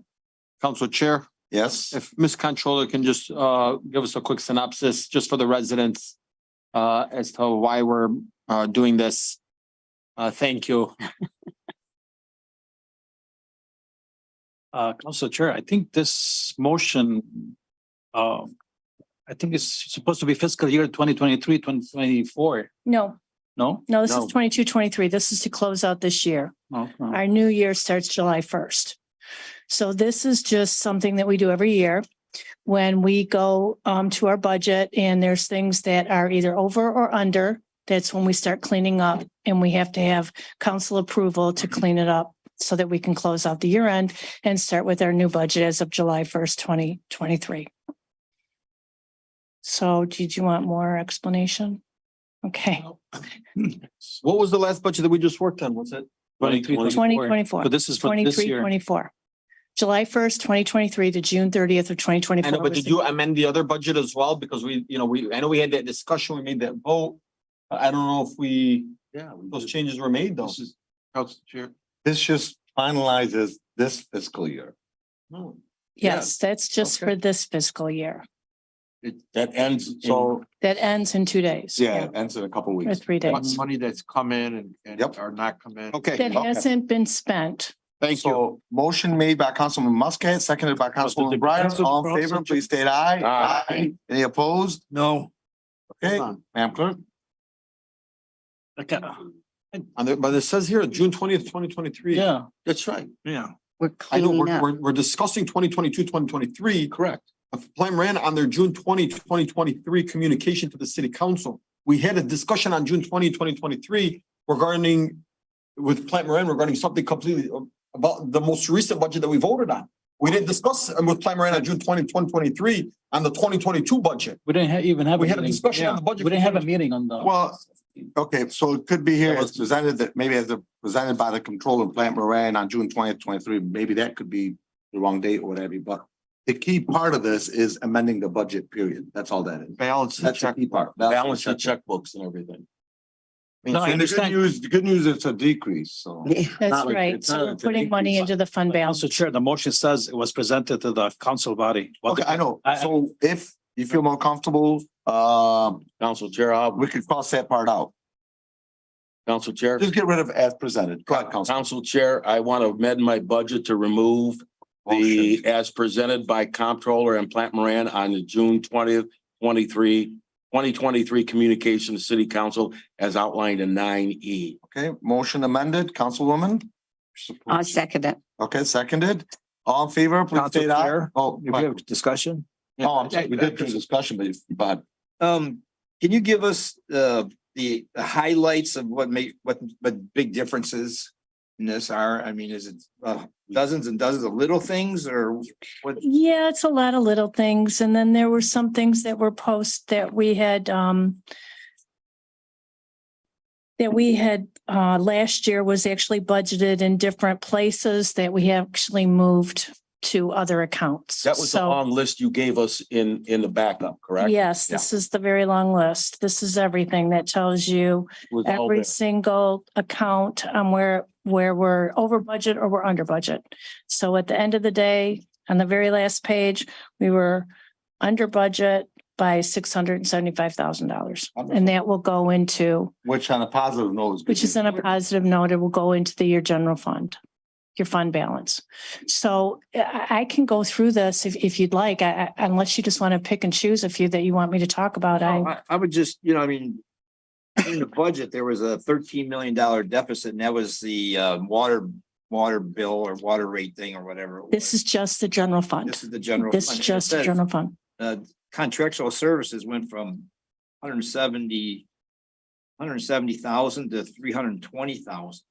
Council Chair, Yes. if Ms. Controller can just give us a quick synopsis just for the residents as to why we're doing this. Thank you. Council Chair, I think this motion, I think it's supposed to be fiscal year 2023, 2024. No, No? this is 22-23. This is to close out this year. Oh, oh. Our new year starts July 1st. So this is just something that we do every year when we go to our budget and there's things that are either over or under. That's when we start cleaning up and we have to have council approval to clean it up so that we can close out the year end and start with our new budget as of July 1st, 2023. So did you want more explanation? Okay. What was the last budget that we just worked on? Was it 2024. But this is for this 23, year. 24. July 1st, 2023 to June 30th of 2024. I know, but did you amend the other budget as well? Because I know we had that discussion, we made that vote. I don't know if those changes were made though. Council Chair, this just finalizes this fiscal year. Yes, that's just for this fiscal year. That ends. So, That ends in 2 days. yeah, it ends in a couple Or weeks. 3 days. Money that's come in and are not come in. Okay. That hasn't been spent. Thank you. So motion made by Councilman Muscat, seconded by Councilwoman Breyer. All in favor, please state aye. Aye. Any opposed? No. Okay, Hold on. Madam Clerk. Okay. But it says here, June 20th, 2023. Yeah, That's right. yeah. We're I know, cleaning up. we're discussing 2022, 2023. Correct. Plan ran on their June 20, 2023 communication to the city council. We had a discussion on June 20, 2023 regarding, with Plant Moran regarding something completely about the most recent budget that we voted on. We didn't discuss with Plant Moran on June 20, 2023 on the 2022 budget. We didn't even have. We had a meeting. discussion on Yeah. the budget We didn't for have a meeting on the. Well, okay, so it could be here as presented that maybe as presented by the Comptroller and Plant Moran on June 20th, 23. Maybe that could be the wrong date or whatever, but the key part of this is amending the budget period. That's all that is. Balance the That's the check, key part. balance the checkbooks and everything. No, I And understand. the good news, it's a decrease, so. That's Not like- right. it's So not- we're it's an putting money increase. into the fund balance. Council Chair, the motion says it was presented to the council body. What Okay, the- I know. I- So if you feel more comfortable, Council Chair, we could cross that part out. Council Chair. Just get rid of as presented. Go ahead, Council. Council Chair, I want to amend my budget to remove the as presented by Comptroller and Plant Moran on the June 20th, 2023 communication to City Council as outlined in 9E. Okay, motion amended, Councilwoman. I'll second it. Okay, seconded. All in favor, please Council state aye. Chair, Oh, if we have discussion. I'm sorry, we did do discussion, but Can you give us the highlights of what big differences in this are? I mean, is it dozens and dozens of little things or what? Yeah, it's a lot of little things. And then there were some things that were that we had last year was actually budgeted in different places that we actually moved to other accounts. That was the So, long list you gave us in the backup, correct? yes, this is the very long list. This is everything that tells you Was all every there. single account where we're over budget or we're under budget. So at the end of the day, on the very last page, we were under budget by $675,000. And that will go into, which on a positive note is. good which is on a positive note, it will go into your general fund, your fund balance. So I can go through this if you'd like, unless you just want to pick and choose a few that you want me to talk about. I would just, I mean, in the budget, there was a $13 million deficit and that was the water bill or water rate thing or whatever. This is just the general fund. This is the general. This is fund. just the It says, general fund. Contractual services went from 170,000 to 320,000.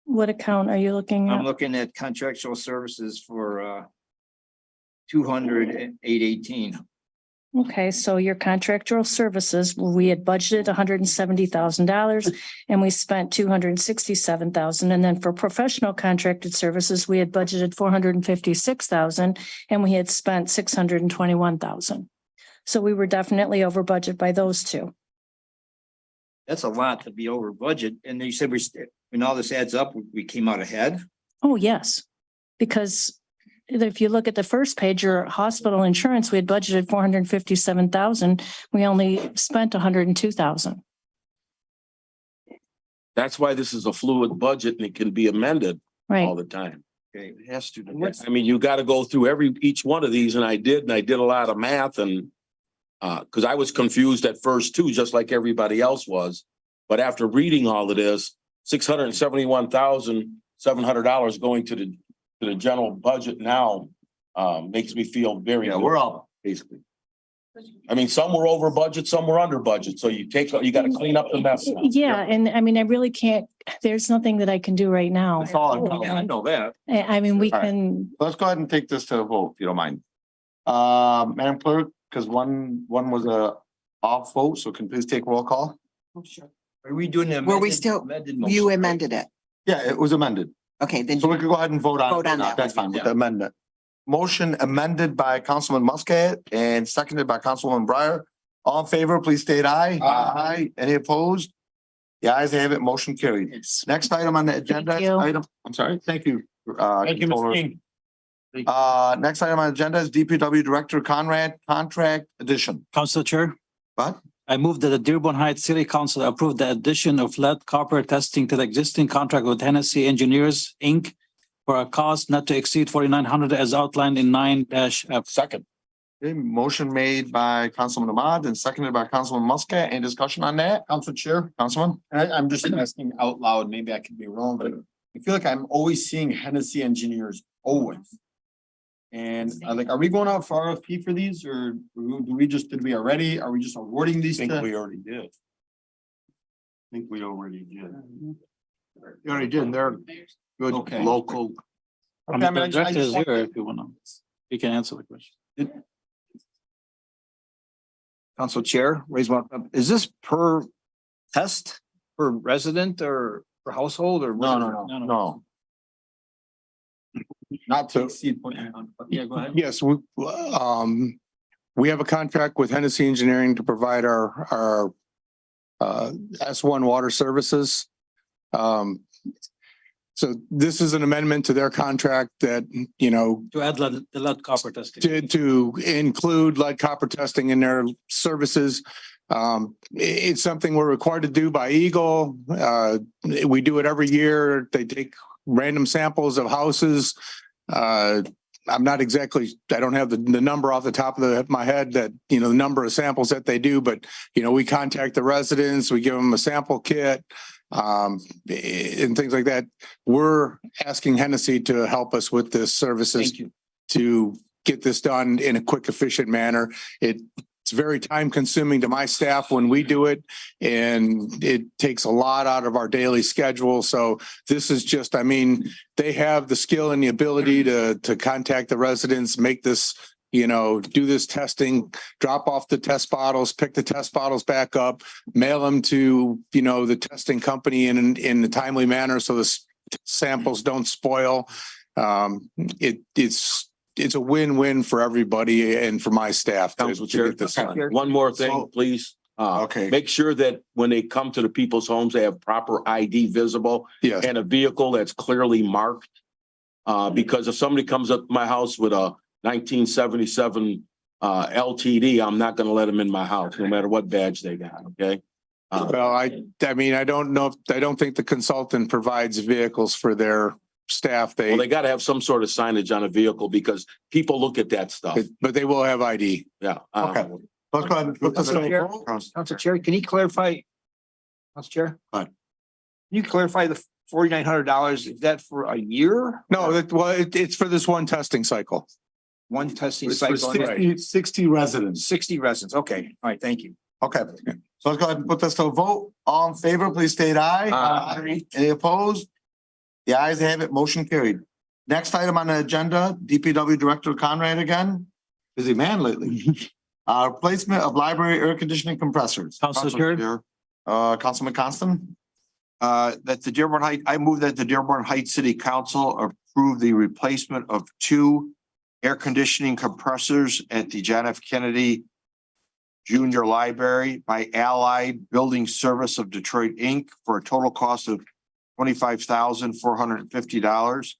What account are you looking I'm at? looking at contractual services for 208.18. Okay, so your contractual services, we had budgeted $170,000 and we spent $267,000. And then for professional contracted services, we had budgeted $456,000 and we had spent $621,000. So we were definitely over budget by those two. That's a lot to be over budget. And you said when all this adds up, we came out ahead. Oh, yes, because if you look at the first page, your hospital insurance, we had budgeted $457,000. We only spent $102,000. That's why this is a fluid budget and it can be amended Right. all the time. Okay, it has to. I mean, you got to go through each one of these and I did a lot of math and because I was confused at first too, just like everybody else was. But after reading all of this, $671,700 going to the general budget now makes me feel very. Yeah, good. we're all basically. I mean, some were over budget, some were under budget. So you got to clean up the mess. now. Yeah, and I mean, I really can't, there's nothing that I can do right now. That's all. I know that. I mean, we All right. can, Let's go ahead and take this to a vote, if you don't mind. Madam Clerk, because one was a off vote, so can you please take roll call? Oh, sure. Are we doing the Were we amended? still, amended motion, you right? amended it? Yeah, it was amended. Okay, then So we you could go ahead and vote on. Vote on that. That's fine with the amendment. Motion amended by Councilman Muscat and seconded by Councilwoman Breyer. All in favor, please state aye. Aye. Any opposed? The ayes have it. Motion carried. Next item on the agenda. you. I'm sorry. Thank you. Thank you, Ms. Controller. King. Next item on the agenda is DPW Director Conrad Contract Addition. Council Chair, What? I move that the Dearborn Heights City Council approve the addition of lead copper testing to the existing contract with Hennessy Engineers, Inc. for a cost not to exceed 4,900 as outlined in 9-F. Second. Okay, motion made by Councilman Ahmad and seconded by Councilman Muscat. Any discussion on that? Council Chair, Councilman? I'm just asking out loud, maybe I could be wrong, but I feel like I'm always seeing Hennessy Engineers, always. And like, are we going out for RFP for these or did we already? Are we just awarding I these? think to- we already did. I think we already did. You already did, they're good, Okay. local. I mean, the director is here if you want to, you can answer the question. Council Chair, raise one up. Is this per test, per resident or per household or? No. Not to exceed. Yeah, go ahead. Yes, we have a contract with Hennessy Engineering to provide our S1 water services. So this is an amendment to their contract that, you know, To add the lead copper testing. to include lead copper testing in their services. It's something we're required to do by Eagle. We do it every year. They take random samples of houses. I'm not exactly, I don't have the number off the top of my head that, you know, the number of samples that they do, but, you know, we contact the residents, we give them a sample kit, and things like that. We're asking Hennessy to help us with this services to get this done in a quick, efficient manner. It's very time consuming to my staff when we do it, and it takes a lot out of our daily schedule. So this is just, I mean, they have the skill and the ability to contact the residents, make this, you know, do this testing, drop off the test bottles, pick the test bottles back up, mail them to, you know, the testing company in a timely manner so the samples don't spoil. It's a win-win for everybody and for my staff. Council Chair, one more thing, please. Okay. Make sure that when they come to the people's homes, they have proper ID visible. Yes. And a vehicle that's clearly marked. Because if somebody comes up to my house with a 1977 LTD, I'm not gonna let them in my house, no matter what badge they got, okay? Well, I mean, I don't know, I don't think the consultant provides vehicles for their staff. Well, they gotta have some sort of signage on a vehicle because people look at that stuff. But they will have ID. Yeah. Okay. Let's go ahead and put this in. Council Chair, can you clarify? Council Chair? Go ahead. Can you clarify the $4,900? Is that for a year? No, it's for this one testing cycle. One testing It's for cycle? 60 residents. 60 residents. Okay. All right. Thank you. Okay. So let's go ahead and put this to a vote. All in favor, please state aye. Aye. Any opposed? The ayes have it. Motion carried. Next item on the agenda, DPW Director Conrad again. Busy man lately. Replacement of library air conditioning compressors. Council Chair. Councilman Constant. That the Dearborn Heights, I move that the Dearborn Heights City Council approve the replacement of 2 air conditioning compressors at the John F. Kennedy Junior Library by Allied Building Service of Detroit, Inc. for a total cost of $25,450.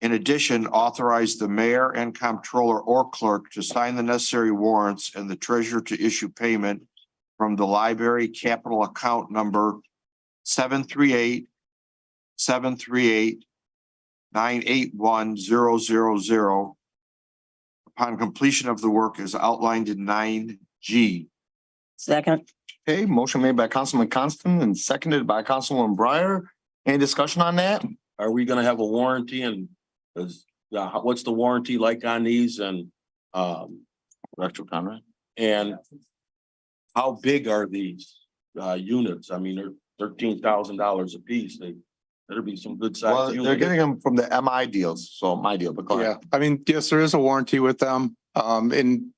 In addition, authorize the mayor and comptroller or clerk to sign the necessary warrants and the treasurer to issue payment from the library capital account number 738-981-000 upon completion of the work as outlined in 9G. Second. Okay, motion made by Councilman Constant and seconded by Councilwoman Breyer. Any discussion on that? Are we gonna have a warranty and what's the warranty like on these and Director Conrad? And how big are these units? I mean, they're $13,000 a piece. They better be some good size. Well, they're getting them from the MI deals, so my deal, but go ahead. Yeah, I mean, yes, there is a warranty with them. And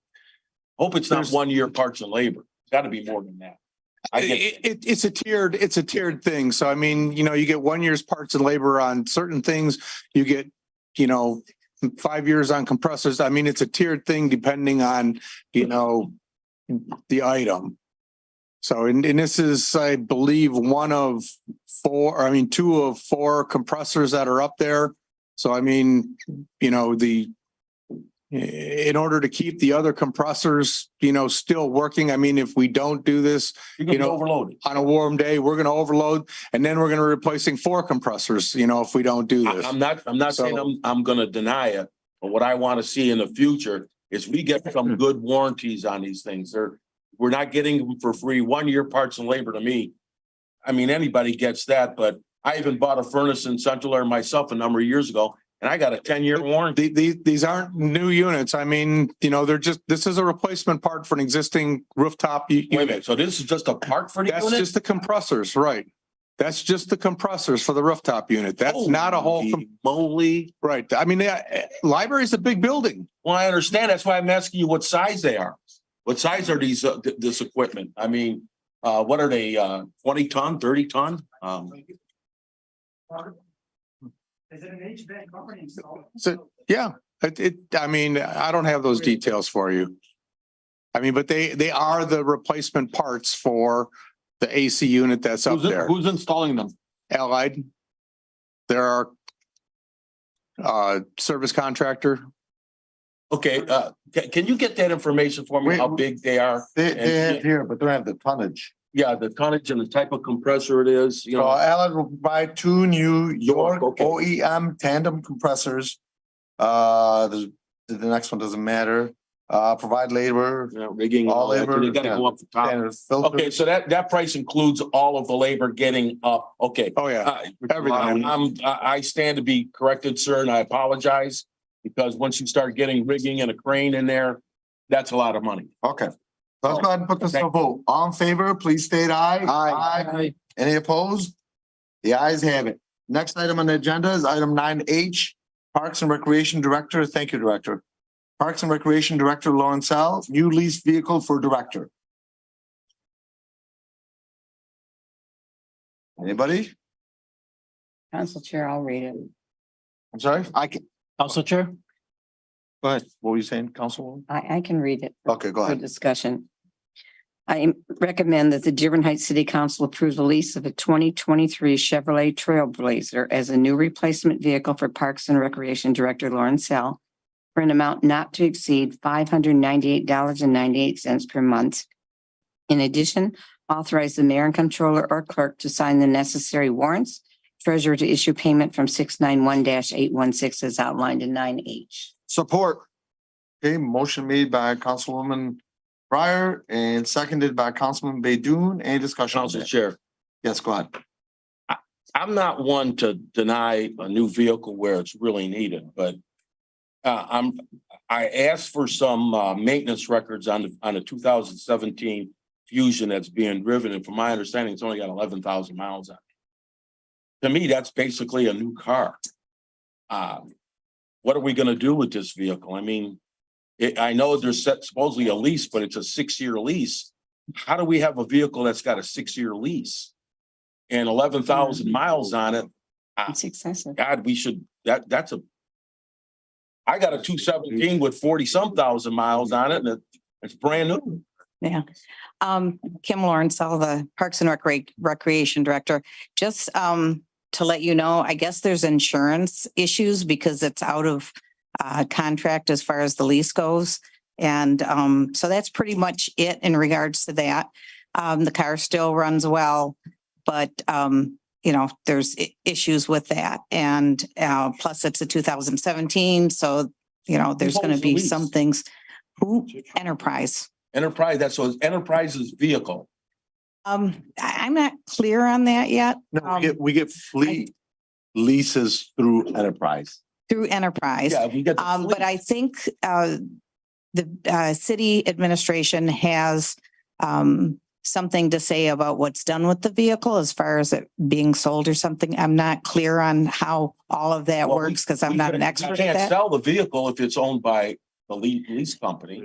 hope it's not 1 year parts and labor. It's gotta be more than that. It's a tiered thing. So I mean, you get 1 year's parts and labor on certain things. You get, 5 years on compressors. I mean, it's a tiered thing depending on, the item. So, and this is, I believe, two of four compressors that are up there. So, I mean, in order to keep the other compressors, still working. I mean, if we don't do this, overloaded on a warm day, we're going to overload, and then we're going to replacing four compressors, if we don't do this. I'm not saying I'm going to deny it, but what I want to see in the future is we get some good warranties on these things. We're not getting them for free. 1 year parts and labor to me. I mean, anybody gets that, but I even bought a furnace in Central Air myself a number of years ago, and I got a 10-year warranty. These aren't new units. I mean, this is a replacement part for an existing rooftop Wait a unit. minute, so this is just a part for the That's unit? just the compressors, right? That's just the compressors for the rooftop unit. That's not a whole. Moly. Right. I mean, library is a big building. Well, I understand. That's why I'm asking you what size they are. What size are these, this equipment? I mean, what are they, 20 ton, 30 ton? Is it an HVAC company? So, yeah, I mean, I don't have those details for you. I mean, but they are the replacement parts for the AC unit that's up there. Who's installing them? Allied. There are service contractor. Okay, can you get that information for me, how big they are? They have here, but they don't have the tonnage. Yeah, the tonnage and the type of compressor it is, So Allied will buy two New York OEM tandem compressors. The next one doesn't matter. Provide labor. Rigging. All labor. They gotta go up the top. Okay, so that price includes all of the labor getting up. Okay. Oh, yeah. Everything. I stand to be corrected, sir, and I apologize. Because once you start getting rigging and a crane in there, that's a lot of money. Okay. Let's go ahead and put this to a vote. All in favor, please state aye. Aye. Any opposed? The ayes have it. Next item on the agenda is item 9H, Parks and Recreation Director. Thank you, Director. Parks and Recreation Director Laurencelle, new lease vehicle for Director. Anybody? Council Chair, I'll read it. I'm sorry? Council Chair? Go ahead. What were you saying, Councilwoman? I can read it. Okay, go For ahead. discussion. I recommend that the Dearborn Heights City Council approve the lease of a 2023 Chevrolet Trailblazer as a new replacement vehicle for Parks and Recreation Director Laurencelle for an amount not to exceed $598.98 per month. In addition, authorize the mayor and comptroller or clerk to sign the necessary warrants, treasurer to issue payment from 691-816 as outlined in 9H. Support. Okay, motion made by Councilwoman Breyer and seconded by Councilman Baydoun. Any discussion? Council Chair. Yes, go ahead. I'm not one to deny a new vehicle where it's really needed, but I asked for some maintenance records on the 2017 Fusion that's being driven, and from my understanding, it's only got 11,000 miles on it. To me, that's basically a new car. What are we going to do with this vehicle? I mean, I know there's supposedly a lease, but it's a 6-year lease. How do we have a vehicle that's got a 6-year lease and 11,000 miles on it? It's excessive. God, we should, that's a, I got a 217 with 40-some thousand miles on it, and it's brand new. Yeah. Kim Laurencelle, the Parks and Recreation Director, just to let you know, I guess there's insurance issues because it's out of contract as far as the lease goes. And so that's pretty much it in regards to that. The car still runs well, but there's issues with that. And plus it's a 2017. So, there's going to be some things. Enterprise. Enterprise, that's what Enterprise's vehicle. I'm not clear on that yet. No, we get fleet leases through Enterprise. Through Enterprise. Yeah, we get the but I think the city administration has something to say about what's done with the vehicle as far as it being sold or something. I'm not clear on how all of that works because I'm not an expert You at can't that. sell the vehicle if it's owned by the lease company.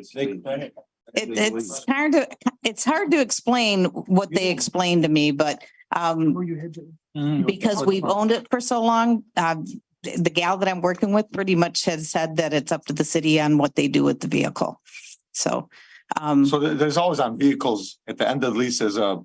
it's hard to explain what they explained to me, but because we've owned it for so long, the gal that I'm working with pretty much has said that it's up to the city on what they do with the vehicle. So, So there's always on vehicles, at the end of the lease, there's a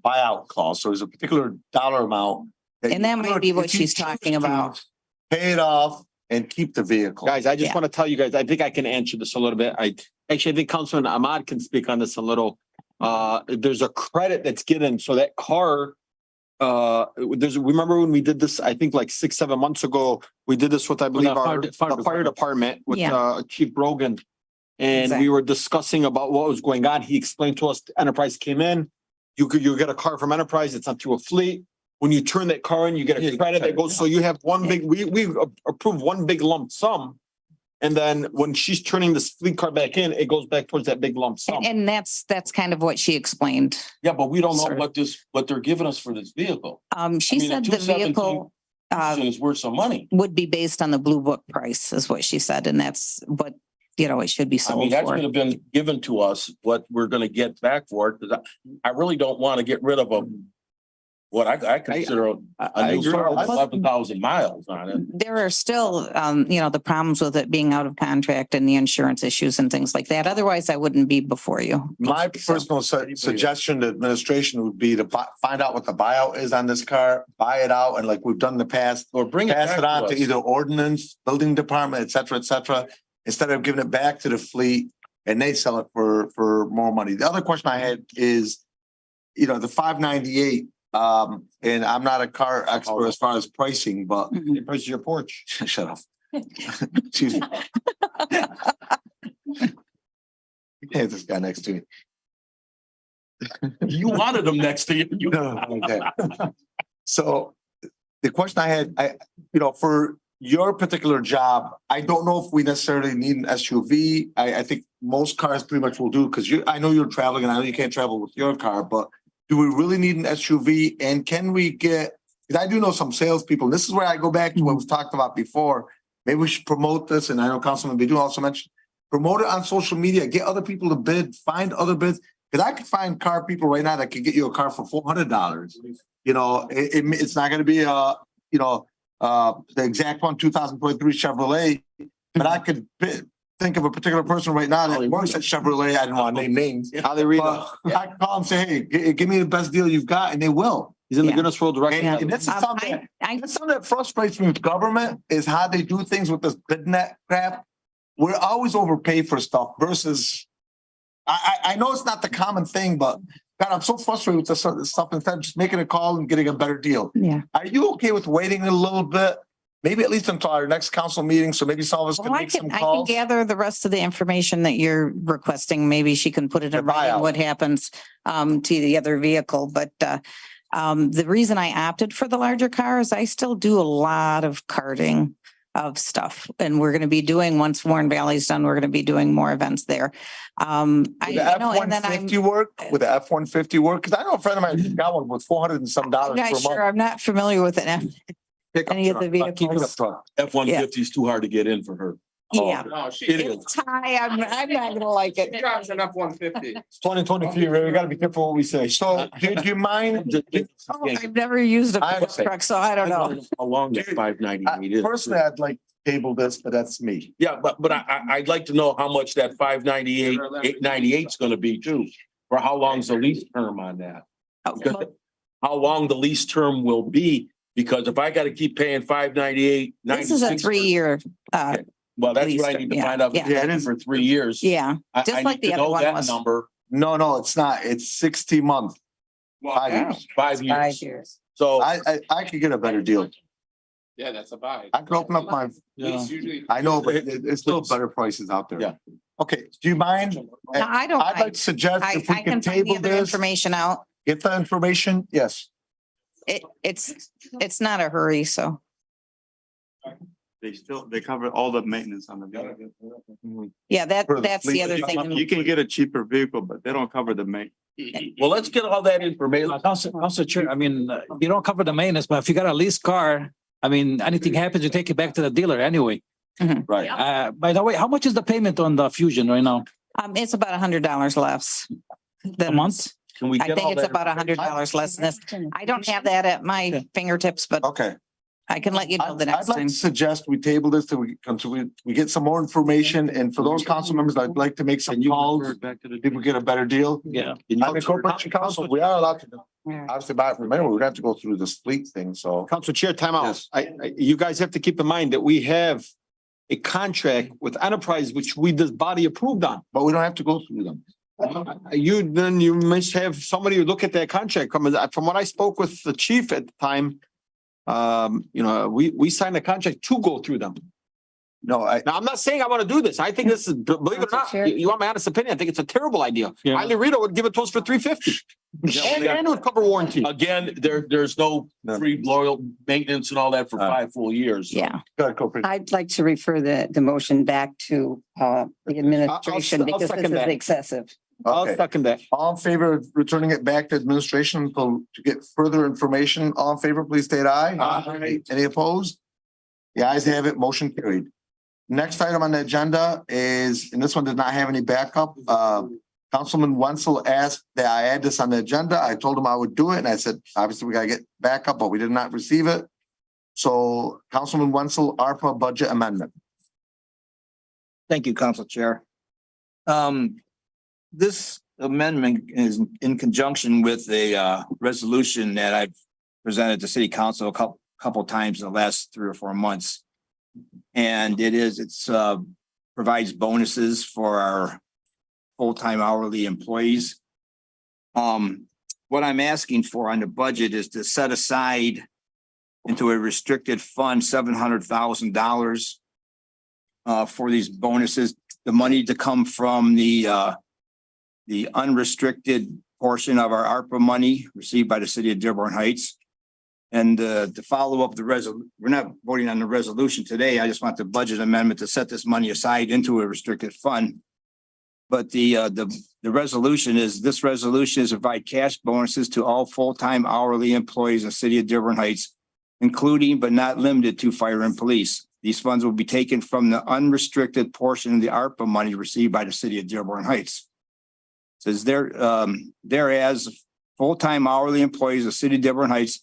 buyout clause. So there's a particular dollar amount. and that might be what she's talking about. Pay it off and keep the vehicle. Guys, I just want to tell you guys, I think I can answer this a little bit. I think Councilman Ahmad can speak on this a little. There's a credit that's given, so that car, remember when we did this, I think like 6-7 months ago, we did this with, I believe, the fire department with Chief Brogan. And we were discussing about what was going on. He explained to us, Enterprise came in, you get a car from Enterprise, it's not through a fleet. When you turn that car in, you get a credit that goes, so you have one big, we approved one big lump sum. And then when she's turning this fleet car back in, it goes back towards that big lump sum. And that's kind of what she explained. Yeah, but we don't know what they're giving us for this vehicle. She said the vehicle is worth some money. would be based on the Blue Book price is what she said. And that's what, it should be I sold mean, that's for. gonna been given to us, what we're gonna get back for it, because I really don't want to get rid of what I consider a new car with 11,000 miles on it. There are still, the problems with it being out of contract and the insurance issues and things like that. Otherwise, I wouldn't be before you. My personal suggestion to administration would be to find out what the buyout is on this car, buy it out, and like we've done in the past, or pass it on to either ordinance, building department, et cetera, instead of giving it back to the fleet and they sell it for more money. The other question I had is, the 598. And I'm not a car expert as far as pricing, but The price of your porch. shut up. Excuse me. Hey, this guy next to me. You wanted them next to you. Okay. So the question I had, for your particular job, I don't know if we necessarily need an SUV. I think most cars pretty much will do, because I know you're traveling and I know you can't travel with your car, but do we really need an SUV? And can we get, because I do know some salespeople, and this is where I go back to what was talked about before. Maybe we should promote this, and I know Councilman Bidou also mentioned, promote it on social media, get other people to bid, find other bids. Because I could find car people right now that could get you a car for $400. It's not going to be the exact one, 2023 Chevrolet, but I could think of a particular person right now that works at Chevrolet. I don't want to name names. How they read I can call and say, hey, give me the best deal you've got, and they will. He's in the Guinness World Record. And this is something that frustrates me with government is how they do things with this bid net crap. We're always overpaid for stuff versus, I know it's not the common thing, but God, I'm so frustrated with this sort of stuff instead of just making a call and getting a better deal. Yeah. Are you okay with waiting a little bit? Maybe at least until our next council meeting, so maybe some of us can make some I can calls. gather the rest of the information that you're requesting. Maybe she can put it in writing what happens to the other vehicle. But the reason I opted for the larger car is I still do a lot of carting of stuff. And we're going to be doing, once Warren Valley's done, we're going to be doing more events there. Would the F-150 work? Would the F-150 work? Because I know a friend of mine who got one with $400 and some I'm not per sure. month. I'm not familiar with it. Any of the vehicles. F-150 is too hard to get in for her. Yeah. No, it is. It's high. I'm not gonna like it. Drives an F-150. It's 2023, Ray. We gotta be careful what we say. So do you mind? I've never used a truck, so I don't know. How long that 598 is. Personally, I'd like to table this, but that's me. Yeah, but I'd like to know how much that 598, 898 is gonna be too. For how long's the lease term on that? Because how long the lease term will be, because if I gotta keep paying 598, This is a 3-year. Well, that's lease what I term, need to yeah, find out. yeah. Yeah, it is for 3 years. Yeah, I just like need the to other know one that was. number. No, it's not. It's 60 months. 5 years. 5 years. 5 years. So I could get a better deal. Yeah, that's a buy. I could open up my, I know, but it's still better prices out there. Yeah. Okay, do you mind? No, I don't. I'd like to suggest if we I can can find the table other this, information out. get the information. Yes. It's not a hurry, so. They cover all the maintenance on the vehicle. Yeah, For the that's the fleet. other thing. You can get a cheaper vehicle, but they don't cover the maintenance. Well, let's get all that information. Council Chair, I mean, you don't cover the maintenance, but if you got a leased car, I mean, anything happens, you take it back to the dealer anyway. Right. By the way, how much is the payment on the Fusion right now? It's about $100 less. A month? Can we I get think all it's that? about $100 less than this. I don't have that at my fingertips, but Okay. I can let you know the next I'd like time. to suggest we table this till we get some more information, and for those council members, I'd like to make some calls. Back to the. If we get a better deal. Yeah. I mean, corporation council, we are allowed to, obviously, buy it from anyone, we'd have to go through this fleet thing, so. Council Chair, time out. Yes. You guys have to keep in mind that we have a contract with Enterprise, which this body approved on. But we don't have to go through them. You must have somebody who look at that contract. From what I spoke with the chief at the time, we signed a contract to go through them. No, Now, I'm not saying I want to do this. I think this is, believe it or not, you want my honest opinion, I think it's a terrible idea. Yeah. Wiley Rito would give it to us for $350. And it would cover warranty. Again, there's no free loyal maintenance and all that for 5 full years. so. Yeah. I'd like to refer the motion back to the administration I'll because this second is that. excessive. I'll Okay. second that. All in favor of returning it back to administration to get further information? All in favor, please state aye. Aye. Any opposed? The ayes have it, motion carried. Next item on the agenda is, and this one did not have any backup. Councilman Wencel asked that I add this on the agenda. I told him I would do it, and I said, obviously, we gotta get backup, but we did not receive it. So Councilman Wencel, ARPA budget amendment. Thank you, Council Chair. This amendment is in conjunction with a resolution that I've presented to City Council a couple times in the last 3 or 4 months. And it's provides bonuses for our full-time hourly employees. What I'm asking for on the budget is to set aside into a restricted fund $700,000 for these bonuses, the money to come from the unrestricted portion of our ARPA money received by the city of Dearborn Heights. And to follow up we're not voting on the resolution today. I just want the budget amendment to set this money aside into a restricted fund. But the resolution is to provide cash bonuses to all full-time hourly employees in the city of Dearborn Heights, including but not limited to fire and police. These funds will be taken from the unrestricted portion of the ARPA money received by the city of Dearborn Heights. Says thereas full-time hourly employees of the city of Dearborn Heights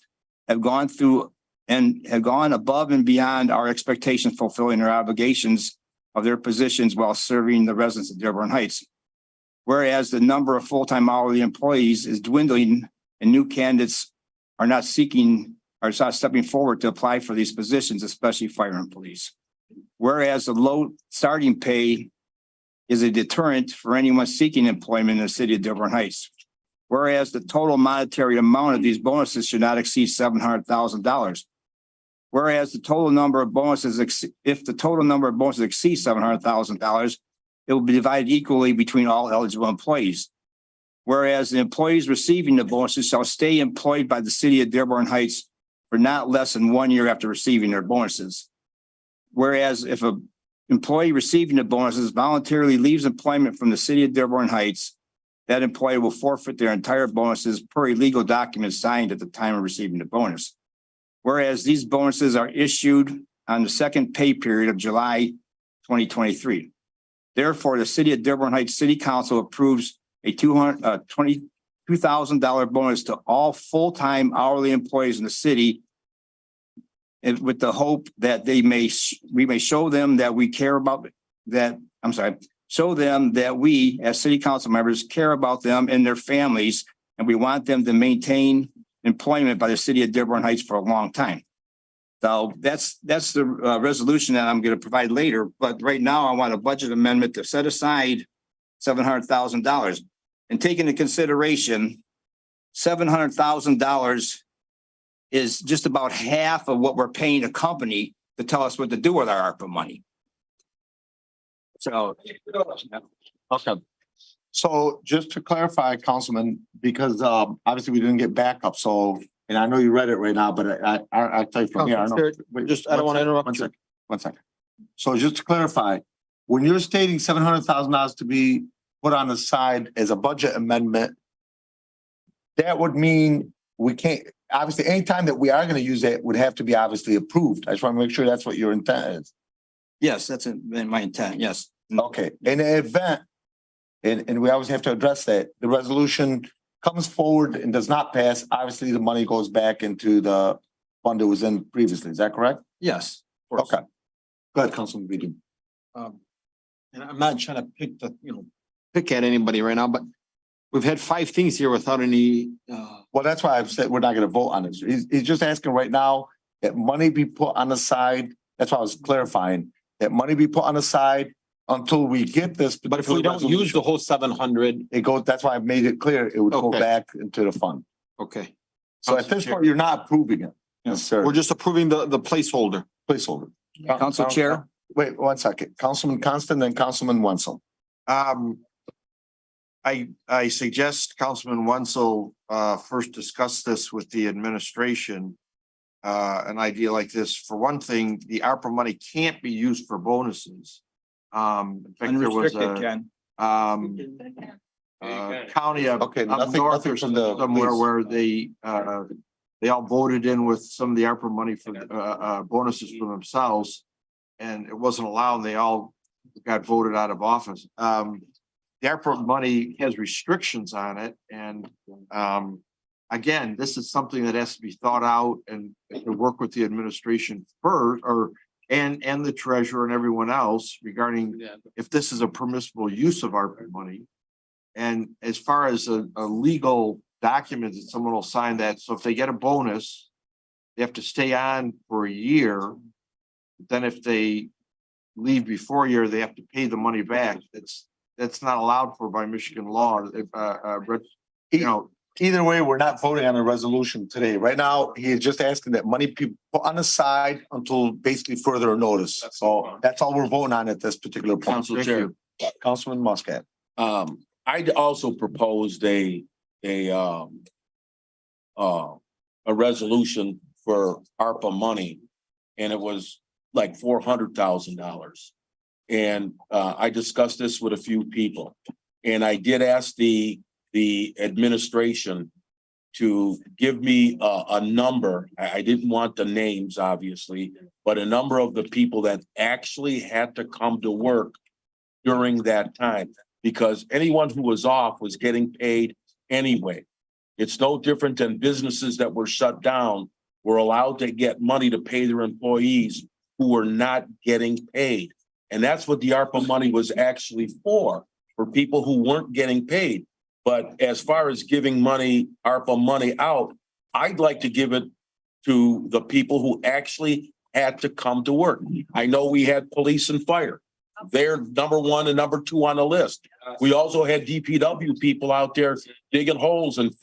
have gone through and have gone above and beyond our expectations, fulfilling their obligations of their positions while serving the residents of Dearborn Heights. Whereas the number of full-time hourly employees is dwindling and new candidates are not stepping forward to apply for these positions, especially fire and police. Whereas the low starting pay is a deterrent for anyone seeking employment in the city of Dearborn Heights. Whereas the total monetary amount of these bonuses should not exceed $700,000. Whereas the total number of bonuses, if the total number of bonuses exceeds $700,000, it will be divided equally between all eligible employees. Whereas the employees receiving the bonuses shall stay employed by the city of Dearborn Heights for not less than 1 year after receiving their bonuses. Whereas if an employee receiving the bonuses voluntarily leaves employment from the city of Dearborn Heights, that employee will forfeit their entire bonuses per a legal document signed at the time of receiving the bonus. Whereas these bonuses are issued on the second pay period of July 2023. Therefore, the city of Dearborn Heights City Council approves a $22,000 bonus to all full-time hourly employees in the city, and with the hope that we may show them that we care about that. Show them that we as city council members care about them and their families, and we want them to maintain employment by the city of Dearborn Heights for a long time. So that's the resolution that I'm going to provide later. But right now, I want a budget amendment to set aside $700,000, and take into consideration $700,000 is just about half of what we're paying a company to tell us what to do with our ARPA money. So, Okay. So just to clarify, Councilman, because obviously we didn't get backup, so, and I know you read it right now, but I tell you from here, I know. I don't want to interrupt you. One second. So just to clarify, when you're stating $700,000 to be put on the side as a budget amendment, that would mean we can't, obviously, anytime that we are going to use that would have to be obviously approved. I just want to make sure that's what your intent is. yes, that's my intent. Yes. Okay. In the event And we always have to address that. The resolution comes forward and does not pass. Obviously, the money goes back into the fund it was in previously. Is that correct? Yes. Okay. Go ahead, Councilman Bedun. And I'm not trying to pick at anybody right now, but we've had 5 things here without any, Well, that's why I've said we're not gonna vote on this. He's just asking right now that money be put on the side. That's why I was clarifying, that money be put on the side until we get this. but if we don't use the whole 700, It goes, that's why I made it clear, it would go Okay. back into the fund. okay. So at this point, you're not approving it. Yes, sir. We're just approving the placeholder. Placeholder. Council Chair. Wait, 1 second. Councilman Constant, then Councilman Wencel. I suggest Councilman Wencel first discuss this with the administration. An idea like this. For one thing, the ARPA money can't be used for bonuses. In fact, there was Unrestricted, a Ken. county up Okay, up nothing north or from the somewhere police. where they all voted in with some of the ARPA money for bonuses for themselves. And it wasn't allowed, and they all got voted out of office. The ARPA money has restrictions on it, and again, this is something that has to be thought out and to work with the administration first, and the treasurer and everyone else regarding if this is a permissible use of ARPA money. And as far as a legal document that someone will sign that, so if they get a bonus, they have to stay on for a year. Then if they leave before a year, they have to pay the money back. That's not allowed for by Michigan law. Either way, we're not voting on a resolution today. Right now, he is just asking that money be put on the side until basically further notice. So that's all we're voting on at this particular point. Council Chair. Councilman Muscat. I also proposed a resolution for ARPA money, and it was like $400,000. And I discussed this with a few people, and I did ask the administration to give me a number. I didn't want the names, obviously, but a number of the people that actually had to come to work during that time, because anyone who was off was getting paid anyway. It's no different than businesses that were shut down were allowed to get money to pay their employees who were not getting paid. And that's what the ARPA money was actually for people who weren't getting paid. But as far as giving money, ARPA money out, I'd like to give it to the people who actually had to come to work. I know we had police and fire. They're number 1 and number 2 on the list. We also had DPW people out there digging holes and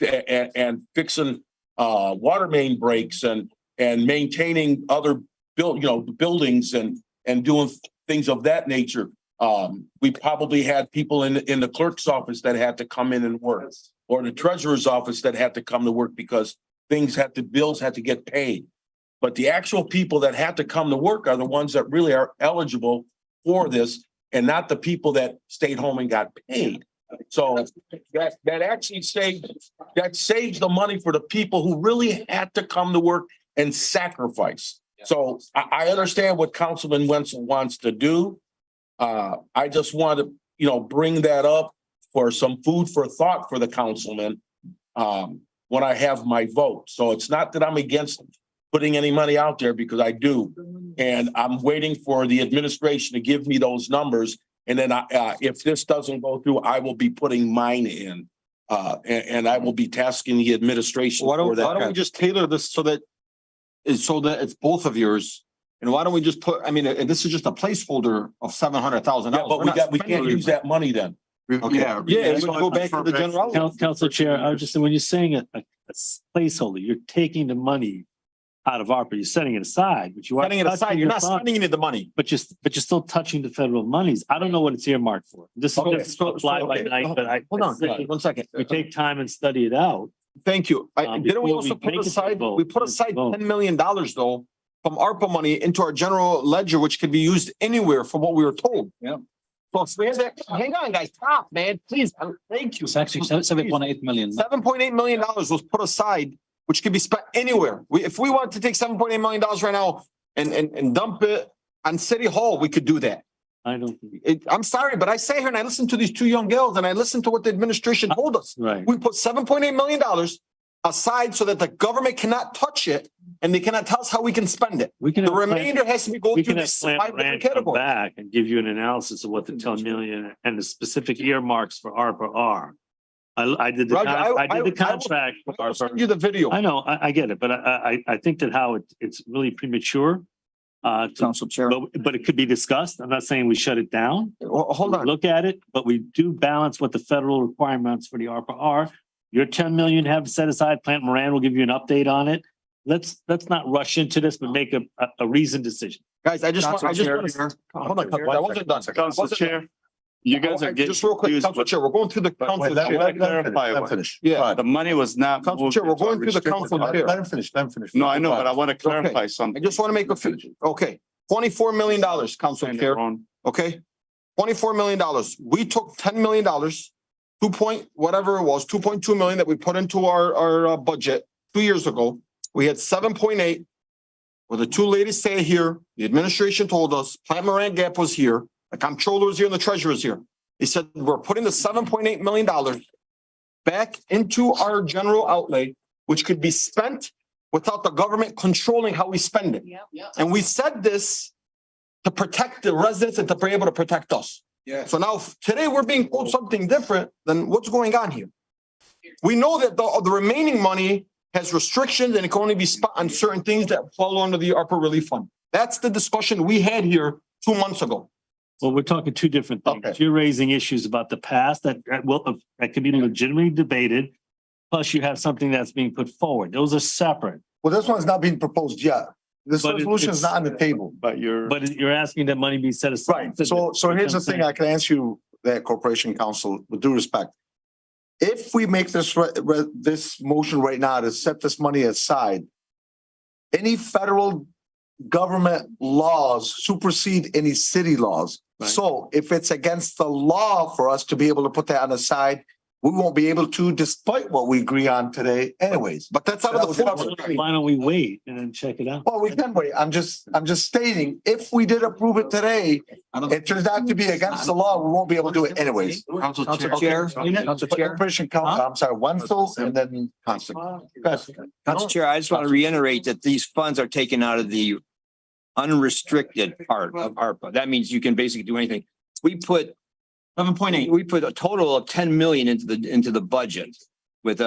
fixing water main breaks and maintaining other buildings and doing things of that nature. We probably had people in the clerk's office that had to come in and work, or the treasurer's office that had to come to work because bills had to get paid. But the actual people that had to come to work are the ones that really are eligible for this, and not the people that stayed home and got paid. So that actually saves the money for the people who really had to come to work and sacrifice. So I understand what Councilman Wencel wants to do. I just want to, bring that up for some food for thought for the councilman when I have my vote. So it's not that I'm against putting any money out there, because I do. And I'm waiting for the administration to give me those numbers. And then if this doesn't go through, I will be putting mine in. And I will be tasking the administration. Why for that. don't we just tailor this so that it's both of yours? And why don't we just put, and this is just a placeholder of $700,000. Yeah, but we can't use that money then. Okay. Yeah, you go back to the general. Council Chair, I was just saying, when you're saying a placeholder, you're taking the money out of ARPA, you're setting it aside, but you are Setting it aside, you're not spending any of the money. But you're still touching the federal monies. I don't know what it's earmarked for. This is just fly by night, but hold on 1 second. We take time and study it out. Thank you. Didn't we also put aside $10 million though from ARPA money into our general ledger, which could be used anywhere for what we were told. Yeah. So hang on, guys, stop, man, please. Thank you. It's actually 7.8 million. $7.8 million was put aside, which could be spent anywhere. If we wanted to take $7.8 million right now and dump it on City Hall, we could do that. I don't. think- I'm sorry, but I sat here and I listened to these two young girls and I listened to what the administration told us. Right. We put $7.8 million aside so that the government cannot touch it and they cannot tell us how we can spend it. We can The have Plant- remainder has to be go We through can have these Plant 5 different Moran come categories. back and give you an analysis of what the 10 million and the specific earmarks for ARPA are. I did the, Roger, I did the I will- contract for I'll ARPA. send you the video. I know, I get it, but I think that how it's really premature. Council Chair. But it could be discussed. I'm not saying we shut it down. Well, hold on. Look at it, but we do balance what the federal requirements for the ARPA are. Your 10 million have set aside. Plant Moran will give you an update on it. Let's not rush into this, but make a reasoned decision. Guys, I just want Council Chair, to, hold on, I wasn't done. Council Chair, you guys are getting. Just real quick, confused Council with- Chair, we're going through the council. Wait, let me clarify. Let him finish. Yeah. The money was not. Council moved Chair, we're into going through the restricted council budget. chair. Let him finish, let him finish. No, I know, but I want to Okay. clarify I something. just want to make a few, okay, $24 million, Council Chair, okay? $24 million. We took $10 million, 2 point, whatever it was, 2.2 million that we put into our budget 2 years ago. We had 7.8. Well, the two ladies say here, the administration told us, Plant Moran Gap was here, the comptroller was here and the treasurer is here. They said, we're putting the $7.8 million back into our general outlay, which could be spent without the government controlling how we spend it. And we said this to protect the residents and to be able to protect us. Yeah. So now today we're being told something different than what's going on here. We know that the remaining money has restrictions and it can only be spent on certain things that fall under the ARPA relief fund. That's the discussion we had here 2 months ago. Well, we're talking two different things. You're raising issues about the past that can be legitimately debated. Plus you have something that's being put forward. Those are separate. Well, this one's not being proposed yet. This But resolution is it's- not on the table. But You're asking that money be set aside. Right. So here's the thing. I can answer you that Corporation Council with due respect. If we make this this motion right now to set this money aside, any federal government laws supersede any city laws. Right. So if it's against the law for us to be able to put that on the side, we won't be able to, despite what we agree on today anyways. But that's out of the form. Why don't we wait and then check it out? Well, we can wait. I'm just stating, if we did approve it today, it turns out to be against the law, we won't be able to do it anyways. Council Chair. Council Chair. Corporation Council, I'm sorry, Wencel and then Constant. Council Chair, I just want to reiterate that these funds are taken out of the unrestricted part of ARPA. That means you can basically do anything. We put 7.8. We put a total of 10 million into the budget with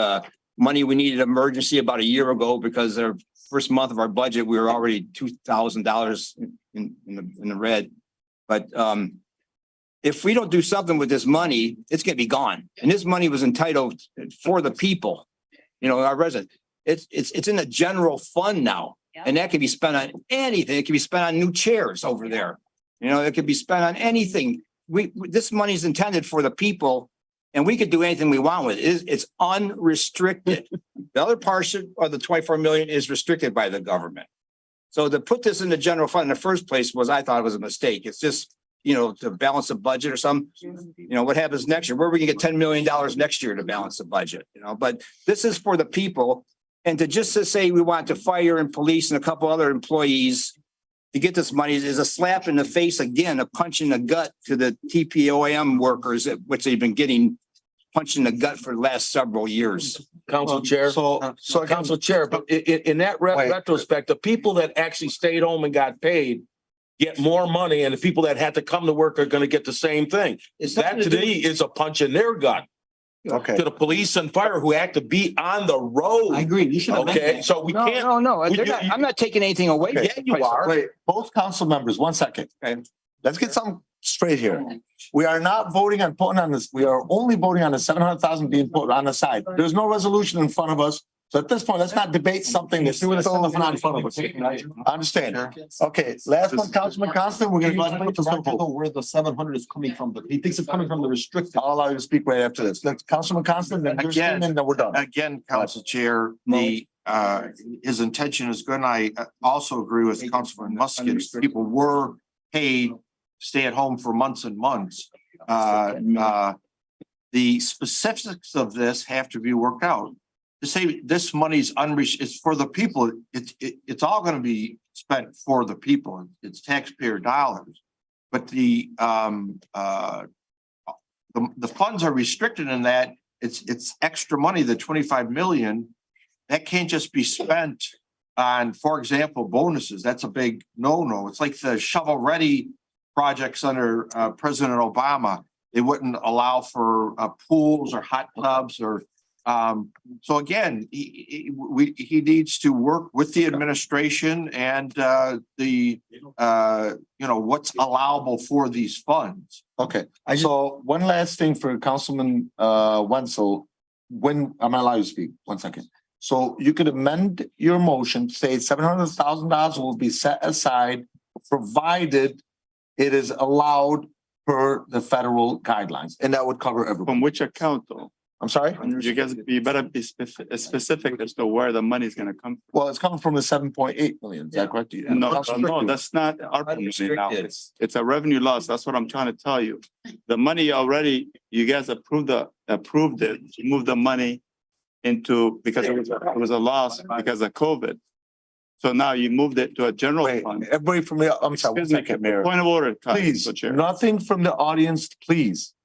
money we needed emergency about a year ago because our first month of our budget, we were already $2,000 in the red. But if we don't do something with this money, it's going to be gone. And this money was entitled for the people, our residents. It's in the general fund now. And that can be spent on anything. It can be spent on new chairs over there. It could be spent on anything. This money is intended for the people and we could do anything we want with it. It's unrestricted. The other portion of the 24 million is restricted by the government. So to put this in the general fund in the first place I thought it was a mistake. It's just, to balance the budget or something. What happens next year? Where are we gonna get $10 million next year to balance the budget? But this is for the people. And to say we want to fire and police and a couple other employees to get this money is a slap in the face again, a punch in the gut to the TPOAM workers, which they've been getting punched in the gut for the last several years. Council Chair. So Council Chair, but in that retrospect, the people that actually stayed home and got paid get more money and the people that had to come to work are going to get the same thing. That to me is a punch in their gut. Okay. To the police and fire who have to be on the road. I agree. You should have. Okay, so we can't. No. I'm not taking anything away. Yeah, you are. Wait, both council members, 1 second. Okay. Let's get something straight here. We are not voting on putting on this. We are only voting on the 700,000 being put on the side. There's no resolution in front of us. So at this point, let's not debate something that's still not in front of us. I understand. Okay, last one, Councilman Constant, we're gonna go ahead and put this on hold. Where the 700 is coming from, but he thinks it's coming from the restricted. I'll allow you to speak right after this. Let's Councilman Constant, then you're Again. and then we're done. Again, Council Chair, his intention is good. And I also agree with Councilman Musket. People were paid, stay at home for months and months. The specifics of this have to be worked out. To say this money's it's for the people, it's all going to be spent for the people. It's taxpayer dollars. but the funds are restricted in that it's extra money, the 25 million. That can't just be spent on, for example, bonuses. That's a big no-no. It's like the shovel-ready projects under President Obama. They wouldn't allow for pools or hot tubs or so again, he needs to work with the administration and what's allowable for these funds. Okay, so one last thing for Councilman Wencel, when I'm allowed to speak, 1 second. So you could amend your motion to say $700,000 will be set aside, provided it is allowed per the federal guidelines, and that would cover everyone. From which account though? I'm sorry? You better be specific as to where the money is gonna come. Well, it's coming from the 7.8 million, is that correct? No, that's not our money now. It's a revenue loss. That's what I'm trying to tell you. The money already, you guys approved it, you moved the money into, because it was a loss because of COVID. So now you moved it to a general fund. Everybody from the, I'm sorry, 1 second, Mayor. Point of order. Please, nothing from the audience, please.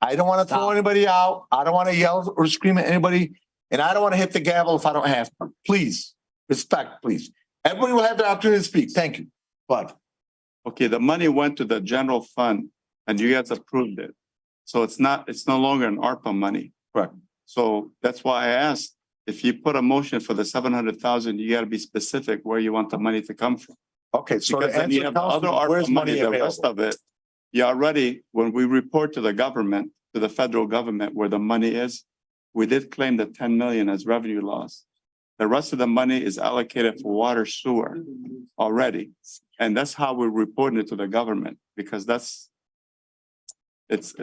I don't want to throw anybody out. I don't want to yell or scream at anybody. And I don't want to hit the gavel if I don't have to. Please, respect, please. Everybody will have the opportunity to speak. Thank you. But okay, the money went to the general fund and you guys approved it. So it's no longer an ARPA money. Correct. So that's why I asked, if you put a motion for the 700,000, you gotta be specific where you want the money to come from. Okay, so Because then you have the other ARPA money, the rest of it. You already, when we report to the government, to the federal government where the money is, we did claim the 10 million as revenue loss. The rest of the money is allocated for water sewer already. And that's how we're reporting it to the government, because it's.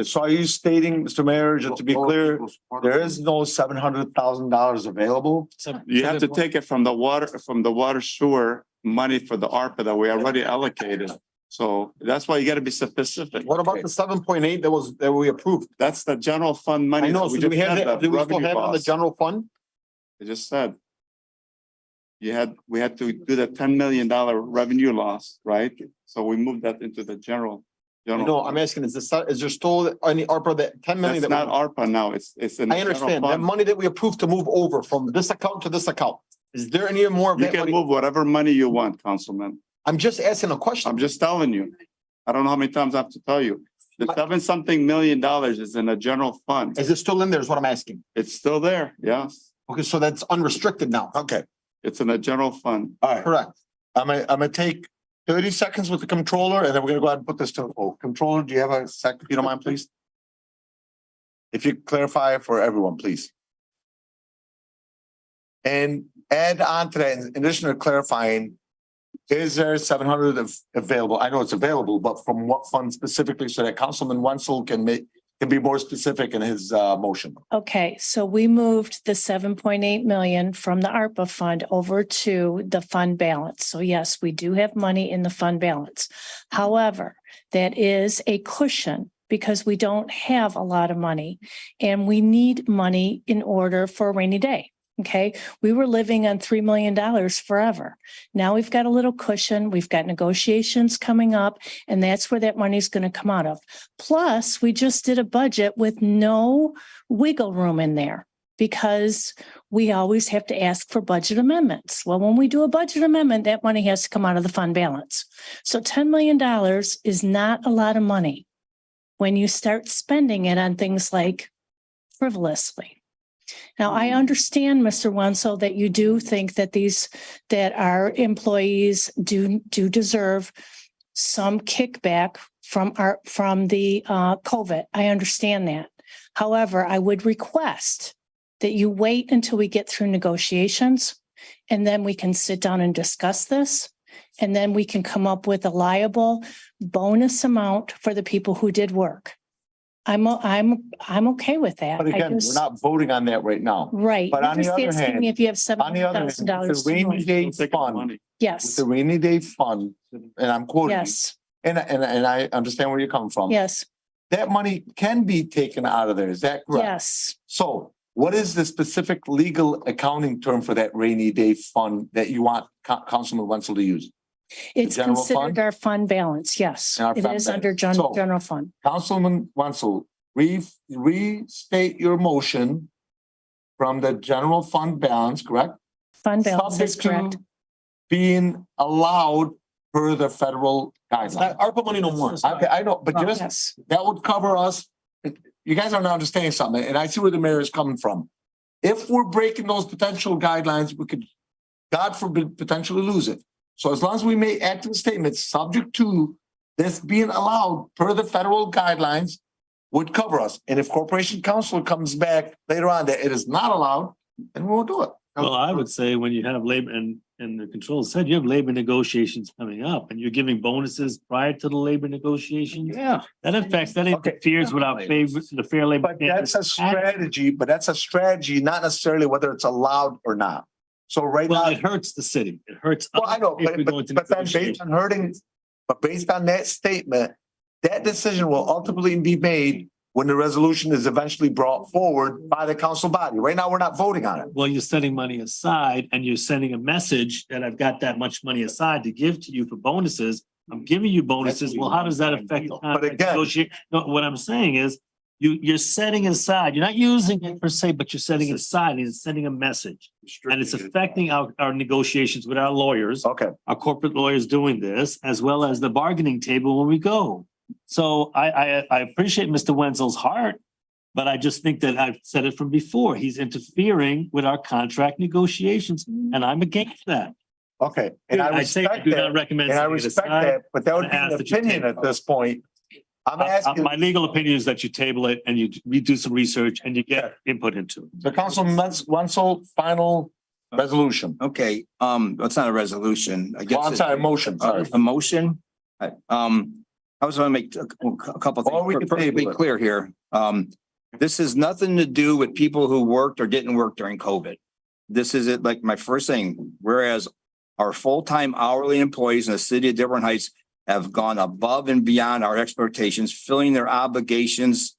so are you stating, Mr. Mayor, just to be clear, there is no $700,000 available? You have to take it from the water sewer money for the ARPA that we already allocated. So that's why you gotta be specific. What about the 7.8 that we approved? That's the general fund money. I know, so do we have it, do we still have it on the general fund? I just said. We had to do the $10 million revenue loss, right? So we moved that into the general. No, I'm asking, is there still any ARPA that 10 million? That's not ARPA now, it's in. I understand, that money that we approved to move over from this account to this account. Is there any more? You can move whatever money you want, Councilman. I'm just asking a question. I'm just telling you. I don't know how many times I have to tell you. The $7-something million is in a general fund. Is it still in there is what I'm asking? It's still there, yes. Okay, so that's unrestricted now. Okay. It's in a general fund. All right. Correct. I'm gonna take 30 seconds with the controller and then we're gonna go ahead and put this to a vote. Controller, do you have a second, if you don't mind, please? If you clarify for everyone, please. And add on to that, in addition to clarifying, is there 700 available? I know it's available, but from what fund specifically so that Councilman Wencel can be more specific in his motion? Okay, so we moved the 7.8 million from the ARPA fund over to the fund balance. So yes, we do have money in the fund balance. However, that is a cushion because we don't have a lot of money and we need money in order for a rainy day. Okay, we were living on $3 million forever. Now we've got a little cushion. We've got negotiations coming up, and that's where that money's going to come out of. Plus, we just did a budget with no wiggle room in there because we always have to ask for budget amendments. Well, when we do a budget amendment, that money has to come out of the fund balance. So $10 million is not a lot of money when you start spending it on things like frivolously. Now, I understand, Mr. Wencel, that you do think that our employees do deserve some kickback from the COVID. I understand that. However, I would request that you wait until we get through negotiations and then we can sit down and discuss this. And then we can come up with a liable bonus amount for the people who did work. I'm okay with that. But again, we're not voting on that right now. Right. But on the other hand, if you have $700,000. The rainy day fund. Yes. With the rainy day fund, and I'm quoting. Yes. And I understand where you're coming from. Yes. That money can be taken out of there. Is that correct? Yes. So what is the specific legal accounting term for that rainy day fund that you want Councilman Wencel to use? It's general considered fund? our fund balance, yes. In our It fund is balance. under So- general fund. Councilman Wencel, restate your motion from the general fund balance, correct? Fund balance is Subject to correct. being allowed per the federal It's not guidelines. ARPA money no more. Okay, I know, but just, Yes. that would cover us. You guys are not understanding something, and I see where the mayor is coming from. If we're breaking those potential guidelines, we could, God forbid, potentially lose it. So as long as we make active statements, subject to this being allowed per the federal guidelines, would cover us. And if Corporation Council comes back later on that it is not allowed, then we won't do it. Well, I would say when you have labor and the control said you have labor negotiations coming up and you're giving bonuses prior to the labor negotiations. Yeah. That affects, that interferes with our favor, the fair labor. But that's a strategy, not necessarily whether it's allowed or not. So right Well, now, it hurts the city. It hurts. well, I know, if we go into but then negotiations. based on that statement, that decision will ultimately be made when the resolution is eventually brought forward by the council body. Right now, we're not voting on it. Well, you're setting money aside and you're sending a message that I've got that much money aside to give to you for bonuses. I'm giving you bonuses. Well, how does that affect? the But contract again- negotiation? No, what I'm saying is you're setting it aside. You're not using it per se, but you're setting it aside and it's sending a message. And it's affecting our negotiations with our lawyers. Okay. Our corporate lawyers doing this, as well as the bargaining table when we go. So I appreciate Mr. Wenzel's heart, but I just think that I've said it from before. He's interfering with our contract negotiations and I'm against that. Okay, and I I say I respect do not that, recommend. and I setting it respect aside. that, but that would be Ask an that you opinion table at this point. I'm asking, My legal opinion is that you table it and you do some research and you get input into it. the Councilman Wencel, final resolution. Okay, it's not a resolution. I guess. Well, I'm sorry, motion, sorry. A motion? I was gonna make a couple Or we things could perfectly table it. clear here. This has nothing to do with people who worked or didn't work during COVID. This is it, like my first thing, whereas our full-time hourly employees in the city of Dearborn Heights have gone above and beyond our expectations, filling their obligations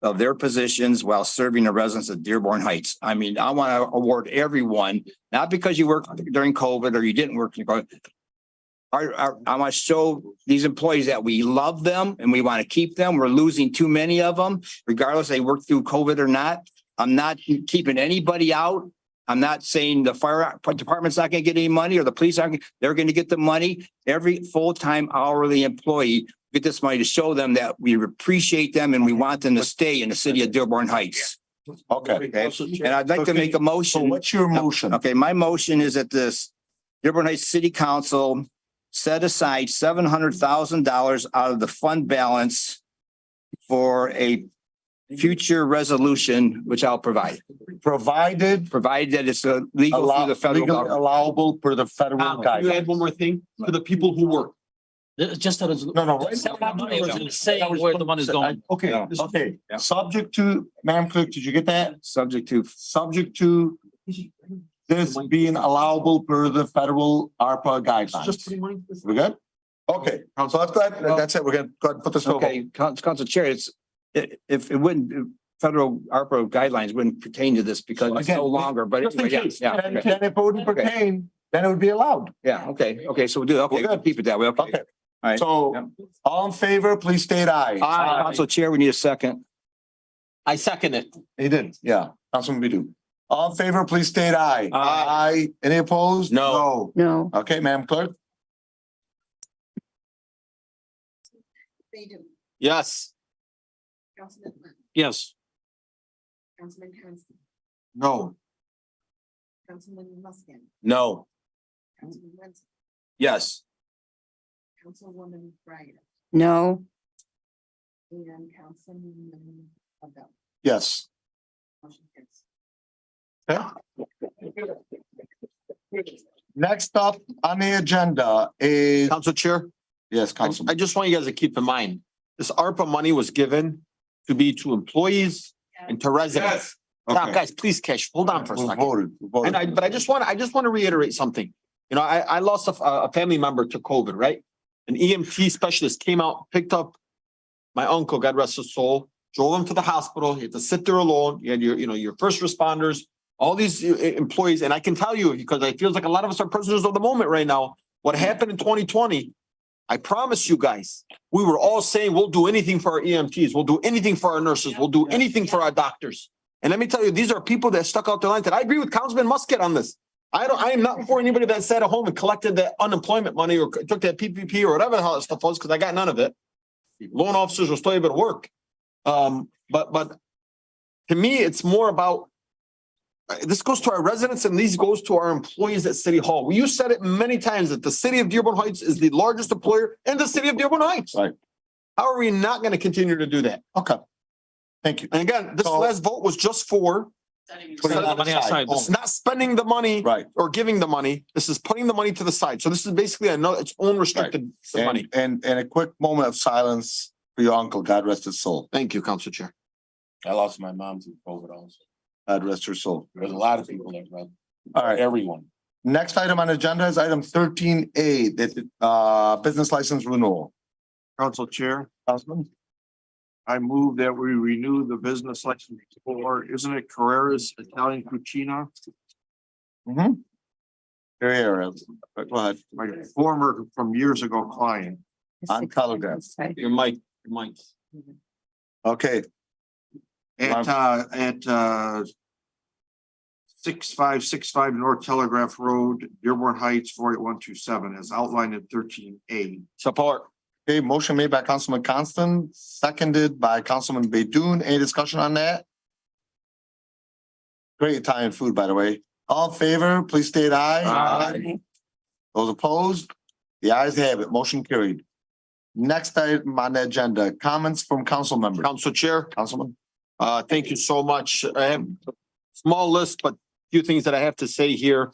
of their positions while serving the residents of Dearborn Heights. I mean, I want to award everyone, not because you worked during COVID or you didn't work during COVID. I want to show these employees that we love them and we want to keep them. We're losing too many of them, regardless they work through COVID or not. I'm not keeping anybody out. I'm not saying the fire department's not going to get any money or the police aren't, they're going to get the money. Every full-time hourly employee get this money to show them that we appreciate them and we want them to stay in the city of Dearborn Heights. Okay. And I'd like to make a motion. So what's your motion? Okay, my motion is that this Dearborn Heights City Council set aside $700,000 out of the fund balance for a future resolution, which I'll provide. Provided that it's legal through the federal legally government. allowable per the federal Can you add guidelines. one more thing? For the people who work. Just that. No. Saying where the money's going. Okay, okay. Subject to, Madam Clerk, did you get that? Subject to this being allowable per the federal ARPA guidelines. We good? Okay, so let's go ahead. That's it. We're gonna go ahead and put this. Okay, Council Chair, if it wouldn't, federal ARPA guidelines wouldn't pertain to this because it's no longer, but Just in anyway, case. yeah. And if it wouldn't pertain, then it would be allowed. Yeah, okay, so we'll do, okay, we'll keep it that way, okay. Okay. All right. So all in favor, please state aye. Council Chair, we need a second. I second it. He did, yeah. Councilman Baydun. All in favor, please state aye. Aye. Any opposed? No. Okay, Madam Clerk? Yes. Councilman Lynn, Yes. Councilman Constant, No. Councilman Muscat, No. Councilman Wencel, Yes. Councilwoman Breyer, No. and Councilman Abdallah. Yes. Motion carries. Okay. Next up on the agenda is. Council Chair, Yes, Councilman. I just want you guys to keep in mind, this ARPA money was given to be to employees and to residents. Now, Okay. guys, please cash, hold on for a We second. voted. We voted. But I just want to reiterate something. You know, I lost a family member to COVID, right? An EMT specialist came out, picked up my uncle, God rest his soul, drove him to the hospital. He had to sit there alone. You had your first responders, all these employees. And I can tell you, because it feels like a lot of us are prisoners of the moment right now. What happened in 2020, I promise you guys, we were all saying, we'll do anything for our EMTs. We'll do anything for our nurses. We'll do anything for our doctors. And let me tell you, these are people that stuck out their lines. And I agree with Councilman Muscat on this. I am not for anybody that sat at home and collected that unemployment money or took that PPP or whatever the hell that stuff was, because I got none of it. Loan officers were still able to work. But to me, it's more about, this goes to our residents and these goes to our employees at City Hall. You said it many times that the city of Dearborn Heights is the largest employer in the city of Dearborn Heights. Right. How are we not going to continue to do that? Okay. Thank you. And again, this last vote was just for Putting the money aside. not spending the money Right. or giving the money. This is putting the money to the side. So this is basically its own restricted money. And a quick moment of silence for your uncle. God rest his soul. Thank you, Council Chair. I lost my mom to COVID also. God rest her soul. There's a lot of people that run. All right. Everyone. Next item on the agenda is item 13A, that business license renewal. Council Chair, Councilman? I move that we renew the business license for, isn't it Cariera's Italian Cucina? Cariera. Go ahead. My former from years ago client. On Telegraph. Your mic. Okay. At 6565 North Telegraph Road, Dearborn Heights, 48127, as outlined in 13A. Support. Okay, motion made by Councilman Constant, seconded by Councilman Baydoun. Any discussion on that? Great Italian food, by the way. All in favor, please state aye. Aye. Those opposed? The ayes have it. Motion carried. Next item on the agenda, comments from council members. Council Chair. Councilman? Thank you so much. I have a small list, but a few things that I have to say here.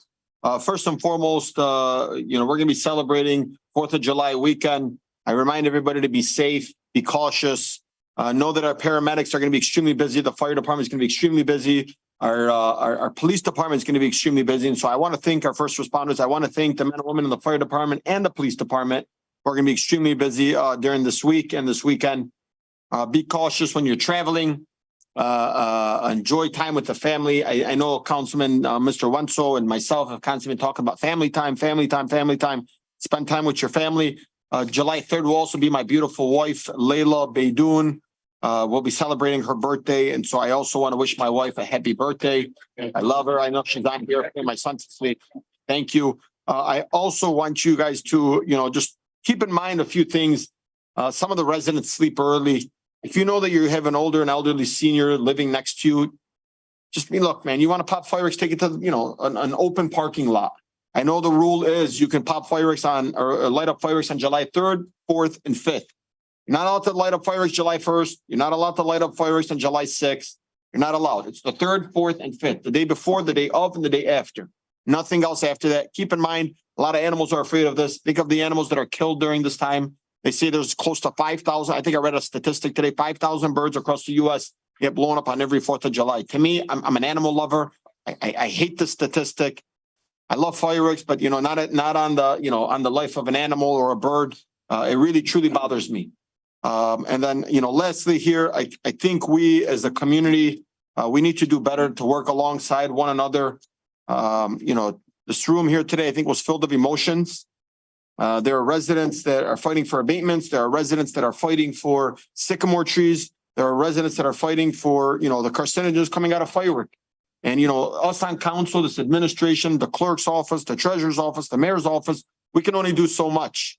First and foremost, we're going to be celebrating 4th of July weekend. I remind everybody to be safe, be cautious. Know that our paramedics are going to be extremely busy. The fire department is going to be extremely busy. Our police department is going to be extremely busy. And so I want to thank our first responders. I want to thank the men and women in the fire department and the police department who are going to be extremely busy during this week and this weekend. Be cautious when you're traveling. Enjoy time with the family. I know Councilman Mr. Wencel and myself have constantly been talking about family time. Spend time with your family. July 3rd will also be my beautiful wife, Layla Baydoun. We'll be celebrating her birthday. And so I also want to wish my wife a happy birthday. I love her. I know she's on here. My son's asleep. Thank you. I also want you guys to, just keep in mind a few things. Some of the residents sleep early. If you know that you have an elderly senior living next to you, just look, man, you want to pop fireworks, take it to, an open parking lot. I know the rule is you can pop fireworks or light up fireworks on July 3rd, 4th, and 5th. You're not allowed to light up fireworks July 1st. You're not allowed to light up fireworks on July 6th. You're not allowed. It's the 3rd, 4th, and 5th, the day before, the day of, and the day after. Nothing else after that. Keep in mind, a lot of animals are afraid of this. Think of the animals that are killed during this time. They say there's close to 5,000. I think I read a statistic today, 5,000 birds across the U.S. get blown up on every 4th of July. To me, I'm an animal lover. I hate the statistic. I love fireworks, but not on the on the life of an animal or a bird. It really truly bothers me. And then lastly here, I think we as a community we need to do better to work alongside one another. This room here today I think was filled with emotions. There are residents that are fighting for abatements. There are residents that are fighting for sycamore trees. There are residents that are fighting for the carcinogens coming out of firework. And, us on council, this administration, the clerk's office, the treasurer's office, the mayor's office, we can only do so much.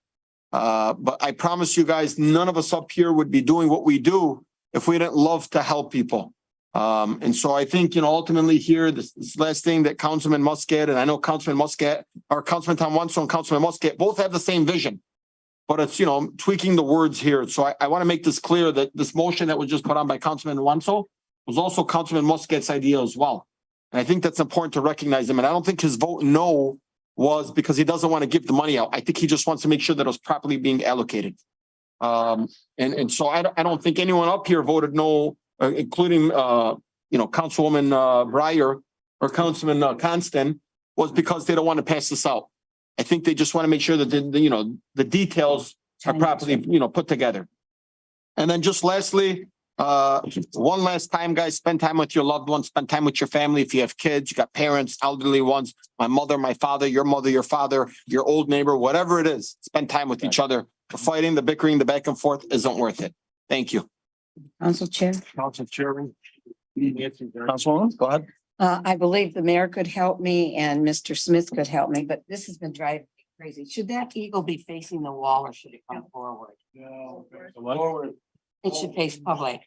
But I promise you guys, none of us up here would be doing what we do if we didn't love to help people. And so I think, ultimately here, this last thing that Councilman Muscat, and I know Councilman Muscat, or Councilman Tom Wencel and Councilman Muscat both have the same vision. But it's, tweaking the words here. So I want to make this clear that this motion that was just put on by Councilman Wencel was also Councilman Muscat's idea as well. And I think that's important to recognize him. And I don't think his vote no was because he doesn't want to give the money out. I think he just wants to make sure that it was properly being allocated. And so I don't think anyone up here voted no, including Councilwoman Breyer or Councilman Constant, was because they don't want to pass this out. I think they just want to make sure that the details are properly put together. And then just lastly, One last time, guys, spend time with your loved ones, spend time with your family. If you have kids, you got parents, elderly ones, my mother, my father, your father, your old neighbor, whatever it is, spend time with each other. The fighting, the bickering, the back and forth isn't worth it. Thank you. Council Chair. Council Chairman. Councilwoman, go ahead. I believe the mayor could help me and Mr. Smith could help me, but this has been driving me crazy. Should that eagle be facing the wall or should it come forward? Forward. It should face public.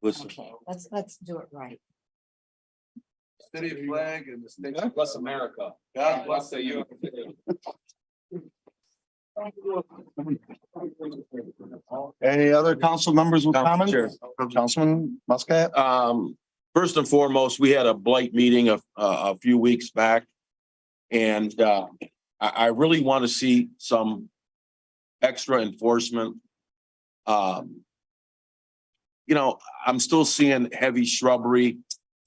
Listen. Okay, let's do it right. City flag and the state. God bless America. God bless the youth. Any other council members with comments? Councilman Muscat? First and foremost, we had a blight meeting a few weeks back. And I really want to see some extra enforcement. You know, I'm still seeing heavy shrubbery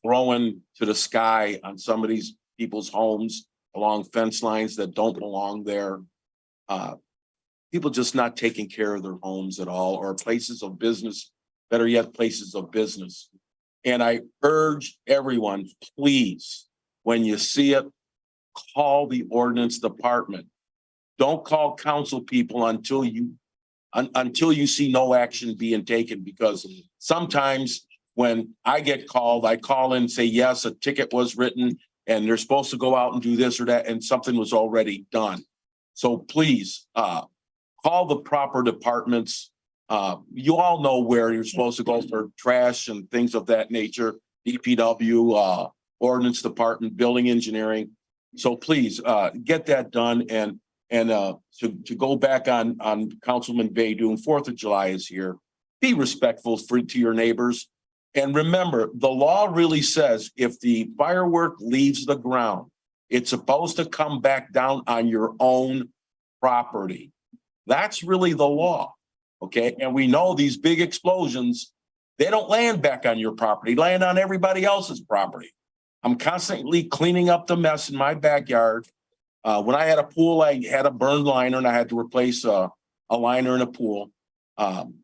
growing to the sky on some of these people's homes along fence lines that don't belong there. People just not taking care of their homes at all, or places of business, better yet, places of business. And I urge everyone, please, when you see it, call the ordinance department. Don't call council people until you see no action being taken, because sometimes when I get called, I call in and say, yes, a ticket was written and they're supposed to go out and do this or that, and something was already done. So please, call the proper departments. You all know where you're supposed to go for trash and things of that nature, DPW, ordinance department, building engineering. So please, get that done. And to go back on Councilman Baydoun, 4th of July is here. Be respectful to your neighbors. And remember, the law really says if the firework leaves the ground, it's supposed to come back down on your own property. That's really the law. Okay. And we know these big explosions, they don't land back on your property, land on everybody else's property. I'm constantly cleaning up the mess in my backyard. When I had a pool, I had a burned liner and I had to replace a liner in a pool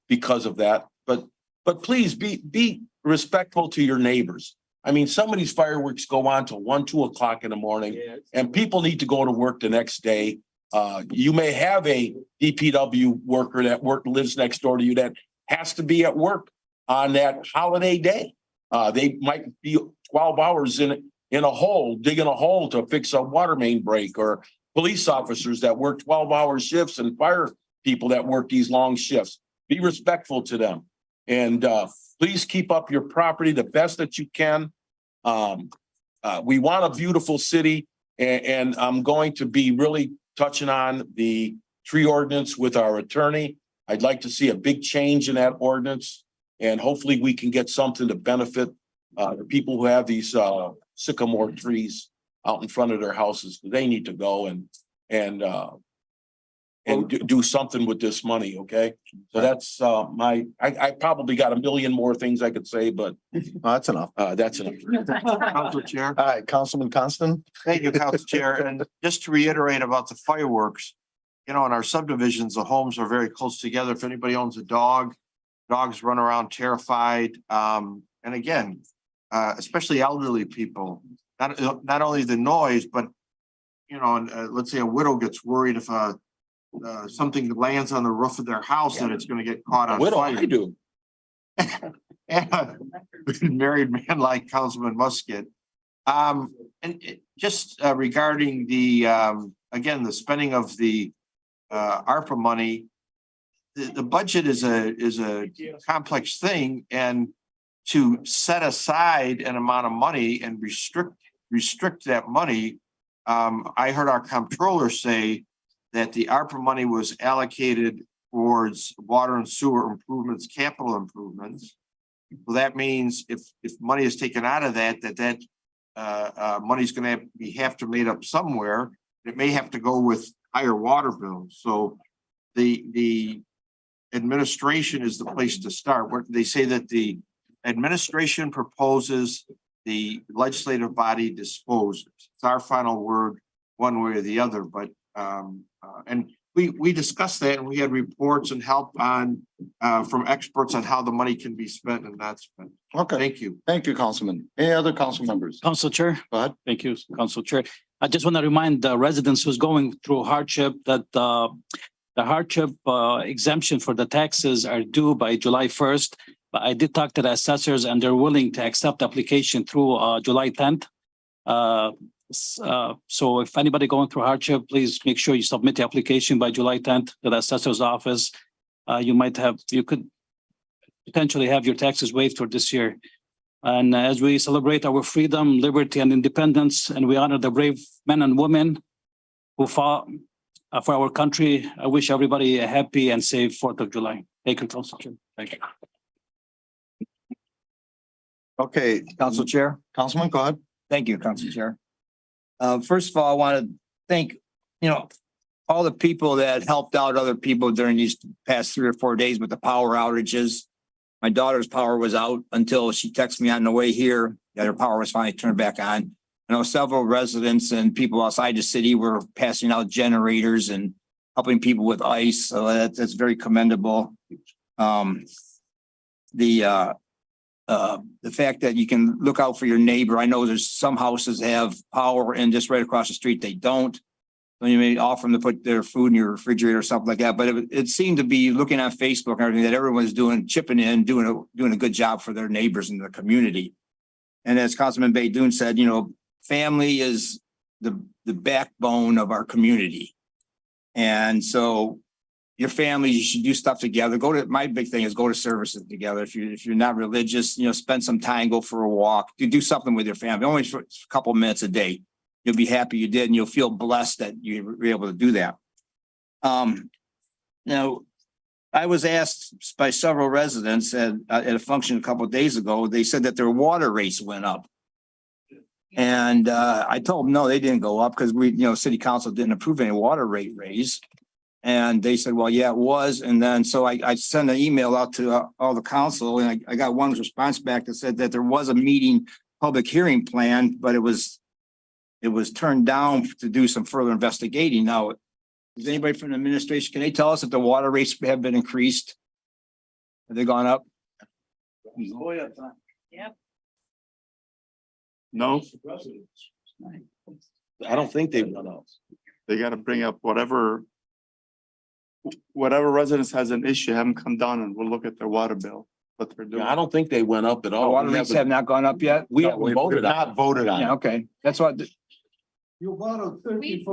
because of that. But please be respectful to your neighbors. I mean, some of these fireworks go on till 1, 2 o'clock in the morning, and people need to go to work the next day. You may have a DPW worker that lives next door to you that has to be at work on that holiday day. They might be 12 hours in a hole, digging a hole to fix a water main break, or police officers that work 12-hour shifts and fire people that work these long shifts. Be respectful to them. And please keep up your property the best that you can. We want a beautiful city, and I'm going to be really touching on the tree ordinance with our attorney. I'd like to see a big change in that ordinance, and hopefully we can get something to benefit the people who have these sycamore trees out in front of their houses. They need to go and do something with this money. Okay. So that's I probably got a million more things I could say, but That's enough. that's enough. Council Chair. All right, Councilman Constant. Thank you, Council Chair. And just to reiterate about the fireworks, you know, in our subdivisions, the homes are very close together. If anybody owns a dog, dogs run around terrified. And again, especially elderly people, not only the noise, but, you know, let's say a widow gets worried if something lands on the roof of their house that it's going to get caught on fire. I do. And a married man like Councilman Muscat. And just regarding the, again, the spending of the ARPA money, the budget is a complex thing, and to set aside an amount of money and restrict that money. I heard our comptroller say that the ARPA money was allocated towards water and sewer improvements, capital improvements. Well, that means if money is taken out of that money is going to have to made up somewhere. It may have to go with higher water bills. So the administration is the place to start. Where they say that the administration proposes, the legislative body disposes. It's our final word, one way or the other. But and we discussed that and we had reports and help on, from experts on how the money can be spent and not spent. Okay, Thank you. thank you, Councilman. Any other council members? Council Chair. Go ahead. Thank you, Council Chair. I just want to remind the residents who's going through hardship that the hardship exemption for the taxes are due by July 1st. But I did talk to the assessors and they're willing to accept the application through July 10th. So if anybody going through hardship, please make sure you submit the application by July 10th to the assessor's office. You could potentially have your taxes waived for this year. And as we celebrate our freedom, liberty, and independence, and we honor the brave men and women who fought for our country, I wish everybody a happy and safe 4th of July. Thank you, Council Chair. Thank you. Okay, Council Chair. Councilman, go ahead. Thank you, Council Chair. First of all, I want to thank, all the people that helped out other people during these past 3 or 4 days with the power outages. My daughter's power was out until she texted me on the way here that her power was finally turned back on. I know several residents and people outside the city were passing out generators and helping people with ice. So that's very commendable. The fact that you can look out for your neighbor. I know there's some houses have power and just right across the street, they don't. So you may offer them to put their food in your refrigerator or something like that. But it seemed to be looking on Facebook and everything that everyone's chipping in, doing a good job for their neighbors in the community. And as Councilman Baydoun said, family is the backbone of our community. And so your family, you should do stuff together. My big thing is go to services together. If you're not religious, spend some time, go for a walk, do something with your family, only for a couple of minutes a day. You'll be happy you did, and you'll feel blessed that you were able to do that. Now, I was asked by several residents at a function a couple of days ago, they said that their water rates went up. And I told them, no, they didn't go up because city council didn't approve any water rate raise. And they said, well, yeah, it was. And then so I sent an email out to all the council and I got one response back that said that there was a meeting, public hearing plan, but it was turned down to do some further investigating. Now, is anybody from the administration, can they tell us if the water rates have been increased? Have they gone up? Yep. No, I don't think they've done up. they gotta bring up whatever residents has an issue, have them come down and we'll look at their water bill, what they're doing. I don't think they went up at The all. water rates have not gone up yet? We haven't voted on it. Not voted on. Yeah, okay. That's what. No. Please.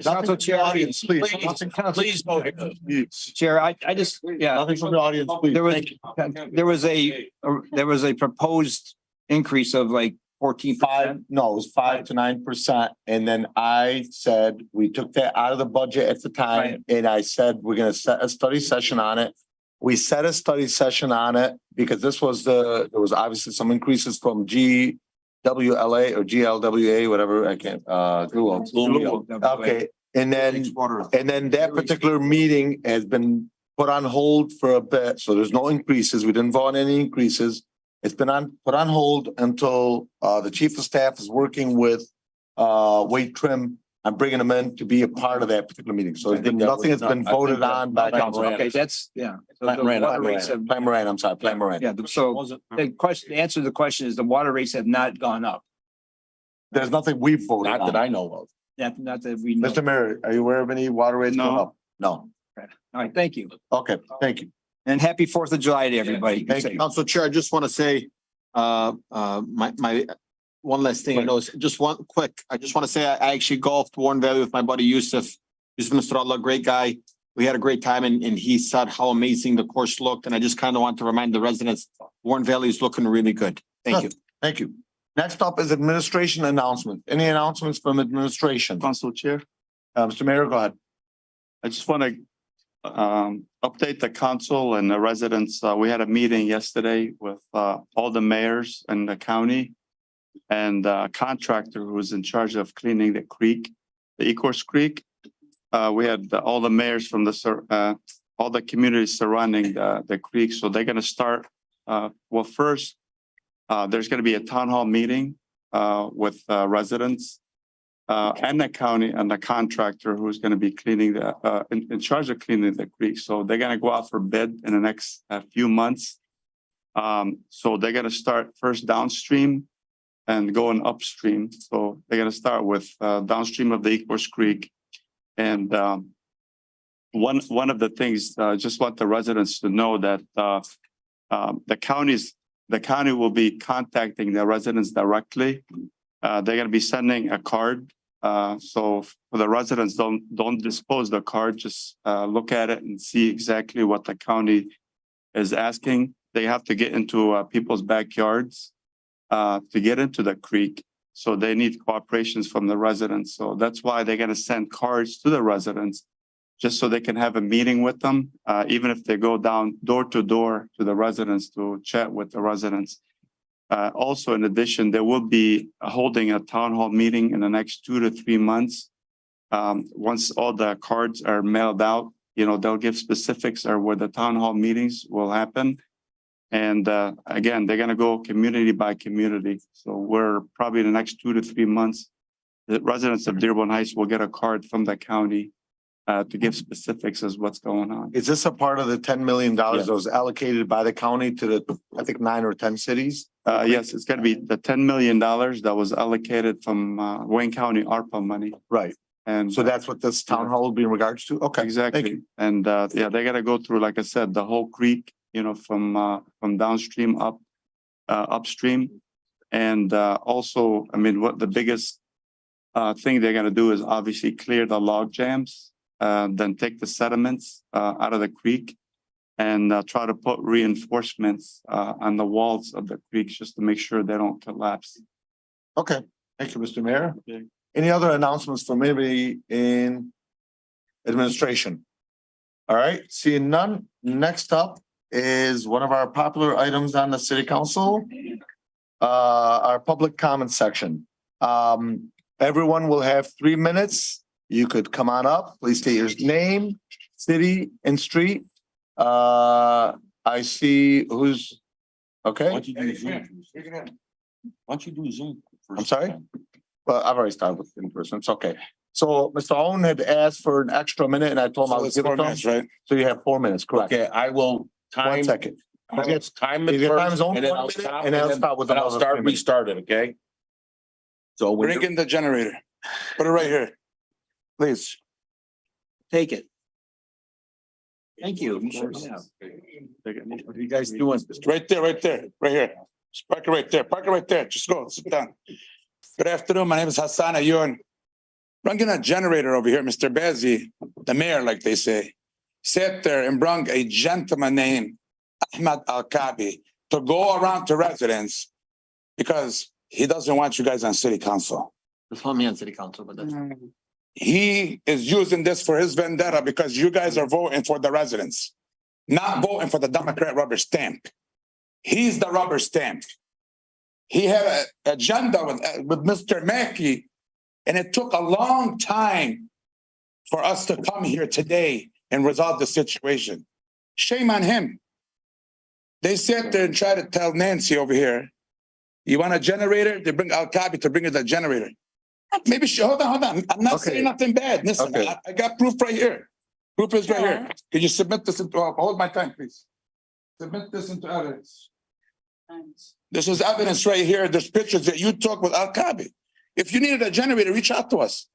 Council Chair, audience, please. Please vote. Chair, I just, yeah. Nothing from the audience, please. There was a proposed increase of like 14%. No, it was 5 to 9%. And then I said, we took that out of the budget at the time. And I said, we're gonna set a study session on it. We set a study session on it because there was obviously some increases from GWLA or GLWA, whatever, I can't, Google. Okay, and then that particular meeting has been put on hold for a bit, so there's no increases. We didn't vote on any increases. It's been put on hold until the chief of staff is working with Wade Trim and bringing them in to be a part of that particular meeting. So nothing has been voted on by council. Okay, that's, yeah. Plan Moran, I'm sorry, Plan Moran. Yeah, so the answer to the question is the water rates have not gone up. There's nothing we've voted on. Not that I know of. Not that we know. Mr. Mayor, are you aware of any water rates going up? No. All right, thank you. Okay, thank you. And happy 4th of July to everybody. Thank you. Council Chair, I just want to say, my one last thing I know is just one quick. I just want to say I actually golfed Warren Valley with my buddy Yusuf Nasrallah, great guy. We had a great time and he said how amazing the course looked. And I just kind of want to remind the residents, Warren Valley is looking really good. Thank you. Thank you. Next up is administration announcement. Any announcements from administration? Council Chair. Mr. Mayor, go ahead. I just want to update the council and the residents. We had a meeting yesterday with all the mayors in the county and a contractor who was in charge of cleaning the creek, the Ecorse Creek. We had all the mayors from all the communities surrounding the creek. So they're going to start. Well, first, there's going to be a town hall meeting with residents. and the county and the contractor who's gonna be cleaning in charge of cleaning the creek. So they're gonna go out for bid in the next few months. So they're gonna start first downstream and going upstream. So they're gonna start with downstream of the Ecorse Creek. And one of the things, just want the residents to know that the county will be contacting the residents directly. They're gonna be sending a card. So for the residents, don't dispose the card, just look at it and see exactly what the county is asking. They have to get into people's backyards to get into the creek. So they need cooperations from the residents. So that's why they're gonna send cards to the residents, just so they can have a meeting with them, even if they go down door to door to the residents to chat with the residents. Also, in addition, there will be holding a town hall meeting in the next 2 to 3 months. Once all the cards are mailed out, they'll give specifics or where the town hall meetings will happen. And again, they're gonna go community by community. So we're probably in the next 2 to 3 months, the residents of Dearborn Heights will get a card from the county to give specifics as what's going on. Is this a part of the $10 million that was allocated by the county to the, I think, 9 or 10 cities? Yes, it's gonna be the $10 million that was allocated from Wayne County ARPA money. Right. And so that's what this town hall will be in regards to? Okay. Exactly. And yeah, they gotta go through, like I said, the whole creek, from downstream upstream. And also, I mean, what the biggest thing they're gonna do is obviously clear the log jams, then take the sediments out of the creek and try to put reinforcements on the walls of the creeks just to make sure they don't collapse. Okay, thank you, Mr. Mayor. Any other announcements from anybody in administration? All right, seeing none, next up is one of our popular items on the city council, our public comment section. Everyone will have 3 minutes. You could come on up, please state your name, city and street. I see who's, okay. Why don't you do Zoom? Why don't you do Zoom? I'm sorry? Well, I've already started with in person. It's okay. So Mr. Owen had asked for an extra minute and I told him I was giving it to him. Right? So you have 4 minutes, correct? Okay, I will time. 1 second. I will time If it your time first is on and then 1 I'll minute, stop and I'll start with another 3 minutes. restart it, okay? So when Bring in the generator. Put it right here. Please. Take it. Thank you. what are you guys doing? Right there, right here. Just park it right there. Park it right there. Just go, sit down. Good afternoon. My name is Hassan Ayun. Bringing a generator over here, Mr. Bazzi, the mayor, like they say, sat there and brought a gentleman named Ahmed Al-Kabi to go around to residents because he doesn't want you guys on city council. Just want me on city council, but that's. He is using this for his vendetta because you guys are voting for the residents, not voting for the Democrat rubber stamp. He's the rubber stamp. He had an agenda with Mr. Mackey, and it took a long time for us to come here today and resolve the situation. Shame on him. They sat there and tried to tell Nancy over here, you want a generator? They bring Al-Kabi to bring her the generator. Maybe hold on. I'm not saying nothing bad. Listen, I got proof right here. Proof is right here. Can you submit this into, hold my time, please. Submit this into evidence. This is evidence right here. There's pictures that you took with Al-Kabi. If you needed a generator, reach out to us.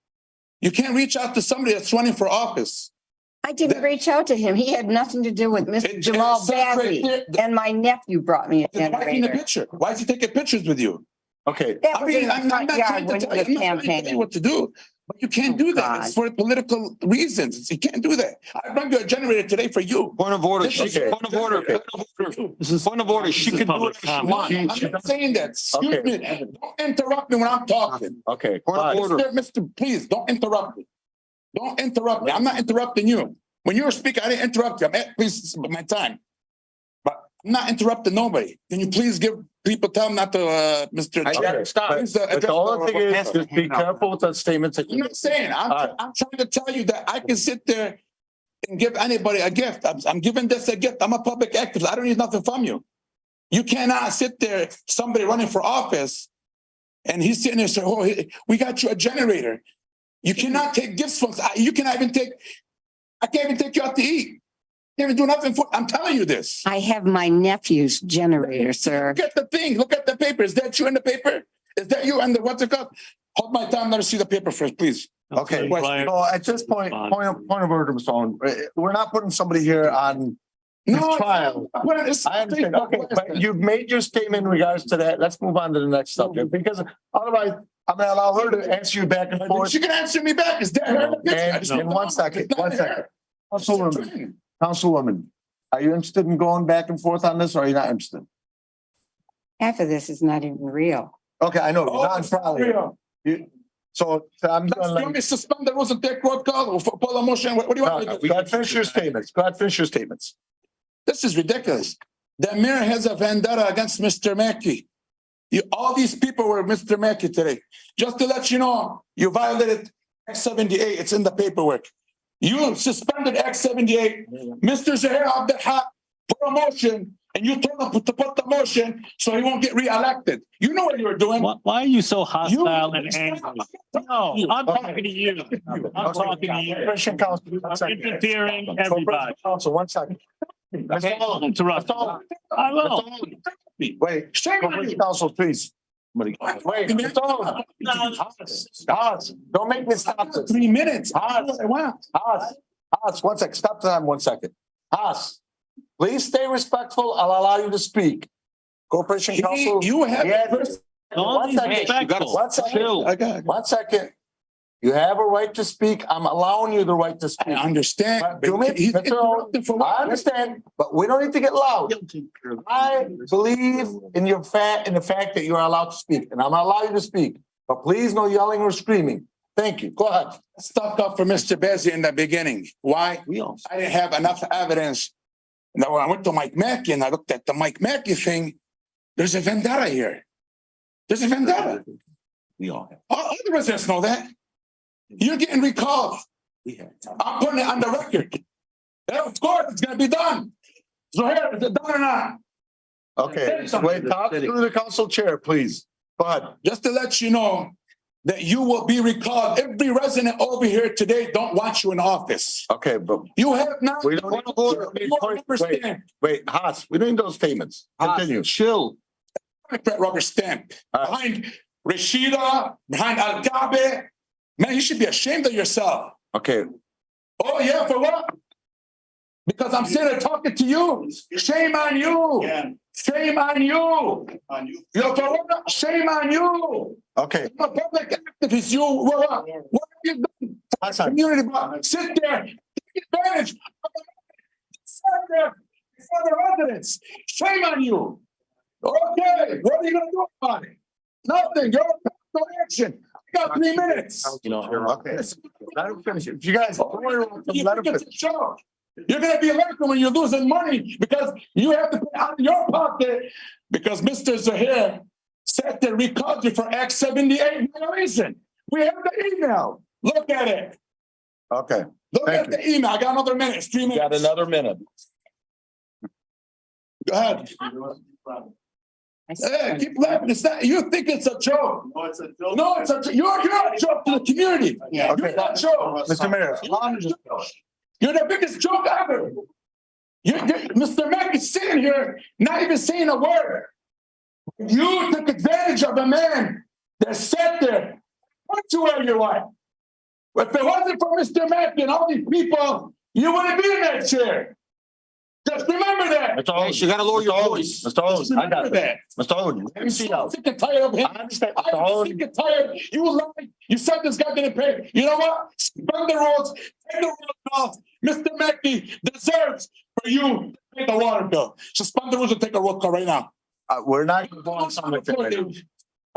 You can't reach out to somebody that's running for office. I didn't reach out to him. He had nothing to do with Mr. Jamal Bazzi, and my nephew brought me a generator. Why is he taking pictures with you? Okay. That was in the front yard when he was tell you what to do, but you can't do that. It's for political reasons. You can't do that. I brought you a generator today for you. Point of order. This is- Point of order. This is point of order. She can do whatever she wants. I'm not saying that. Excuse me. Don't interrupt me when I'm talking. Okay. Point of order. Mr. Please, don't interrupt me. Don't interrupt me. I'm not interrupting you. When you were speaking, I didn't interrupt you. Please, this is my time. But I'm not interrupting nobody. Can you please give people, tell them not to, Mr. I gotta stop. Please, But the only thing is, just be careful with the statements that I'm you. not saying, I'm trying to tell you that I can sit there and give anybody a gift. I'm giving this a gift. I'm a public activist. I don't need nothing from you. You cannot sit there, somebody running for office And he's sitting there saying, oh, we got you a generator. You cannot take gifts from, you cannot even take, I can't even take you out to eat. Can't even do nothing for, I'm telling you this. I have my nephew's generator, sir. Look at the thing, look at the paper. Is that you in the paper? Is that you and the, what's it called? Hold my time, let us see the paper first, please. Okay, Question. so at this point of order, Mr. Owen, we're not putting somebody here on trial. Well, it's- I understand. Okay, but you've made your statement in regards to that. Let's move on to the next subject, because otherwise I'm gonna allow her to answer you back and forth. She can answer me back. Is that her? And in 1 second, 1 second. Councilwoman, are you interested in going back and forth on this, or are you not interested? Half of this is not even real. Okay, I know, you're not in trial. So I'm You gonna want me to suspend the rules and take roll call or pull a motion? What do you want me to do? go ahead, finish your statements. Go ahead, finish your statements. This is ridiculous. The mayor has a vendetta against Mr. Mackey. All these people were Mr. Mackey today. Just to let you know, you violated Act 78. It's in the paperwork. You suspended Act 78. Mr. Zahir Abdallah put a motion, and you told him to put the motion so he won't get reelected. You know what you were doing. Why are you so hostile and angry? No, I'm talking to you. I'm talking to you. Commission Council, I'm interfering, everybody. Council, 1 second. Okay, interrupt. I will. Wait, Commission Council, please. Wait, Haas, don't make me stop this. 3 minutes. Haas, 1 second, stop the time 1 second. Haas, please stay respectful. I'll allow you to speak. Corporation Council. You have. Don't be respectful. 1 second. Chill. 1 second. You have a right to speak. I'm allowing you the right to speak. I understand. Do me, Mr. Owen, I understand, but we don't need to get loud. I believe in the fact that you are allowed to speak, and I'm gonna allow you to speak. But please, no yelling or screaming. Thank you. Go ahead. Stuck up for Mr. Bezzi in the beginning. Why? I didn't have enough evidence. Now, when I went to Mike Mackey and I looked at the Mike Mackey thing, there's a vendetta here. There's a vendetta. All the residents know that. You're getting recalled. I'm putting it on the record. And of course, it's gonna be done. So here, is it done or not? Okay, wait, talk to the council chair, please. Go ahead. Just to let you know that you will be recalled. Every resident over here today don't want you in office. Okay, but You have not. we don't understand. wait, Haas, we don't need those statements. Continue. Chill. Democrat rubber stamp behind Rashida, behind Al Kabe. Man, you should be ashamed of yourself. Okay, Oh yeah, for what? Because I'm sitting there talking to you. Shame on you. Shame on you. You're for what? Shame on you. okay. I'm a public activist. You what have you done for the community? Sit there, take advantage. Sit there for the residents. Shame on you. Okay, what are you gonna do about it? Nothing. You're no action. I got 3 minutes. Okay. Let him finish it. You guys, don't worry about them. Let him finish. You're gonna be elected when you're losing money because you have to put out of your pocket because Mr. Zahir said that we called you for Act 78 violation. We have the email. Look at it. Okay. Look at the email. I got another minute. 3 minutes. Got another minute. Go ahead. Hey, keep laughing. It's not, you think it's a joke. No, it's a joke. No, it's a joke. You're a joke to the community. Yeah. You're not a joke. Mr. Mayor. You're the biggest joke ever. Mr. Mack is sitting here, not even saying a word. You took advantage of a man that sat there, put you where you are. If it wasn't for Mr. Mack and all these people, you wouldn't be in that chair. Just remember that. Mr. Owen, You gotta lower your voice. Mr. Owen, I got Remember it. that. Mr. Owen, let me see I'm you. sick and tired of him. I understand. Mr. I'm Owen, sick and tired. You lied. You said this guy didn't pay. You know what? Suspend the rules. Take the rules off. Mr. Mackey deserves for you to pay the water bill. Suspend the rules and take a roll call right now. we're not going to go on something.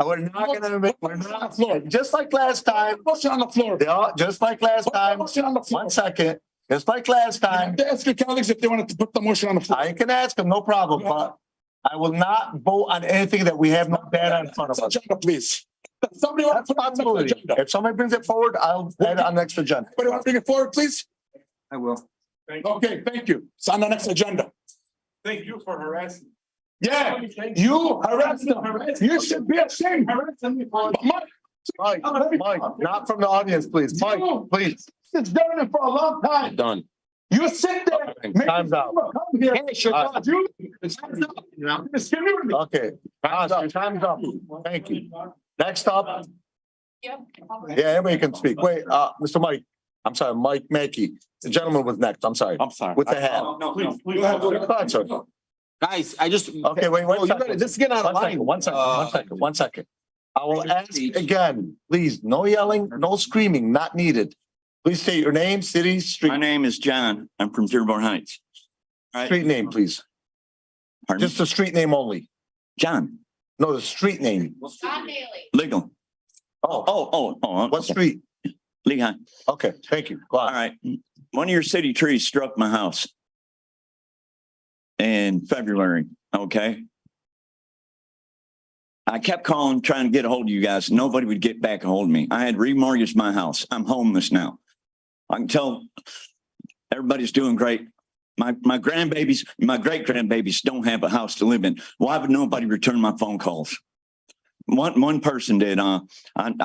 We're not gonna make, we're not, just like last time. Motion on the floor. Just like last time. Motion on the floor. 1 second. Just like last time. Ask your colleagues if they wanted to put the motion on the floor. I can ask them, no problem, but I will not vote on anything that we have no data in front of us. Agenda, please. Somebody want to put it on the agenda. If somebody brings it forward, I'll add it on next agenda. Somebody want to bring it forward, please? I will. Okay, thank you. It's on the next agenda. Thank you for harassing. Yeah, you harassed them. You should be ashamed. Mike, not from the audience, please. Mike, please. It's done it for a long time. Done. You sit there. make Time's out. people come here. You- Okay, time's up. Thank you. Next up. Yeah, everybody can speak. Wait, Mr. Mike, I'm sorry, Mike Mackey. The gentleman was next. I'm sorry. I'm sorry. With the hat. Go ahead, sir. Guys, I just. Okay, wait, one Oh, you second. gotta, this is getting out of line. One second. I will ask again, please, no yelling, no screaming, not needed. Please state your name, city, My street, name is John. I'm from Dearborn Heights. street name, please. Pardon? Just the street name only. John, No, the street name. legal. Oh, what Okay. street? Lehigh. Okay, thank you. Go All on. right. One of your city trees struck my house in February. Okay. I kept calling, trying to get a hold of you guys. Nobody would get back a hold of me. I had remortgaged my house. I'm homeless now. I can tell everybody's doing great. My grandbabies, my great grandbabies don't have a house to live in. Why would nobody return my phone calls? One person did. I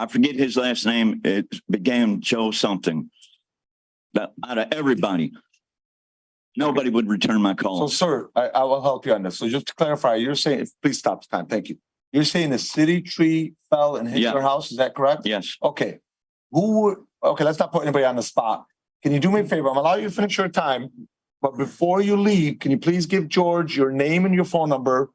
forget his last name. It began Joe something. But out of everybody, nobody would return my So, calls. sir, I will help you on this. So just to clarify, you're saying, please stop the time. Thank you. You're saying the city tree fell and hit Yeah. your house, is that correct? Yes. Okay. Okay, let's not put anybody on the spot. Can you do me a favor? I'm allowing you to finish your time. But before you leave, can you please give George your name and your phone number?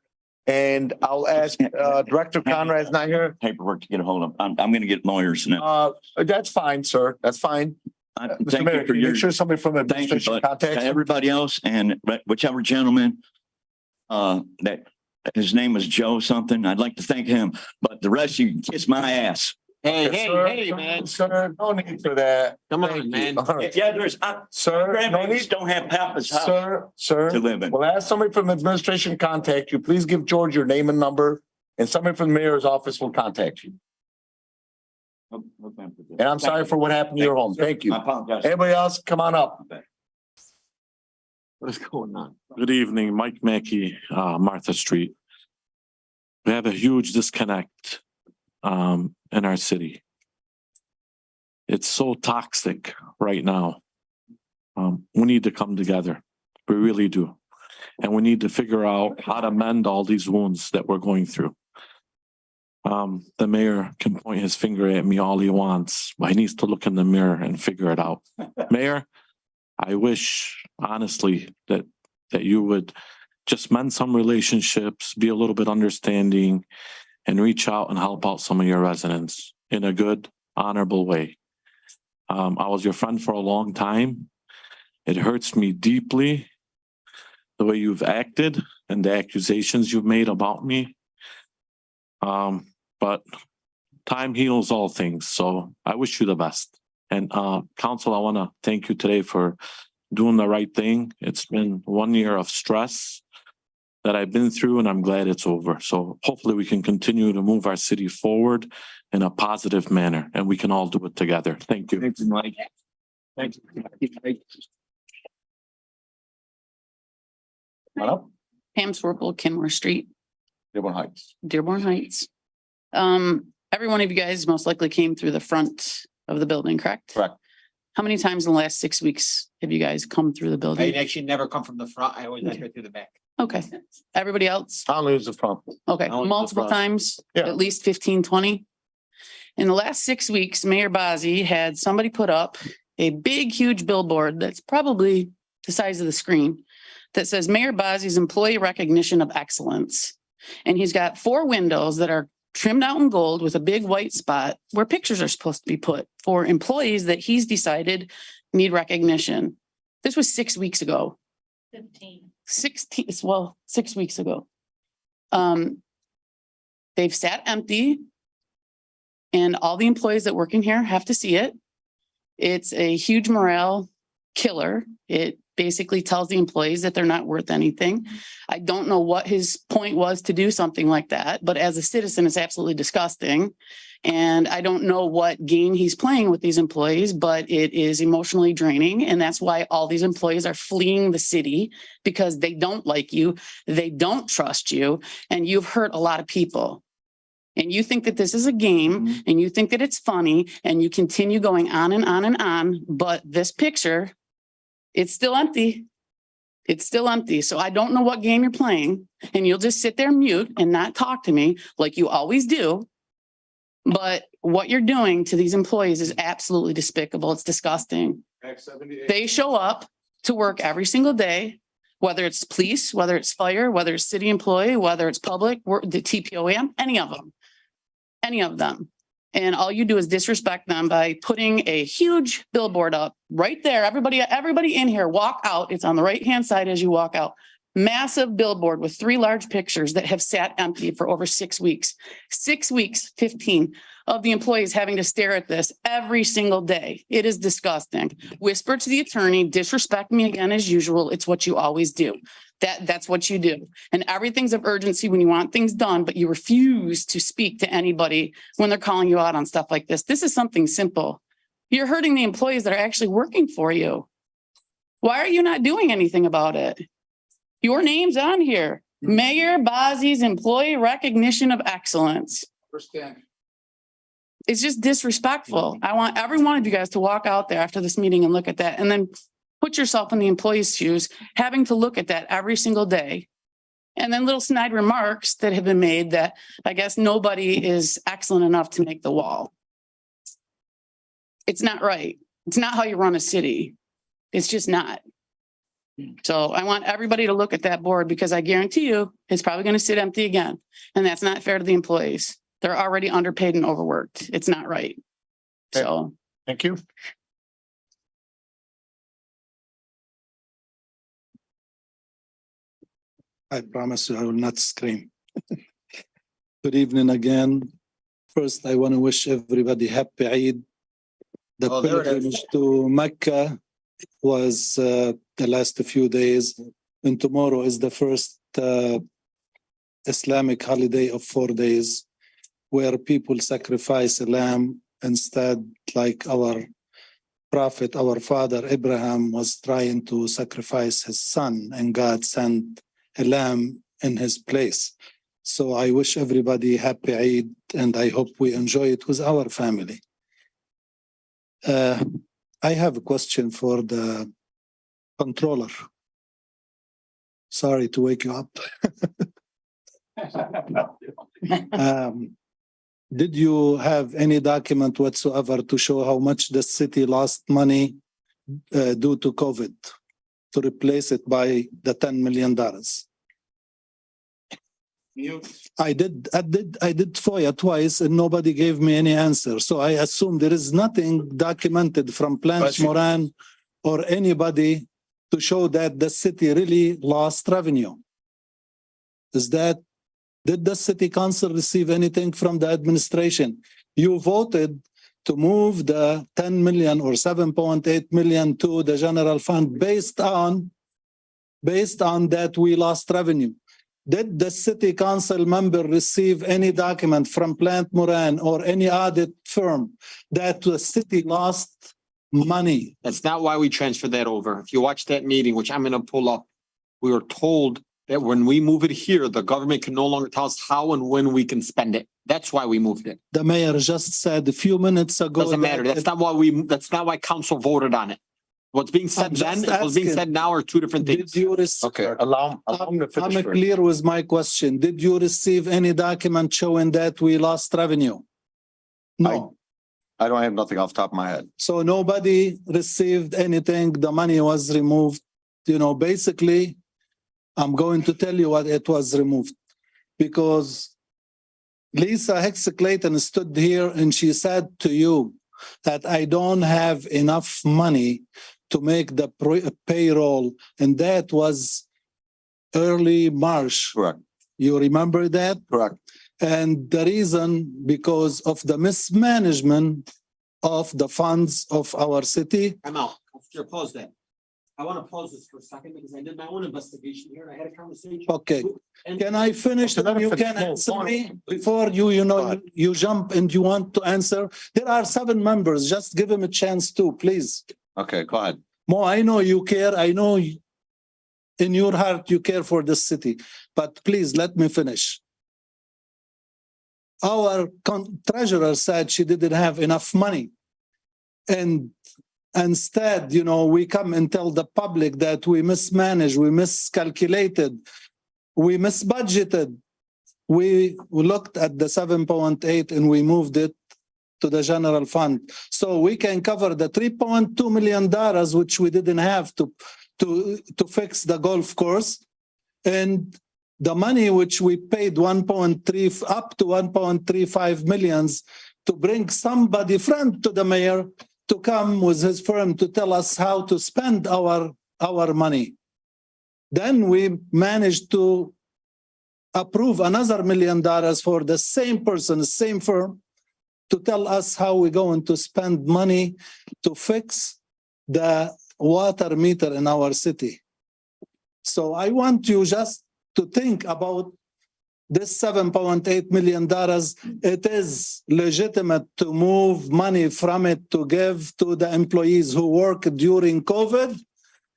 And I'll ask, Director Conrad's not here. Paperwork to get a hold of. I'm going to get lawyers now. That's fine, sir. That's fine. Mr. Thank Mayor, you for can you your. make sure somebody from Thank you, administration but contacts to you? everybody else and whichever gentleman that his name was Joe something, I'd like to thank him, but the rest you can kiss my ass. Hey, man. Sir, no need for that. Come Thank on, you. man. All right. Yeah, there's, Sir, no grandbabies need. don't have Papa's house Sir, to live in. we'll ask somebody from administration contact you. Please give George your name and number, and somebody from the mayor's office will contact you. And I'm sorry for what happened to your home. Thank you. I apologize. Anybody else? Come on up. What is going on? Good evening, Mike Mackey, Martha Street. We have a huge disconnect in our city. It's so toxic right now. We need to come together. We really do. And we need to figure out how to mend all these wounds that we're going through. The mayor can point his finger at me all he wants, but he needs to look in the mirror and figure it out. Mayor, I wish honestly that you would just mend some relationships, be a little bit understanding, and reach out and help out some of your residents in a good, honorable way. I was your friend for a long time. It hurts me deeply the way you've acted and the accusations you've made about me. But time heals all things. So I wish you the best. And council, I want to thank you today for doing the right thing. It's been 1 year of stress that I've been through, and I'm glad it's over. So hopefully we can continue to move our city forward in a positive manner, and we can all do it together. Thank you. Thanks, Mike. Thanks. Pam Swerple, Kenmore Street, Dearborn Heights. Dearborn Heights. Every one of you guys most likely came through the front of the building, correct? Correct. How many times in the last 6 weeks have you guys come through the I building? actually never come from the front. I always enter through the back. Okay. Everybody else? I'll lose the front. Okay, Only the multiple front. times, Yeah. at least 15, 20. In the last 6 weeks, Mayor Bazzi had somebody put up a big, huge billboard that's probably the size of the screen that says Mayor Bazzi's Employee Recognition of Excellence. And he's got 4 windows that are trimmed out in gold with a big white spot where pictures are supposed to be put for employees that he's decided need recognition. This was 6 weeks ago. 16, well, 6 weeks ago. They've sat empty. And all the employees that work in here have to see it. It's a huge morale killer. It basically tells the employees that they're not worth anything. I don't know what his point was to do something like that, but as a citizen, it's absolutely disgusting. And I don't know what game he's playing with these employees, but it is emotionally draining. And that's why all these employees are fleeing the city, because they don't like you, they don't trust you, and you've hurt a lot of people. And you think that this is a game, and you think that it's funny, and you continue going on and on and on. But this picture, it's still empty. It's still empty. So I don't know what game you're playing, and you'll just sit there mute and not talk to me like you always do. But what you're doing to these employees is absolutely despicable. It's disgusting. They show up to work every single day, whether it's police, whether it's fire, whether it's city employee, whether it's public, the TPOAM, any of them. And all you do is disrespect them by putting a huge billboard up right there. Everybody in here, walk out. It's on the right-hand side as you walk out. Massive billboard with 3 large pictures that have sat empty for over 6 weeks. 6 weeks, 15 of the employees having to stare at this every single day. It is disgusting. Whisper to the attorney, disrespect me again as usual. It's what you always do. That's what you do. And everything's of urgency when you want things done, but you refuse to speak to anybody when they're calling you out on stuff like this. This is something simple. You're hurting the employees that are actually working for you. Why are you not doing anything about it? Your name's on here. Mayor Bazzi's Employee Recognition of Excellence. It's just disrespectful. I want every one of you guys to walk out there after this meeting and look at that, and then put yourself in the employee's shoes, having to look at that every single day. And then little snide remarks that have been made that I guess nobody is excellent enough to make the wall. It's not right. It's not how you run a city. It's just not. So I want everybody to look at that board, because I guarantee you it's probably going to sit empty again. And that's not fair to the employees. They're already underpaid and overworked. It's not right. Okay. So. Thank you. I promise you I will not scream. Good evening again. First, I want to wish everybody happy Eid. The pilgrimage to Mecca was the last few days, and tomorrow is the first Islamic holiday of 4 days, where people sacrifice a lamb instead, like our prophet, our father Abraham was trying to sacrifice his son, and God sent a lamb in his place. So I wish everybody happy Eid, and I hope we enjoy it with our family. I have a question for the Controller. Sorry to wake you up. Did you have any document whatsoever to show how much the city lost money due to COVID to replace it by the $10 million? I did FOIA twice and nobody gave me any answer. So I assume there is nothing documented from Plans Moran or anybody to show that the city really lost revenue. Did the city council receive anything from the administration? You voted to move the 10 million or 7.8 million to the general fund based on that we lost revenue. Did the city council member receive any document from Plant Moran or any audit firm that the city lost money? That's not why we transferred that over. If you watch that meeting, which I'm going to pull up, we were told that when we move it here, the government can no longer tell us how and when we can spend it. That's why we moved it. The mayor just said a few minutes ago. Doesn't matter. That's not why council voted on it. What's being said then and what's being said now are two different things. Okay, allow me to finish. I'm clear with my question. Did you receive any document showing that we lost revenue? No. I don't have nothing off the top of my head. So nobody received anything. The money was removed. Basically, I'm going to tell you what it was removed, because Lisa Hexclayton stood here and she said to you that I don't have enough money to make the payroll, and that was early March. Correct. You remember that? Correct. And the reason, because of the mismanagement of the funds of our city. I'm out. Pause that. I want to pause this for a second because I did my own investigation here and I had a conversation. Okay, can I finish? Then you can answer me before you jump and you want to answer. There are 7 members. Just give them a chance too, please. Okay, go ahead. Mo, I know you care. I know in your heart you care for this city, but please let me finish. Our treasurer said she didn't have enough money. And instead, we come and tell the public that we mismanaged, we miscalculated, we misbudgeted. We looked at the 7.8 and we moved it to the general fund. So we can cover the $3.2 million, which we didn't have to fix the golf course. And the money which we paid up to 1.35 millions to bring somebody friend to the mayor to come with his firm to tell us how to spend our money. Then we managed to approve another $1 million for the same person, the same firm, to tell us how we're going to spend money to fix the water meter in our city. So I want you just to think about this $7.8 million. It is legitimate to move money from it to give to the employees who work during COVID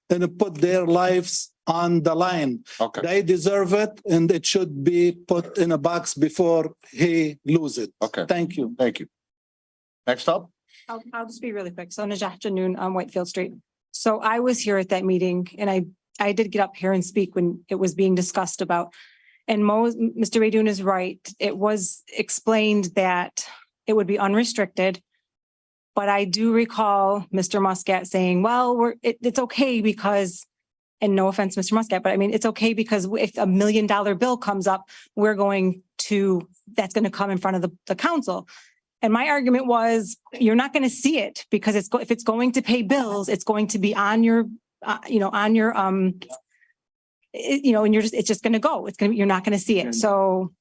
and put their lives on the line. Okay. They deserve it, and it should be put in a box before he loses it. Okay. Thank you. Thank you. Next up. I'll just be really quick. So Najah Janoon on Whitefield Street. So I was here at that meeting and I did get up here and speak when it was being discussed about, and Mr. Baidoon is right. It was explained that it would be unrestricted. But I do recall Mr. Muscat saying, well, it's okay because, and no offense, Mr. Muscat, but I mean, it's okay because if $1 million bill comes up, that's going to come in front of the council. And my argument was, you're not going to see it because if it's going to pay bills, it's going to be on your, and it's just going to go. You're not going to see it. So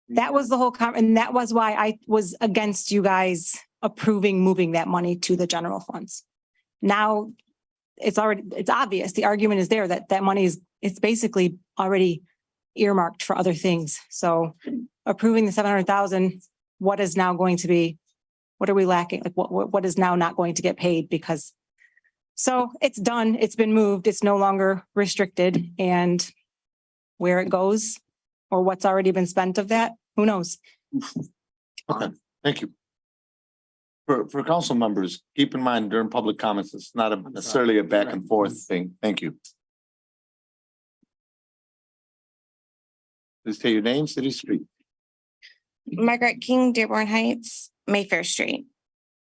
that was the whole and that was why I was against you guys approving moving that money to the general funds. Now it's obvious. The argument is there that money it's basically already earmarked for other things. So approving the 700,000, what is now going to be, what are we lacking? Like what is now not going to get paid because, so it's done. It's been moved. It's no longer restricted, and where it goes or what's already been spent of that, who knows? Okay, thank you. For council members, keep in mind during public comments, it's not necessarily a back and forth thing. Thank you. Please state your name, city, street. Margaret King, Dearborn Heights, Mayfair Street.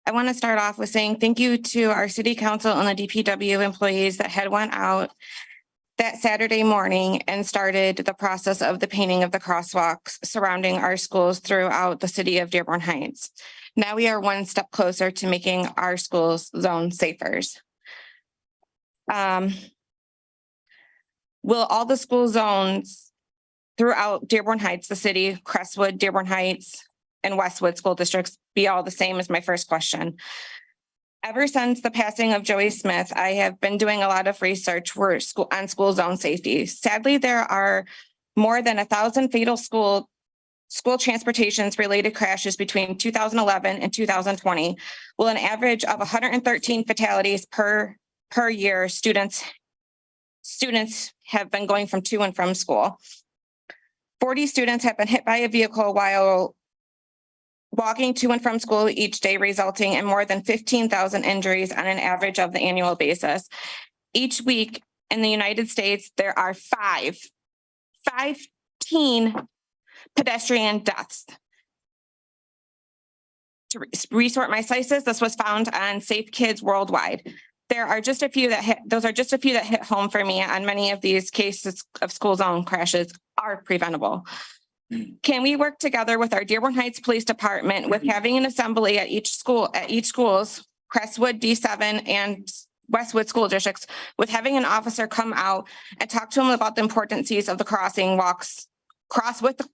I want to start off with saying thank you to our city council and the DPW employees that had went out that Saturday morning and started the process of the painting of the crosswalks surrounding our schools throughout the city of Dearborn Heights. Now we are one step closer to making our schools zone safer. Will all the school zones throughout Dearborn Heights, the city, Crestwood, Dearborn Heights, and Westwood school districts be all the same is my first question. Ever since the passing of Joey Smith, I have been doing a lot of research on school zone safety. Sadly, there are more than 1,000 fatal school transportations related crashes between 2011 and 2020. With an average of 113 fatalities per year, students have been going from to and from school. 40 students have been hit by a vehicle while walking to and from school each day, resulting in more than 15,000 injuries on an average of the annual basis. Each week in the United States, there are 15 pedestrian deaths. To resort my sources, this was found on Safe Kids Worldwide. There are just a few that hit home for me on many of these cases of school zone crashes are preventable. Can we work together with our Dearborn Heights Police Department with having an assembly at each schools, Crestwood, D7, and Westwood school districts, with having an officer come out and talk to them about the importances of the crosswalks, cross with the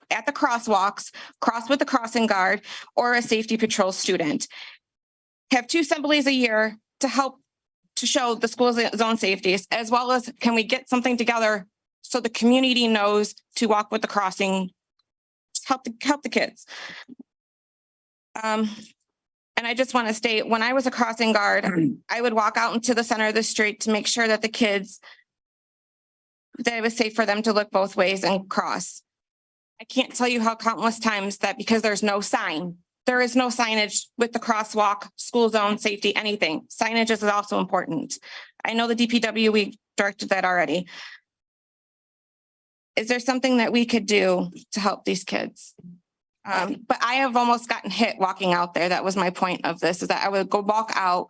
crossing guard or a safety patrol student. Have 2 assemblies a year to help to show the school zone safeties, as well as can we get something together so the community knows to walk with the crossing, help the kids. And I just want to state, when I was a crossing guard, I would walk out into the center of the street to make sure that the kids, that it was safe for them to look both ways and cross. I can't tell you how countless times that because there's no sign, there is no signage with the crosswalk, school zone, safety, anything. Signage is also important. I know the DPW, we directed that already. Is there something that we could do to help these kids? But I have almost gotten hit walking out there. That was my point of this, is that I would go walk out.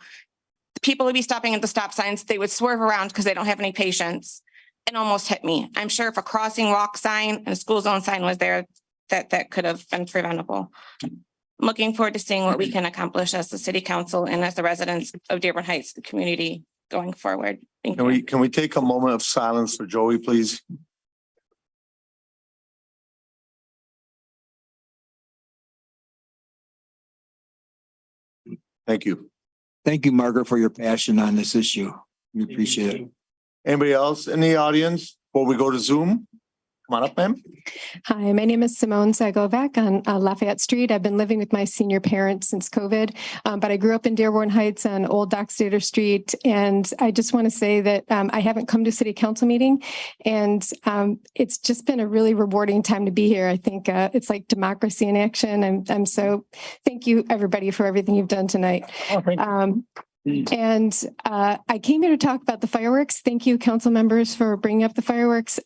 People would be stopping at the stop signs. They would swerve around because they don't have any patience and almost hit me. I'm sure if a crossing walk sign and a school zone sign was there, that could have been preventable. I'm looking forward to seeing what we can accomplish as the city council and as the residents of Dearborn Heights community going forward. Thank you. Can we take a moment of silence for Joey, please? Thank you. Thank you, Margaret, for your passion on this issue. We appreciate it. Anybody else in the audience before we go to Zoom? Come on up, ma'am. Hi, my name is Simone Zagovac on Lafayette Street. I've been living with my senior parents since COVID, but I grew up in Dearborn Heights on Old Dockstader Street. And I just want to say that I haven't come to city council meeting, and it's just been a really rewarding time to be here. I think it's like democracy in action. I'm so thank you, everybody, for everything you've done tonight. And I came here to talk about the fireworks. Thank you, council members, for bringing up the fireworks.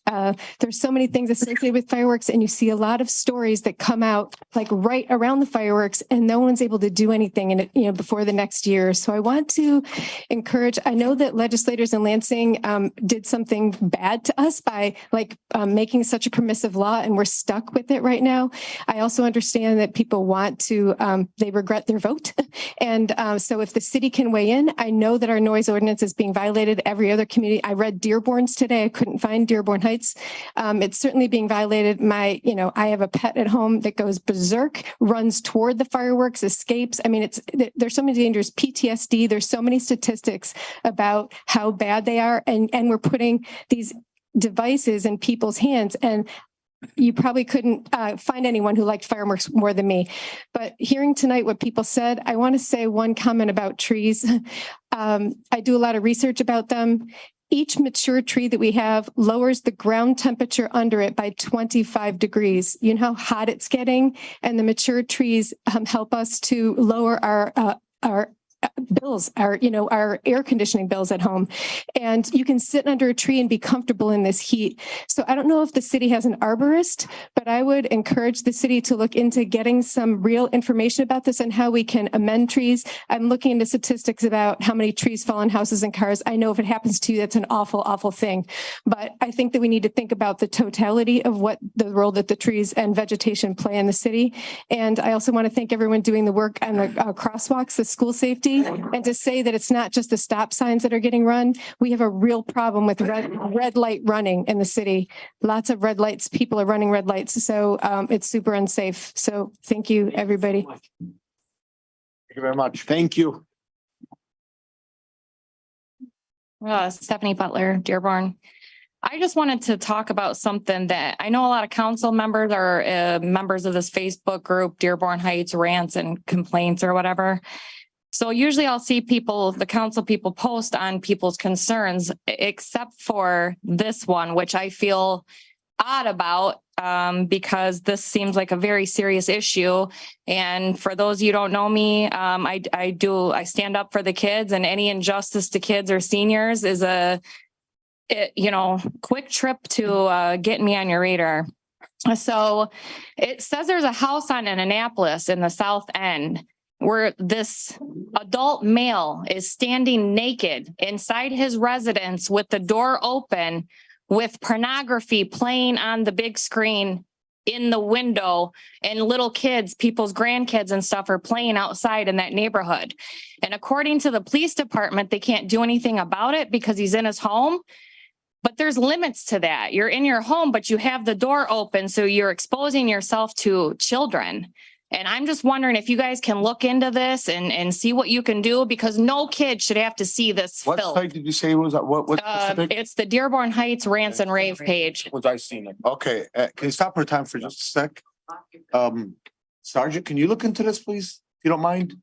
There's so many things associated with fireworks, and you see a lot of stories that come out like right around the fireworks, and no one's able to do anything in it, before the next year. So I want to encourage. I know that legislators in Lansing did something bad to us by making such a permissive law, and we're stuck with it right now. I also understand that people want to. They regret their vote, and so if the city can weigh in. I know that our noise ordinance is being violated. Every other community. I read Dearborn's today. I couldn't find Dearborn Heights. It's certainly being violated. I have a pet at home that goes berserk, runs toward the fireworks, escapes. I mean, there's so many dangers, PTSD. There's so many statistics about how bad they are. And we're putting these devices in people's hands, and you probably couldn't find anyone who liked fireworks more than me. But hearing tonight what people said, I want to say one comment about trees. I do a lot of research about them. Each mature tree that we have lowers the ground temperature under it by 25 degrees. You know how hot it's getting? And the mature trees help us to lower our bills, our air conditioning bills at home. And you can sit under a tree and be comfortable in this heat. So I don't know if the city has an arborist, but I would encourage the city to look into getting some real information about this and how we can amend trees. I'm looking into statistics about how many trees fall on houses and cars. I know if it happens to you, that's an awful, awful thing. But I think that we need to think about the totality of what the role that the trees and vegetation play in the city. And I also want to thank everyone doing the work on the crosswalks, the school safety. And to say that it's not just the stop signs that are getting run. We have a real problem with red light running in the city. Lots of red lights. People are running red lights. So it's super unsafe. So thank you, everybody. Thank you very much. Thank you. Stephanie Butler, Dearborn. I just wanted to talk about something that I know a lot of council members are members of this Facebook group, Dearborn Heights Rants and Complaints or whatever. So usually I'll see the council people post on people's concerns, except for this one, which I feel odd about because this seems like a very serious issue. And for those of you who don't know me, I stand up for the kids, and any injustice to kids or seniors is a quick trip to get me on your radar. So it says there's a house in Annapolis in the South End where this adult male is standing naked inside his residence with the door open, with pornography playing on the big screen in the window, and little kids, people's grandkids and stuff are playing outside in that neighborhood. And according to the police department, they can't do anything about it because he's in his home. But there's limits to that. You're in your home, but you have the door open, so you're exposing yourself to children. And I'm just wondering if you guys can look into this and see what you can do, because no kid should have to see this What filth. site did you say was that? What specific? It's the Dearborn Heights Rants and Rave page. Was I seen it? Okay, can you stop for time for just a sec? Sergeant, can you look into this, please, if you don't mind?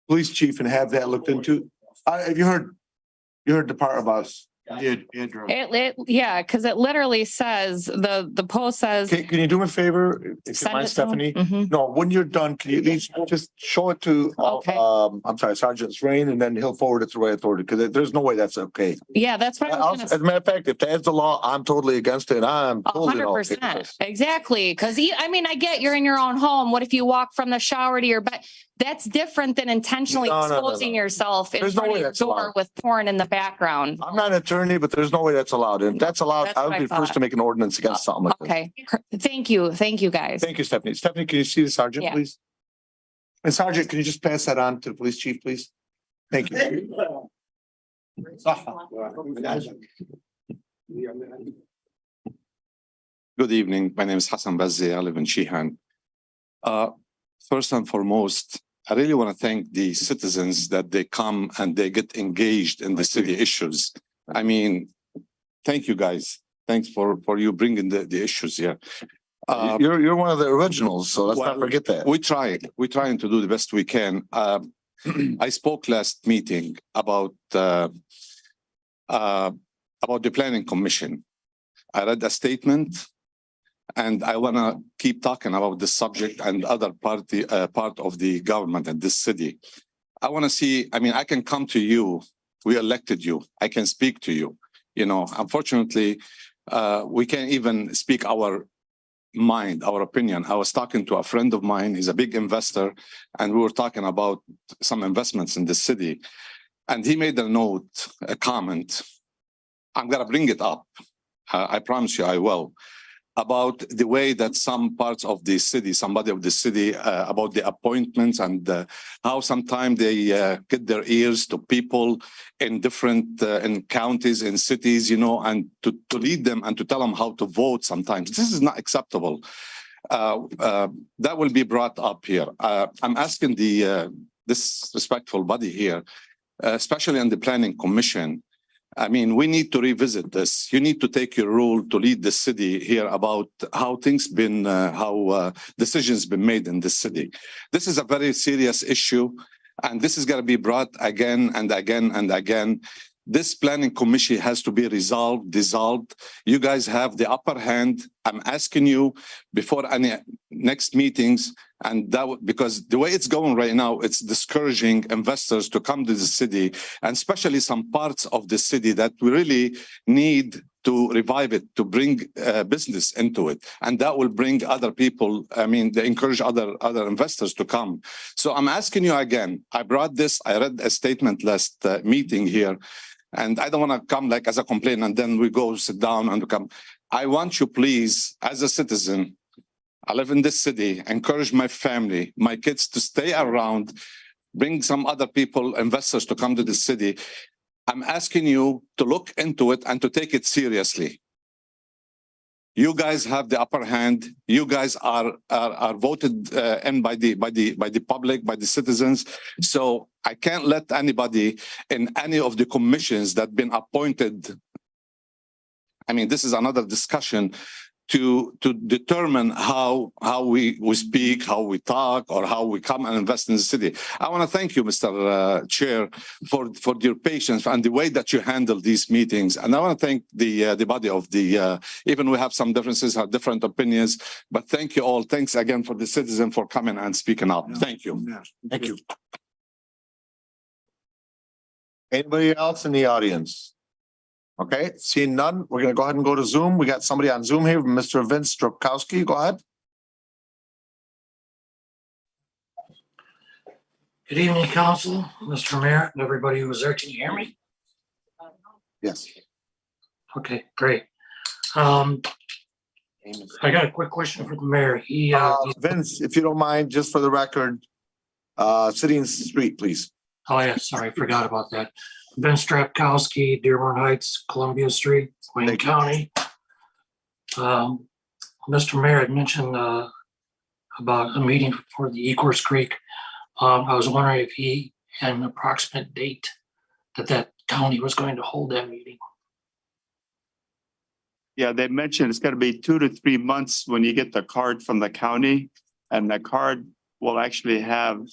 Police chief and have that looked into. Have you heard the part about us? Yeah, because it literally says, the post says. Can you do me a favor? If you Send mind, it to him. Stephanie? Mhm. No, when you're done, can you at least just show it to, Okay. I'm sorry, Sergeant Rain, and then he'll forward it to the right authority, because there's no way that's okay. Yeah, that's what I was As a matter of fact, if that's the law, I'm totally against it. I'm totally. in all favor of 100%. this. Exactly. Because I mean, I get you're in your own home. What if you walk from the shower to your bed? That's different than intentionally No, no, no, exposing no. yourself in There's no front of way your that's door allowed. with porn in the background. I'm not an attorney, but there's no way that's allowed. If that's allowed, That's I what would I be the first thought. to make an ordinance against something like this. Okay. Thank you. Thank you, guys. Thank you, Stephanie. Stephanie, can you see the sergeant, Yeah. please? And Sergeant, can you just pass that on to the police chief, please? Thank you. Good evening. My name is Hassan Bazzi. I live in Shihan. First and foremost, I really want to thank the citizens that they come and they get engaged in the city issues. I mean, thank you guys. Thanks for you bringing the issues here. You're one of the originals, so let's not Well, forget that. We're trying to do the best we can. I spoke last meeting about the planning commission. I read a statement, and I want to keep talking about this subject and other part of the government in this city. I want to see. I mean, I can come to you. We elected you. I can speak to you. You know, unfortunately, we can't even speak our mind, our opinion. I was talking to a friend of mine. He's a big investor, and we were talking about some investments in the city. And he made a note, a comment. I'm gonna bring it up. I promise you I will. About the way that some parts of the city, somebody of the city, about the appointments and how sometimes they get their ears to people in different in counties, in cities, you know, and to lead them and to tell them how to vote sometimes. This is not acceptable. That will be brought up here. I'm asking this respectful body here, especially in the planning commission. I mean, we need to revisit this. You need to take your role to lead the city here about how things been, how decisions been made in this city. This is a very serious issue, and this is going to be brought again and again and again. This planning commission has to be dissolved. You guys have the upper hand. I'm asking you before any next meetings, and because the way it's going right now, it's discouraging investors to come to the city, and especially some parts of the city that we really need to revive it, to bring business into it. And that will bring other people, I mean, they encourage other investors to come. So I'm asking you again, I read a statement last meeting here, and I don't want to come like as a complaint and then we go sit down and come. I want you, please, as a citizen, I live in this city, encourage my family, my kids to stay around, bring some other people, investors to come to the city. I'm asking you to look into it and to take it seriously. You guys have the upper hand. You guys are voted in by the public, by the citizens. So I can't let anybody in any of the commissions that been appointed. I mean, this is another discussion to determine how we speak, how we talk, or how we come and invest in the city. I want to thank you, Mr. Chair, for your patience and the way that you handle these meetings. And I want to thank the body of even we have some differences, have different opinions, but thank you all. Thanks again for the citizen for coming and speaking up. Thank you. Thank you. Anybody else in the audience? Okay, seeing none, we're gonna go ahead and go to Zoom. We got somebody on Zoom here, Mr. Vince Stropkowski. Go ahead. Good evening, Council, Mr. Mayor, and everybody who was there. Can you hear me? Yes. Okay, great. I got a quick question for the mayor. Vince, if you don't mind, just for the record, city and street, please. Oh, yeah, sorry, I forgot about that. Vince Stropkowski, Dearborn Heights, Columbia Street, Wayne County. Mr. Mayor had mentioned about a meeting for the Ecorse Creek. I was wondering if he had an approximate date that county was going to hold that meeting. Yeah, they mentioned it's gonna be 2 to 3 months when you get the card from the county. And the card will actually have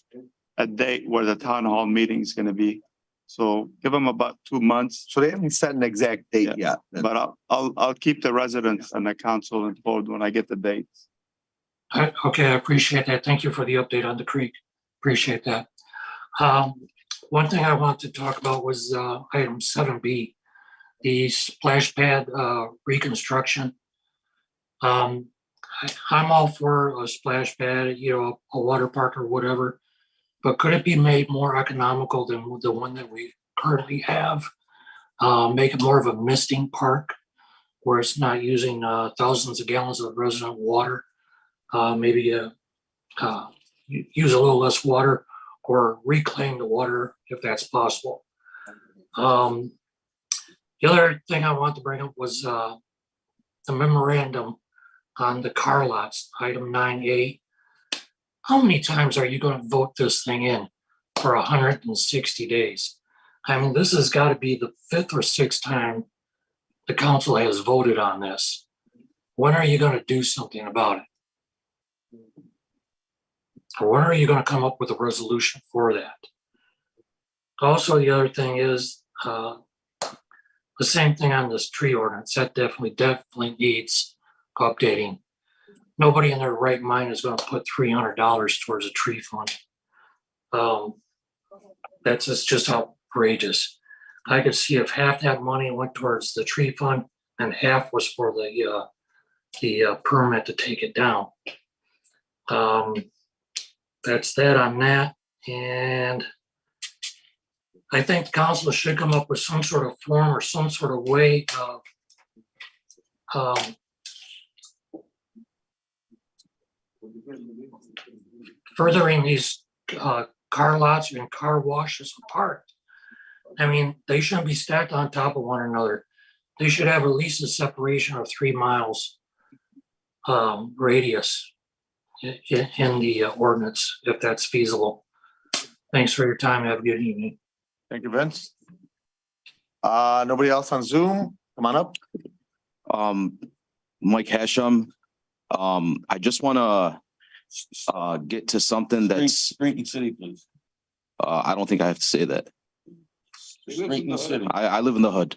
a date where the town hall meeting is gonna be. So give them about 2 months. So they haven't set an exact date yet. But I'll keep the residents and the council informed when I get the dates. Okay, I appreciate that. Thank you for the update on the creek. Appreciate that. One thing I want to talk about was item 7B, the splash pad reconstruction. I'm all for a splash pad, a water park or whatever, but could it be made more economical than the one that we currently have? Make it more of a misting park where it's not using thousands of gallons of resident water. Maybe use a little less water or reclaim the water if that's possible. The other thing I want to bring up was the memorandum on the car lots, item 9A. How many times are you going to vote this thing in for 160 days? I mean, this has got to be the 5th or 6th time the council has voted on this. When are you going to do something about it? Or when are you going to come up with a resolution for that? Also, the other thing is the same thing on this tree ordinance. That definitely needs updating. Nobody in their right mind is going to put $300 towards a tree fund. That's just outrageous. I could see if half that money went towards the tree fund and half was for the permit to take it down. That's that on that. And I think the council should come up with some sort of form or some sort of way of furthering these car lots and car washes apart. I mean, they shouldn't be stacked on top of one another. They should have at least a separation of 3 miles radius in the ordinance, if that's feasible. Thanks for your time. Have a good evening. Thank you, Vince. Nobody else on Zoom? Come on up. Mike Hashem. I just want to get to something that's Street and city, please. I don't think I have to say that. Street and city. I live in the hood.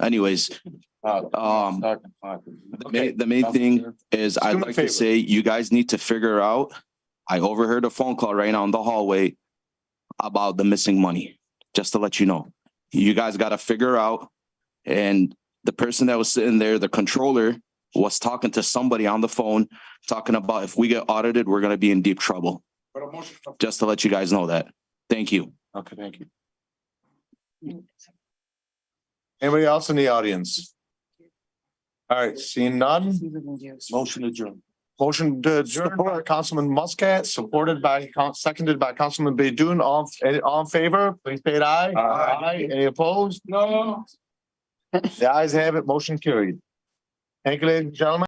Anyways, the main thing is I'd like to say you guys need to figure out. I overheard a phone call right now in the hallway about the missing money. Just to let you know, you guys got to figure out. And the person that was sitting there, the controller, was talking to somebody on the phone, talking about if we get audited, we're going to be in deep trouble. Just to let you guys know that. Thank you. Okay, thank you. Anybody else in the audience? All right, seeing none. Motion adjourned. Motion to adjourn by Councilman Muscat, seconded by Councilman Baydun. All in favor, please say aye. Aye. Any opposed? No. The ayes have it. Motion carried. Thank you, ladies and gentlemen.